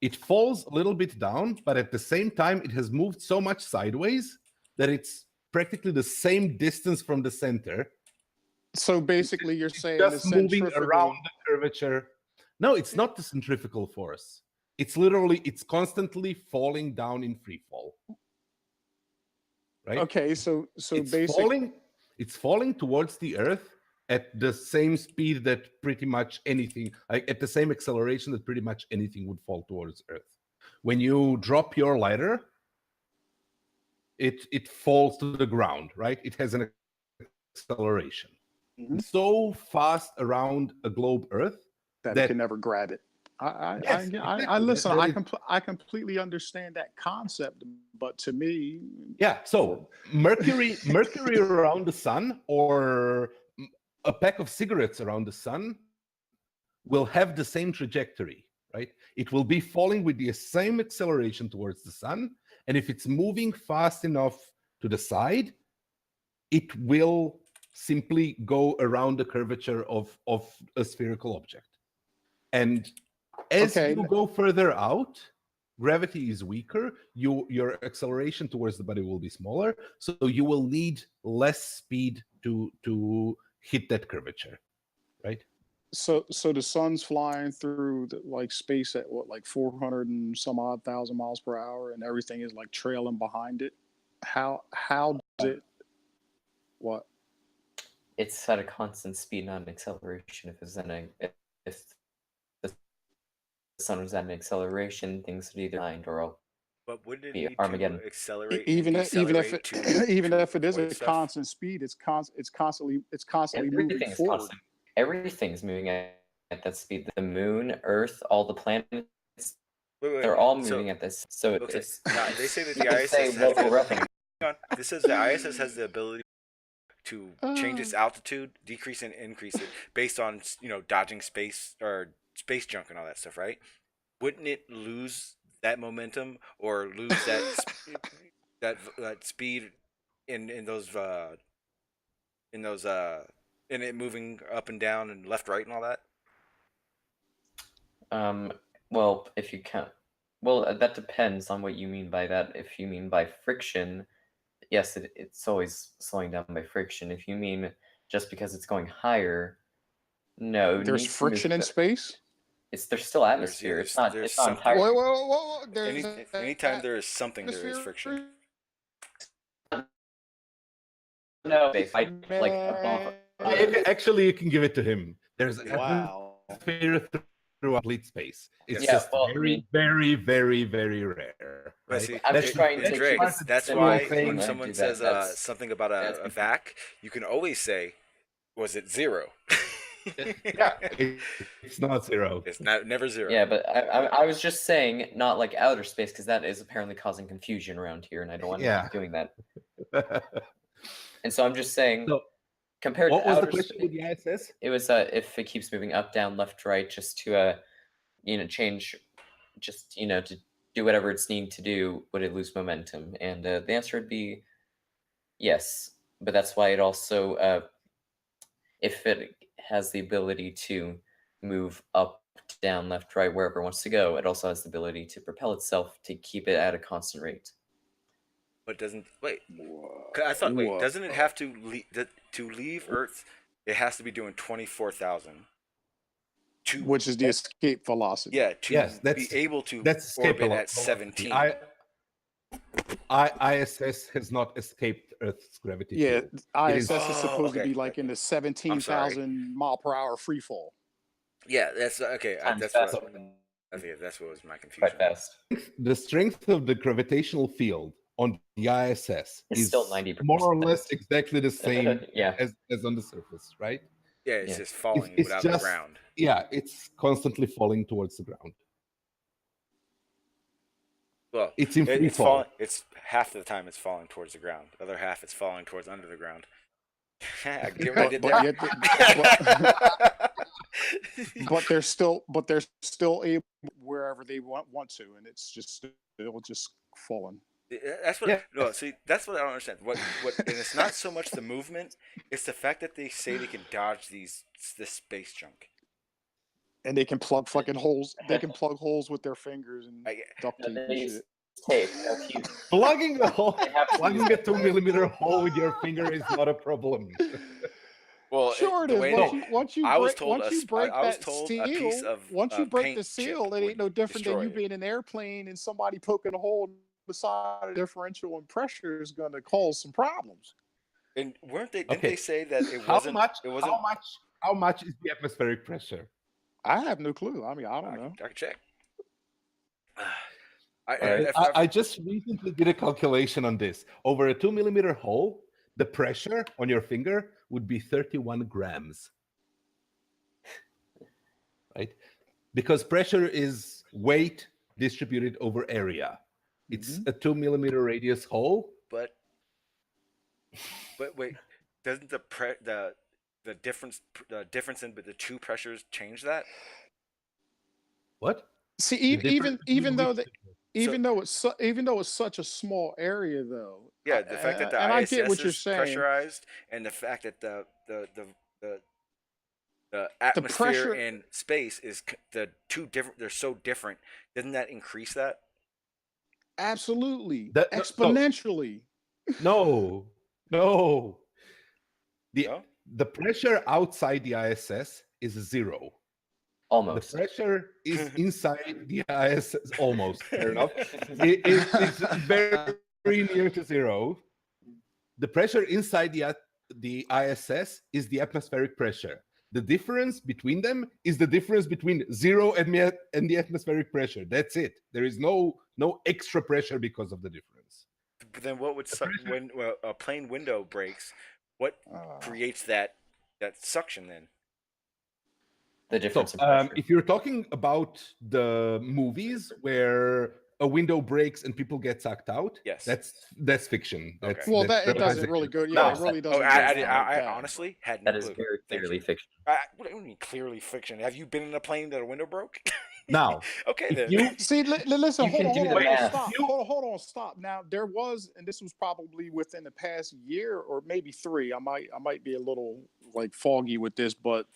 it falls a little bit down, but at the same time, it has moved so much sideways that it's practically the same distance from the center. So basically, you're saying just moving around the curvature. No, it's not the centrifugal force. It's constantly falling down in free fall. Right? Okay, so basically, it's falling towards the Earth at the same speed that pretty much anything, like at the same acceleration that pretty much anything would fall towards Earth. When you drop your lighter, it falls to the ground, right? It has an acceleration. So fast around a globe Earth that it can never grab it. I listen. I completely understand that concept, but to me, yeah. So Mercury around the sun, or a pack of cigarettes around the sun, will have the same trajectory, right? It will be falling with the same acceleration towards the sun, and if it's moving fast enough to the side, it will simply go around the curvature of a spherical object. And as you go further out, gravity is weaker, your acceleration towards the body will be smaller, so you will need less speed to hit that curvature, right? So the sun's flying through space at what, like 400 and some odd thousand miles per hour, and everything is like trailing behind it. How does it? What? It's at a constant speed, not an acceleration. If the sun was at an acceleration, things would either mind or but wouldn't it be need Armageddon. To accelerate even if it is a constant speed, it's constantly moving forward. Constant. Everything's moving at that speed. The moon, Earth, all the planets, they're all moving at this. So it's. They say that the ISS this says the ISS has the ability to change its altitude, decrease and increase it based on dodging space or space junk and all that stuff, right? Wouldn't it lose that momentum or lose that speed in it moving up and down and left, right, and all that? Well, if you count, that depends on what you mean by that. If you mean by friction, yes, it's always slowing down by friction. If you mean just because it's going higher, no. There's friction in space? There's still atmosphere. It's not entirely. Whoa. Anytime there is something, there is friction. No, above. Actually, you can give it to him. There's wow. atmosphere through a complete space. It's Yeah, just well, I very, mean- very, very, very rare. But Right? see, I'm That's just the trying to best take Drake, part this of that's similar why thing when when I someone do says that, something about a vac, you can always say, "Was it 0?" Yeah, it's not 0. It's never 0. Yeah, but I was just saying not like outer space because that is apparently causing confusion around here, and I don't want to keep doing that. And so I'm just saying, So, compared what to was the outer question space, with the ISS? it was if it keeps moving up, down, left, right, just to change, just to do whatever it's needing to do, would it lose momentum? And the answer would be yes. But that's why it also, if it has the ability to move up, down, left, right, wherever it wants to go, it also has the ability to propel itself to keep it at a constant rate. But doesn't I thought doesn't it have to leave Earth? It has to be doing 24,000. Which is the escape velocity. Yeah, to be able to orbit at 17. ISS has not escaped Earth's gravity field. ISS is supposed to be like in the 17,000 mile per hour free fall. Yeah, that's okay. That's what was my confusion. Quite fast. The strength of the gravitational field on the ISS is still 90%. more or less exactly the same Yeah. as on the surface, right? Yeah, it's just falling without the ground. Yeah, it's constantly falling towards the ground. Well, it's in free fall. It's half the time it's falling towards the ground. The other half it's falling towards under the ground. But they're still able wherever they want to, and it's just it'll just falling. That's what. No, see, that's what I don't understand. What? And it's not so much the movement; it's the fact that they say they can dodge this space junk. And they can plug fucking holes. They can plug holes with their fingers and duct tape and shit. Plugging a 2mm hole with your finger is not a problem. Well, sure it is. Once you break that seal, once you break the seal, it ain't no different than you being in an airplane and somebody poking a hole beside a differential and pressure is going to cause some problems. And weren't they? Didn't they say that it wasn't? How much is the atmospheric pressure? I have no clue. I mean, I don't know. I can check. I just recently did a calculation on this. Over a 2mm hole, the pressure on your finger would be 31 grams. Right? Because pressure is weight distributed over area. It's a 2mm radius hole. But wait, doesn't the difference in the two pressures change that? What? See, even though it's such a small area, though. Yeah, the fact that the ISS is pressurized, and the fact that the atmosphere and space is the two different. They're so different. Doesn't that increase that? Absolutely, exponentially. No. The pressure outside the ISS is 0. Almost. The pressure is inside the ISS. Almost. Fair enough. It's very near to 0. The pressure inside the ISS is the atmospheric pressure. The difference between them is the difference between 0 and the atmospheric pressure. That's it. There is no extra pressure because of the difference. But then what would when a plane window breaks? What creates that suction then? The difference. So, if you're talking about the movies where a window breaks and people get sucked out, yes, that's fiction. Okay. It doesn't really go. Yeah, it really doesn't. I honestly had no clue. That is very clearly fiction. What do you mean clearly fiction? Have you been in a plane that a window broke? Now, okay, then. Listen. Hold on, stop. Now there was, and this was probably within the past year or maybe 3. I might be a little like foggy with this, but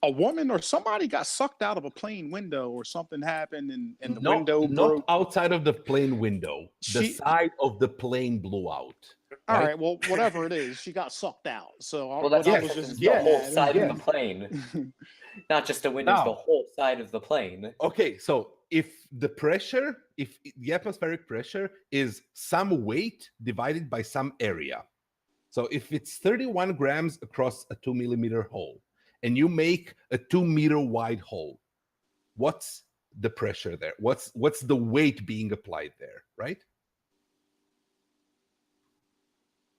a woman or somebody got sucked out of a plane window or something happened and the window broke. Not outside of the plane window. The side of the plane blew out. All right, well, whatever it is, she got sucked out. So the whole side of the plane. Not just a window, the whole side of the plane. Okay, so if the atmospheric pressure is some weight divided by some area. So if it's 31 grams across a 2mm hole, and you make a 2-meter wide hole, what's the pressure there? What's the weight being applied there, right?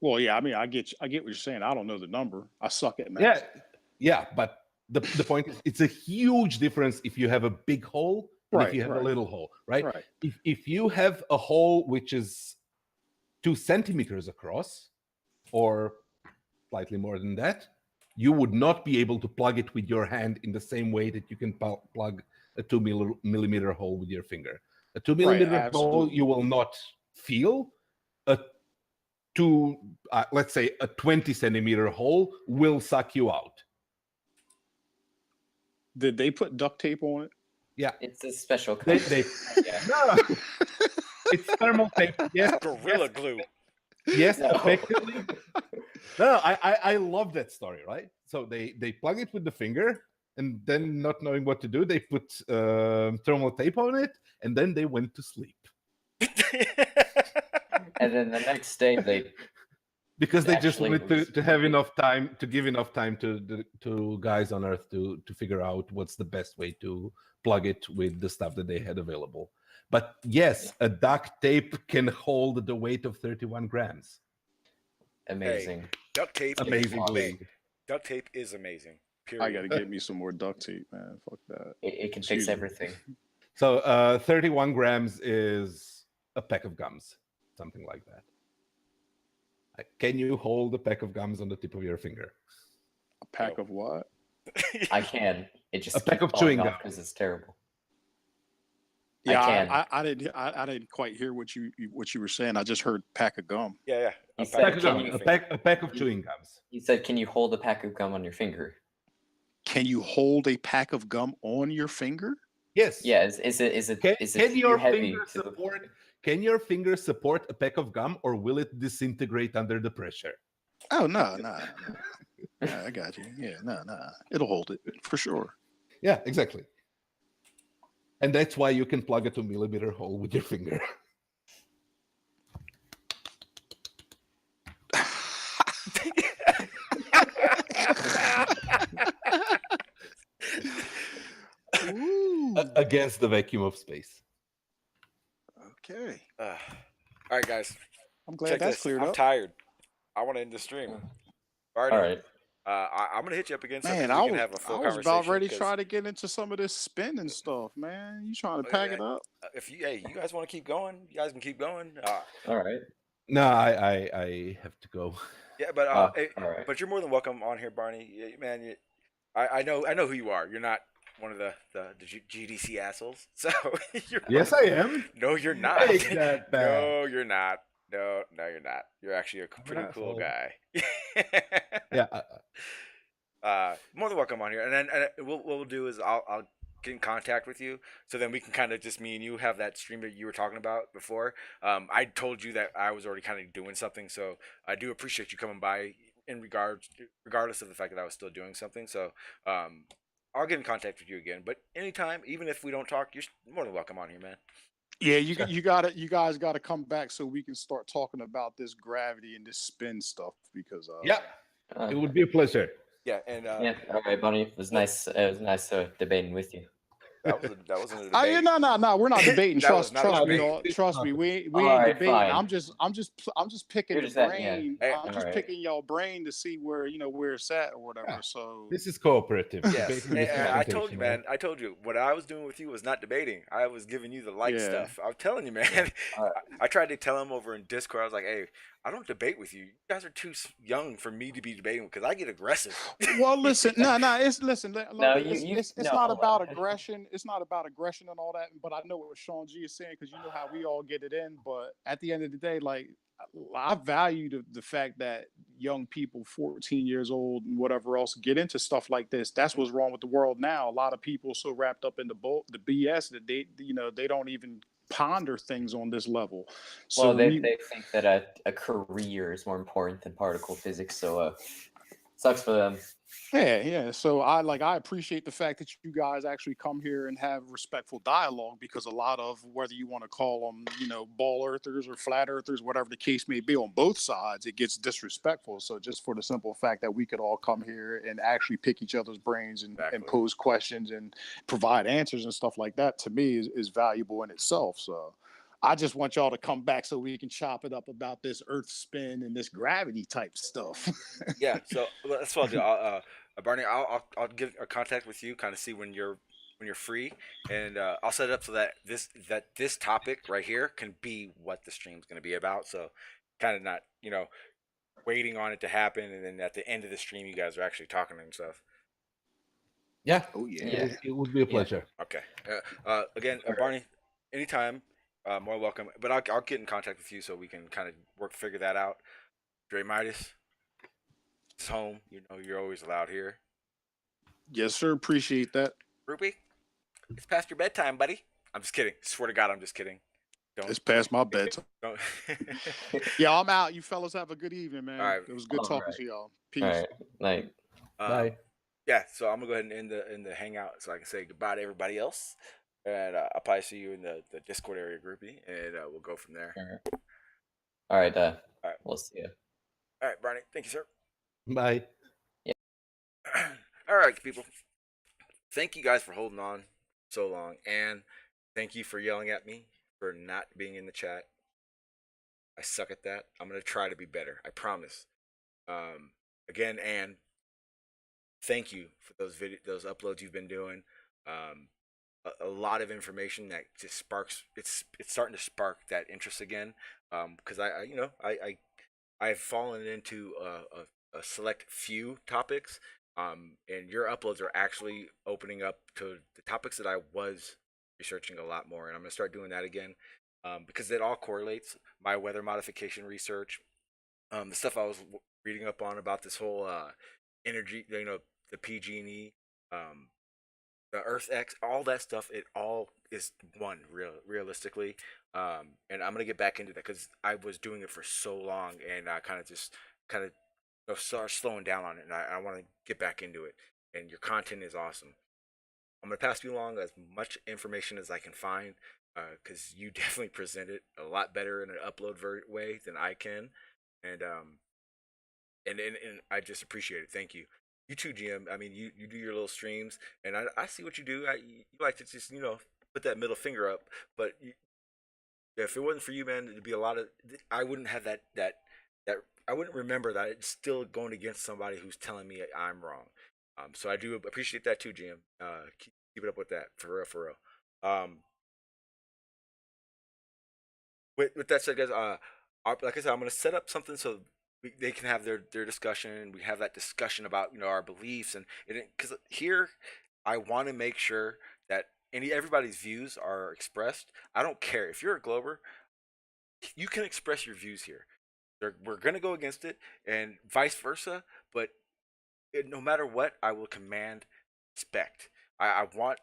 Well, yeah, I mean, I get what you're saying. I don't know the number. I suck at math. Yeah, but the point is, it's a huge difference if you have a big hole and if you have a little hole, right? If you have a hole which is 2 centimeters across, or slightly more than that, you would not be able to plug it with your hand in the same way that you can plug a 2 millimeter hole with your finger. A 2 millimeter hole you will not feel. Let's say a 20 centimeter hole will suck you out. Did they put duct tape on it? Yeah, it's a special kind. No, it's thermal tape. Yes, Gorilla glue. Yes, effectively. No, I love that story, right? So they plug it with the finger, and then not knowing what to do, they put thermal tape on it, and then they went to sleep. And then the next day because they just wanted to have enough time, to give enough time to guys on Earth to figure out what's the best way to plug it with the stuff that they had available. But yes, a duct tape can hold the weight of 31 grams. Amazing. Hey, duct tape. Amazingly. Duct tape is amazing. Period. I got to get me some more duct tape, man. Fuck that. It can fix everything. So 31 grams is a pack of gums, something like that. Can you hold a pack of gums on the tip of your finger? A pack of what? I can. It just a pack of chewing gum because it's terrible. Yeah, I didn't quite hear what you were saying. I just heard pack of gum. Yeah. A pack of chewing gums. He said, "Can you hold a pack of gum on your finger?" Can you hold a pack of gum on your finger? Yes. Yeah. Is it can your heavy finger support? Can your finger support a pack of gum, or will it disintegrate under the pressure? Oh no. I got you. Yeah, no. It'll hold it for sure. Yeah, exactly. And that's why you can plug a 2 millimeter hole with your finger. Against the vacuum of space. Okay. All right, guys. I'm glad that's cleared up. I'm tired. I want to end the stream. All right. I'm gonna hit you up again. Man, I was about ready to try to get into some of this spinning stuff, man. You trying to pack it up? If you guys want to keep going, you guys can keep going. All right. No, I have to go. Yeah, but all right. But you're more than welcome on here, Barney. Man, I know who you are. You're not one of the GDC assholes. So yes, I am. No, you're not. No, you're not. No, you're not. You're actually a pretty cool guy. Yeah. More than welcome on here, and then what we'll do is I'll get in contact with you, so then we can kind of just me and you have that stream that you were talking about before. I told you that I was already kind of doing something, so I do appreciate you coming by regardless of the fact that I was still doing something. So I'll get in contact with you again. But anytime, even if we don't talk, you're more than welcome on here, man. Yeah, you guys gotta come back so we can start talking about this gravity and this spin stuff because it would be a pleasure. Yeah, and all right, Bunny. It was nice. It was nice debating with you. That wasn't a debate. No, we're not debating. Trust me, we ain't debating. Fine. I'm just picking your brain. I'm just picking your brain to see where it's at or whatever. So this is cooperative. Yes, I told you, man. I told you what I was doing with you was not debating. I was giving you the light stuff. I'm telling you, man. I tried to tell him over in Discord. I was like, hey, I don't debate with you. You guys are too young for me to be debating because I get aggressive. Well, listen, it's not about aggression. It's not about aggression and all that. But I know what Sean G is saying because you know how we all get it in. But at the end of the day, like I value the fact that young people, 14 years old and whatever else, get into stuff like this. That's what's wrong with the world now. A lot of people are so wrapped up in the BS that they don't even ponder things on this level. So they think that a career is more important than particle physics. So Sucks for them. Yeah. So I appreciate the fact that you guys actually come here and have respectful dialogue, because a lot of, whether you want to call them, ball earthers or flat earthers, whatever the case may be, on both sides, it gets disrespectful. So just for the simple fact that we could all come here and actually pick each other's brains and pose questions and provide answers and stuff like that, to me is valuable in itself. So I just want y'all to come back so we can chop it up about this earth spin and this gravity type stuff. Yeah, so that's what I'll do. Barney, I'll get a contact with you, kind of see when you're free, and I'll set it up so that this topic right here can be what the stream's going to be about. So, kind of not waiting on it to happen, and then at the end of the stream, you guys are actually talking and stuff. Yeah. Oh yeah. It would be a pleasure. Okay. Again, Barney, anytime, more welcome. But I'll get in contact with you so we can kind of figure that out. Dre Midas, it's home. You're always allowed here. Yes, sir. Appreciate that. Ruby, it's past your bedtime, buddy. I'm just kidding. Swear to God, I'm just kidding. It's past my bedtime. Don't. Yeah, I'm out. You fellas have a good evening, man. All right. It was good talking to y'all. Peace. All right. Night. Bye. Yeah, so I'm gonna go ahead and end the hangout so I can say goodbye to everybody else, and I'll probably see you in the Discord area groupie, and we'll go from there. All right. All right. We'll see you. All right, Barney. Thank you, sir. Bye. All right, people. Thank you guys for holding on so long, and thank you for yelling at me for not being in the chat. I suck at that. I'm gonna try to be better. I promise. Again, Anne, thank you for those uploads you've been doing. A lot of information that just sparks. It's starting to spark that interest again. Because I've fallen into a select few topics. And your uploads are actually opening up to the topics that I was researching a lot more, and I'm gonna start doing that again, because it all correlates. My weather modification research, the stuff I was reading up on about this whole energy, the PG&E, the Earth X, all that stuff. It all is one realistically, and I'm gonna get back into that because I was doing it for so long, and I kind of start slowing down on it, and I want to get back into it. And your content is awesome. I'm gonna pass you along as much information as I can find, because you definitely present it a lot better in an upload way than I can, and I just appreciate it. Thank you. You too, GM. I mean, you do your little streams, and I see what you do. You like to just put that middle finger up, but if it wasn't for you, man, it'd be a lot of. I wouldn't have that. I wouldn't remember that. It's still going against somebody who's telling me I'm wrong. So I do appreciate that too, GM. Keep it up with that, for real. With that said, guys, like I said, I'm gonna set up something so they can have their discussion. We have that discussion about our beliefs, and because here I want to make sure that everybody's views are expressed. I don't care if you're a Glober, you can express your views here. We're gonna go against it, and vice versa. But no matter what, I will command respect. I want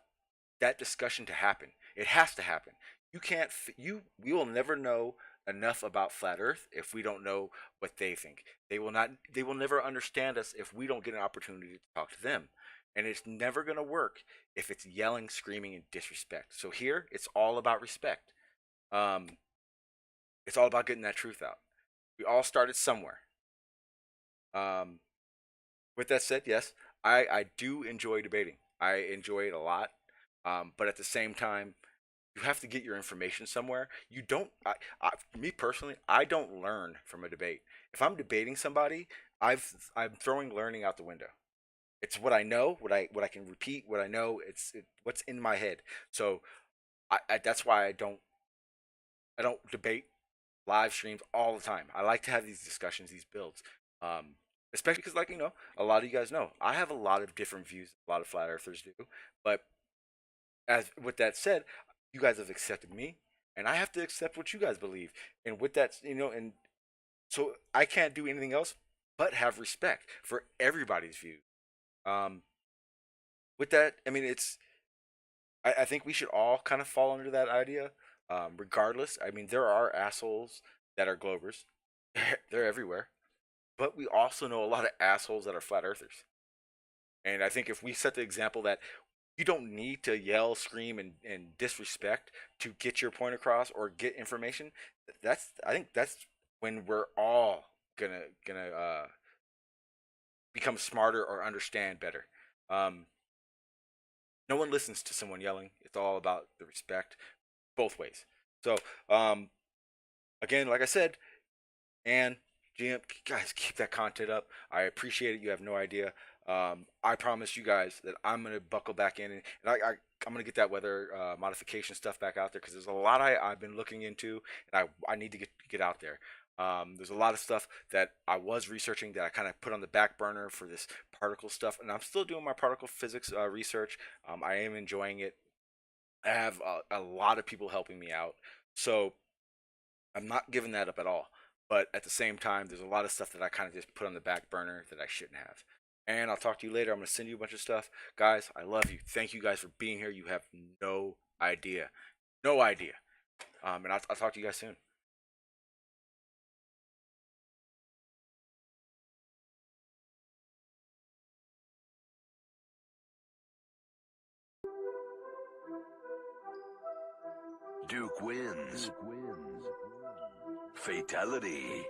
that discussion to happen. It has to happen. You can't. We will never know enough about flat Earth if we don't know what they think. They will not. They will never understand us if we don't get an opportunity to talk to them. And it's never gonna work if it's yelling, screaming, and disrespect. So here, it's all about respect. It's all about getting that truth out. We all started somewhere. With that said, yes, I do enjoy debating. I enjoy it a lot. But at the same time, you have to get your information somewhere. You don't. Me personally, I don't learn from a debate. If I'm debating somebody, I'm throwing learning out the window. It's what I know, what I can repeat, what I know. It's what's in my head. So that's why I don't debate live streams all the time. I like to have these discussions, these builds, especially because, like a lot of you guys know, I have a lot of different views. A lot of flat earthers do, but with that said, you guys have accepted me, and I have to accept what you guys believe. And with that, and so I can't do anything else but have respect for everybody's view. With that, I mean, I think we should all kind of fall under that idea. Regardless, I mean, there are assholes that are Globers. They're everywhere. but we also know a lot of assholes that are flat earthers. And I think if we set the example that you don't need to yell, scream, and disrespect to get your point across or get information, I think that's when we're all gonna become smarter or understand better. No one listens to someone yelling. It's all about the respect, both ways. So, again, like I said, and GM, guys, keep that content up. I appreciate it. You have no idea. I promise you guys that I'm gonna buckle back in, and I'm gonna get that weather modification stuff back out there, because there's a lot I've been looking into, and I need to get out there. There's a lot of stuff that I was researching that I kind of put on the back burner for this particle stuff, and I'm still doing my particle physics research. I am enjoying it. I have a lot of people helping me out, so I'm not giving that up at all. But at the same time, there's a lot of stuff that I kind of just put on the back burner that I shouldn't have. And I'll talk to you later. I'm going to send you a bunch of stuff. Guys, I love you. Thank you guys for being here. You have no idea. No idea. And I'll talk to you guys soon. Duke wins. Fatality.